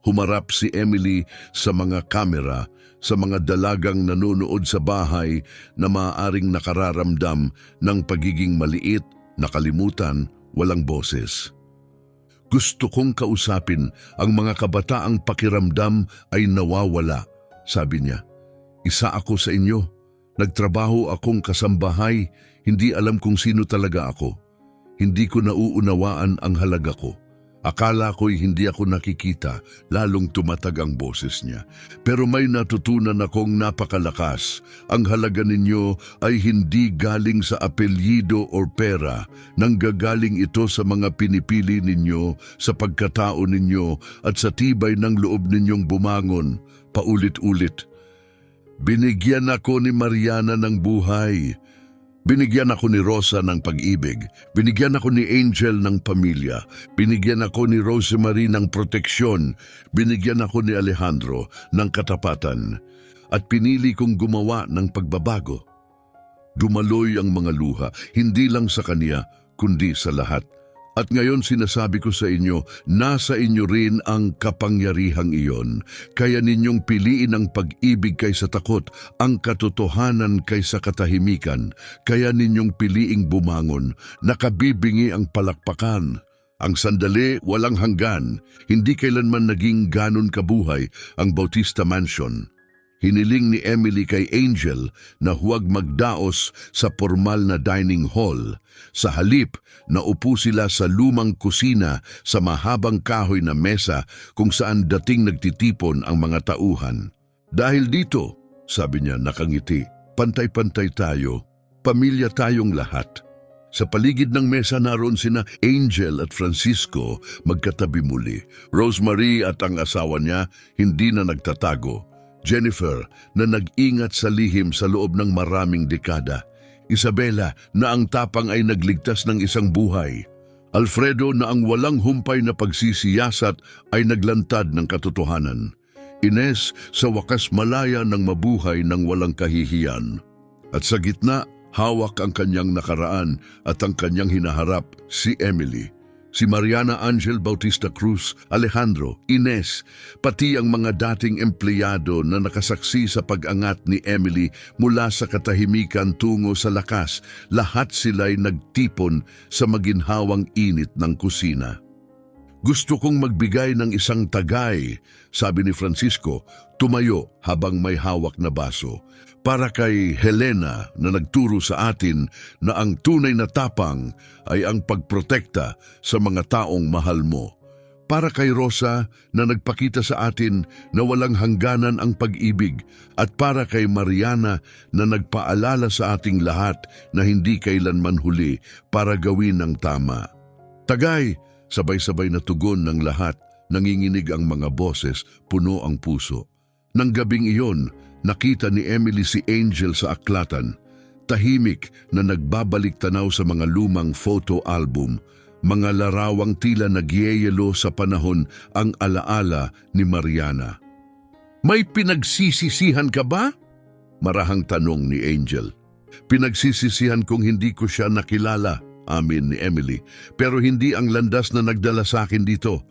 Speaker 1: Humarap si Emily sa mga kamera, sa mga dalagang nanonood sa bahay na maaaring nakararamdam ng pagiging maliit, nakalimutan, walang boses. Gusto kong kausapin ang mga kabataang pakiramdam ay nawawala, sabi niya. Isa ako sa inyo. Nagtrabaho akong kasambahay, hindi alam kung sino talaga ako. Hindi ko nauunawaan ang halaga ko. Akala ko'y hindi ako nakikita, lalong tumatag ang boses niya. Pero may natutunan akong napakalakas. Ang halaga ninyo ay hindi galing sa apelyido o pera. Nanggagaling ito sa mga pinipili ninyo, sa pagkatao ninyo at sa tibay ng loob ninyong bumangon, paulit-ulit. Binigyan ako ni Mariana ng buhay. Binigyan ako ni Rosa ng pag-ibig. Binigyan ako ni Angel ng pamilya. Binigyan ako ni Rosemary ng proteksyon. Binigyan ako ni Alejandro ng katapatan. At pinili kong gumawa ng pagbabago. Dumaloy ang mga luha, hindi lang sa kanya, kundi sa lahat. At ngayon sinasabi ko sa inyo, nasa inyo rin ang kapangyarihang iyon. Kaya ninyong piliin ang pag-ibig kaysa takot, ang katotohanan kaysa katahimikan. Kaya ninyong piliing bumangon, nakabibingi ang palakpakan. Ang sandali walang hanggan, hindi kailanman naging ganon kabuhay ang Bautista Mansion. Hiniling ni Emily kay Angel na huwag magdaos sa formal na dining hall. Sa halip, naupo sila sa lumang kusina sa mahabang kahoy na mesa kung saan dating nagtitipon ang mga tauhan. Dahil dito, sabi niya nakangiti, pantay-pantay tayo, pamilya tayong lahat. Sa paligid ng mesa naroon sina Angel at Francisco magkatabi muli. Rosemary at ang asawa niya hindi na nagtatago. Jennifer na nag-ingat sa lihim sa loob ng maraming dekada. Isabela na ang tapang ay nagligtas ng isang buhay. Alfredo na ang walang humpay na pagsisiyasat ay naglantad ng katotohanan. Ines sa wakas malaya ng mabuhay ng walang kahihiyan. At sa gitna, hawak ang kanyang nakaraan at ang kanyang hinaharap, si Emily. Si Mariana Angel Bautista Cruz, Alejandro, Ines, pati ang mga dating empleyado na nakasaksi sa pag-angat ni Emily mula sa katahimikan tungo sa lakas, lahat sila'y nagtipon sa maginhawang init ng kusina. Gusto kong magbigay ng isang tagay, sabi ni Francisco, tumayo habang may hawak na baso. Para kay Helena na nagturo sa atin na ang tunay na tapang ay ang pagprotekta sa mga taong mahal mo. Para kay Rosa na nagpakita sa atin na walang hangganan ang pag-ibig. At para kay Mariana na nagpaalala sa ating lahat na hindi kailanman huli para gawin ang tama. Tagay, sabay-sabay na tugon ng lahat, nanginginig ang mga boses, puno ang puso. Nang gabing iyon, nakita ni Emily si Angel sa aklatan, tahimik na nagbabalik tanaw sa mga lumang photo album, mga larawang tila nagyeyelo sa panahon ang alaala ni Mariana. May pinagsisisihan ka ba? Marahang tanong ni Angel. Pinagsisisihan kong hindi ko siya nakilala, amin ni Emily, pero hindi ang landas na nagdala sa akin dito.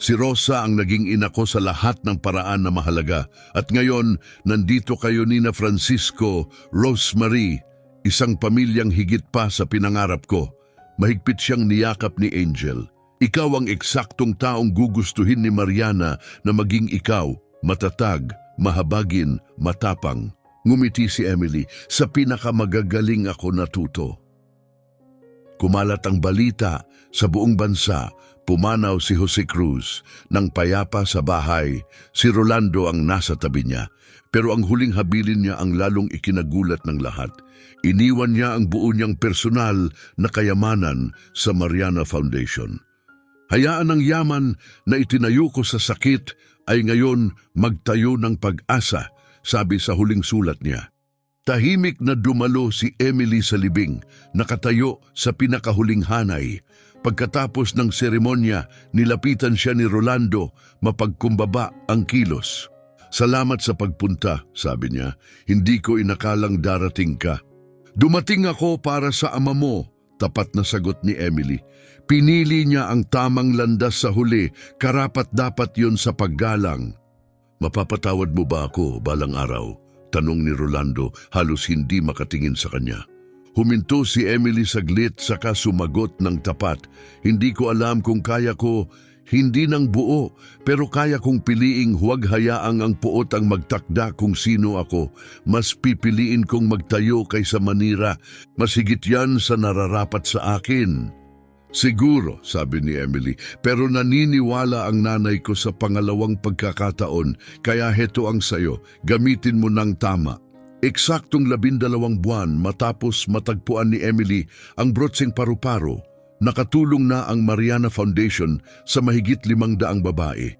Speaker 1: Si Rosa ang naging ina ko sa lahat ng paraan na mahalaga. At ngayon, nandito kayo ni na Francisco, Rosemary, isang pamilyang higit pa sa pinangarap ko. Mahigpit siyang niyakap ni Angel. Ikaw ang eksaktong taong gugustuhin ni Mariana na maging ikaw, matatag, mahabagin, matapang. Ngumiti si Emily, sa pinakamagagaling ako natuto. Kumalat ang balita sa buong bansa. Pumanaw si Jose Cruz nang payapa sa bahay. Si Rolando ang nasa tabi niya. Pero ang huling habilin niya ang lalong ikinagulat ng lahat. Iniwan niya ang buo niyang personal na kayamanan sa Mariana Foundation. Hayaan ang yaman na itinayo ko sa sakit ay ngayon magtayo ng pag-asa, sabi sa huling sulat niya. Tahimik na dumalo si Emily sa libing, nakatayo sa pinakahuling hanay. Pagkatapos ng seremonya, nilapitan siya ni Rolando, mapagkumbaba ang kilos. Salamat sa pagpunta, sabi niya. Hindi ko inakalang darating ka. Dumating ako para sa ama mo, tapat na sagot ni Emily. Pinili niya ang tamang landas sa huli, karapat-dapat yun sa paggalang. Mapapatawad mo ba ako balang araw? Tanong ni Rolando, halos hindi makatingin sa kanya. Huminto si Emily saglit saka sumagot ng tapat. Hindi ko alam kung kaya ko, hindi ng buo, pero kaya kong piliing huwag hayaang ang puot ang magtakda kung sino ako. Mas pipiliin kong magtayo kaysa manira. Mas higit yan sa nararapat sa akin. Siguro, sabi ni Emily, pero naniniwala ang nanay ko sa pangalawang pagkakataon, kaya heto ang sayo, gamitin mo ng tama. Eksaktong 12 buwan matapos matagpuan ni Emily ang brotseng paru-paro, nakatulong na ang Mariana Foundation sa mahigit 500 babae.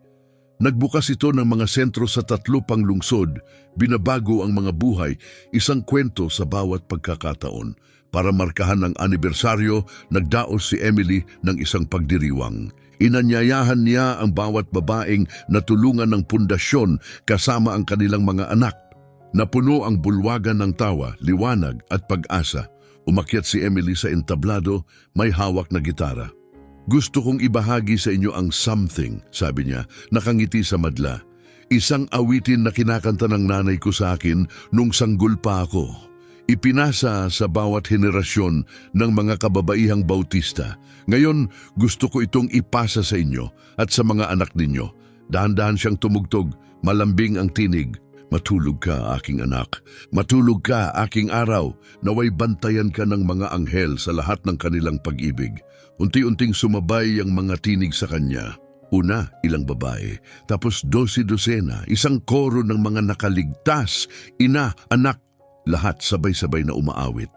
Speaker 1: Nagbukas ito ng mga sentro sa 3 pang lungsod, binabago ang mga buhay, isang kwento sa bawat pagkakataon. Para markahan ang anibersaryo, nagdaos si Emily ng isang pagdiriwang. Inanyayahan niya ang bawat babaeng natulungan ng pundasyon kasama ang kanilang mga anak. Napuno ang bulwagan ng tawa, liwanag at pag-asa. Umakyat si Emily sa entablado, may hawak na gitara. Gusto kong ibahagi sa inyo ang something, sabi niya, nakangiti sa madla. Isang awitin na kinakanta ng nanay ko sa akin nung sanggol pa ako. Ipinasa sa bawat henerasyon ng mga kababaihang Bautista. Ngayon, gusto ko itong ipasa sa inyo at sa mga anak ninyo. Dahan-dahan siyang tumugtog, malambing ang tinig. Matulog ka, aking anak. Matulog ka, aking araw. Naway bantayan ka ng mga anghel sa lahat ng kanilang pag-ibig. Unti-unting sumabay ang mga tinig sa kanya. Una, ilang babae. Tapos 12 isang koro ng mga nakaligtas. Ina, anak, lahat sabay-sabay na umaawit.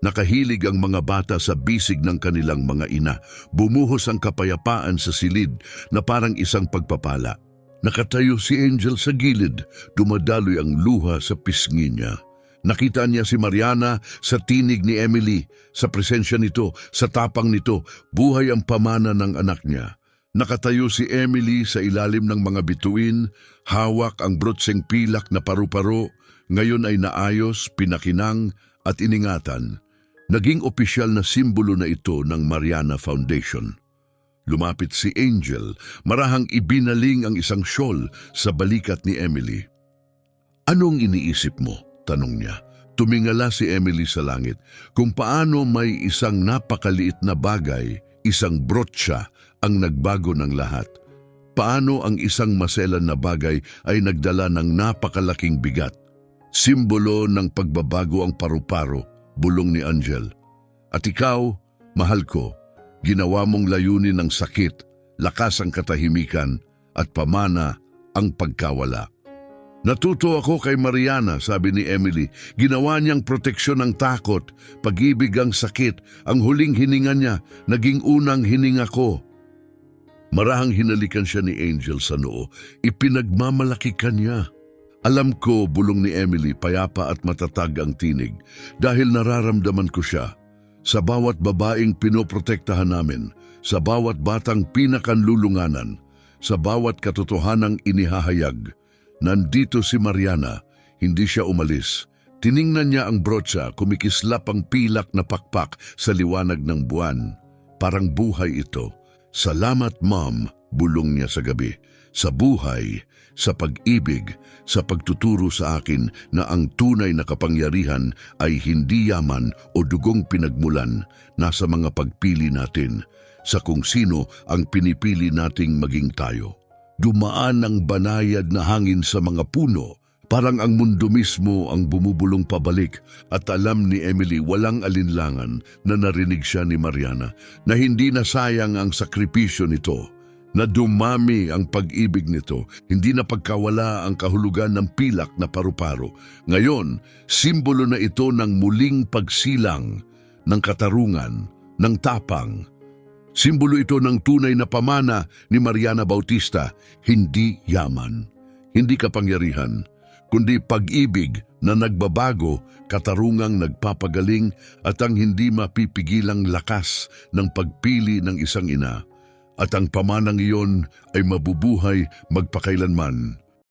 Speaker 1: Nakahilig ang mga bata sa bisig ng kanilang mga ina. Bumuhos ang kapayapaan sa silid na parang isang pagpapala. Nakatayo si Angel sa gilid, dumadaloy ang luha sa pisngi niya. Nakita niya si Mariana sa tinig ni Emily, sa presensya nito, sa tapang nito, buhay ang pamana ng anak niya. Nakatayo si Emily sa ilalim ng mga bituin, hawak ang brotseng pilak na paru-paro, ngayon ay naayos, pinakinang at iningatan. Naging opisyal na simbolo na ito ng Mariana Foundation. Lumapit si Angel, marahang ibinaling ang isang shawl sa balikat ni Emily. "Anong iniisip mo?" tanong niya. Tumingala si Emily sa langit kung paano may isang napakaliit na bagay, isang brotsa, ang nagbago ng lahat. Paano ang isang maselan na bagay ay nagdala ng napakalaking bigat. Simbolo ng pagbabago ang paru-paro, bulong ni Angel. At ikaw, mahal ko, ginawa mong layunin ng sakit, lakas ang katahimikan, at pamana ang pagkawala. "Natuto ako kay Mariana," sabi ni Emily. "Ginawa niyang proteksyon ng takot, pag-ibig ang sakit, ang huling hininga niya, naging unang hininga ko." Marahang hinalikan siya ni Angel sa noo, ipinagmamalaki ka niya. "Alam ko," bulong ni Emily, payapa at matatag ang tinig, "dahil nararamdaman ko siya. Sa bawat babaeng pinoprotektahan namin, sa bawat batang pinakanlulunganan, sa bawat katotohanang inihahayag, nandito si Mariana, hindi siya umalis. Tiningnan niya ang brotsa, kumikislap ang pilak na pakpak sa liwanag ng buwan. Parang buhay ito. "Salamat, Mom," bulong niya sa gabi. "Sa buhay, sa pag-ibig, sa pagtuturo sa akin na ang tunay na kapangyarihan ay hindi yaman o dugong pinagmulan, nasa mga pagpili natin, sa kung sino ang pinipili nating maging tayo." Dumaan ang banayad na hangin sa mga puno, parang ang mundo mismo ang bumubulong pabalik, at alam ni Emily walang alinlangan na narinig siya ni Mariana, na hindi nasayang ang sakripisyo nito, na dumami ang pag-ibig nito, hindi na pagkawala ang kahulugan ng pilak na paru-paro. Ngayon, simbolo na ito ng muling pagsilang, ng katarungan, ng tapang. Simbolo ito ng tunay na pamana ni Mariana Bautista, hindi yaman, hindi kapangyarihan, kundi pag-ibig na nagbabago, katarungang nagpapagaling, at ang hindi mapipigilang lakas ng pagpili ng isang ina. At ang pamanang iyon ay mabubuhay magpakailanman.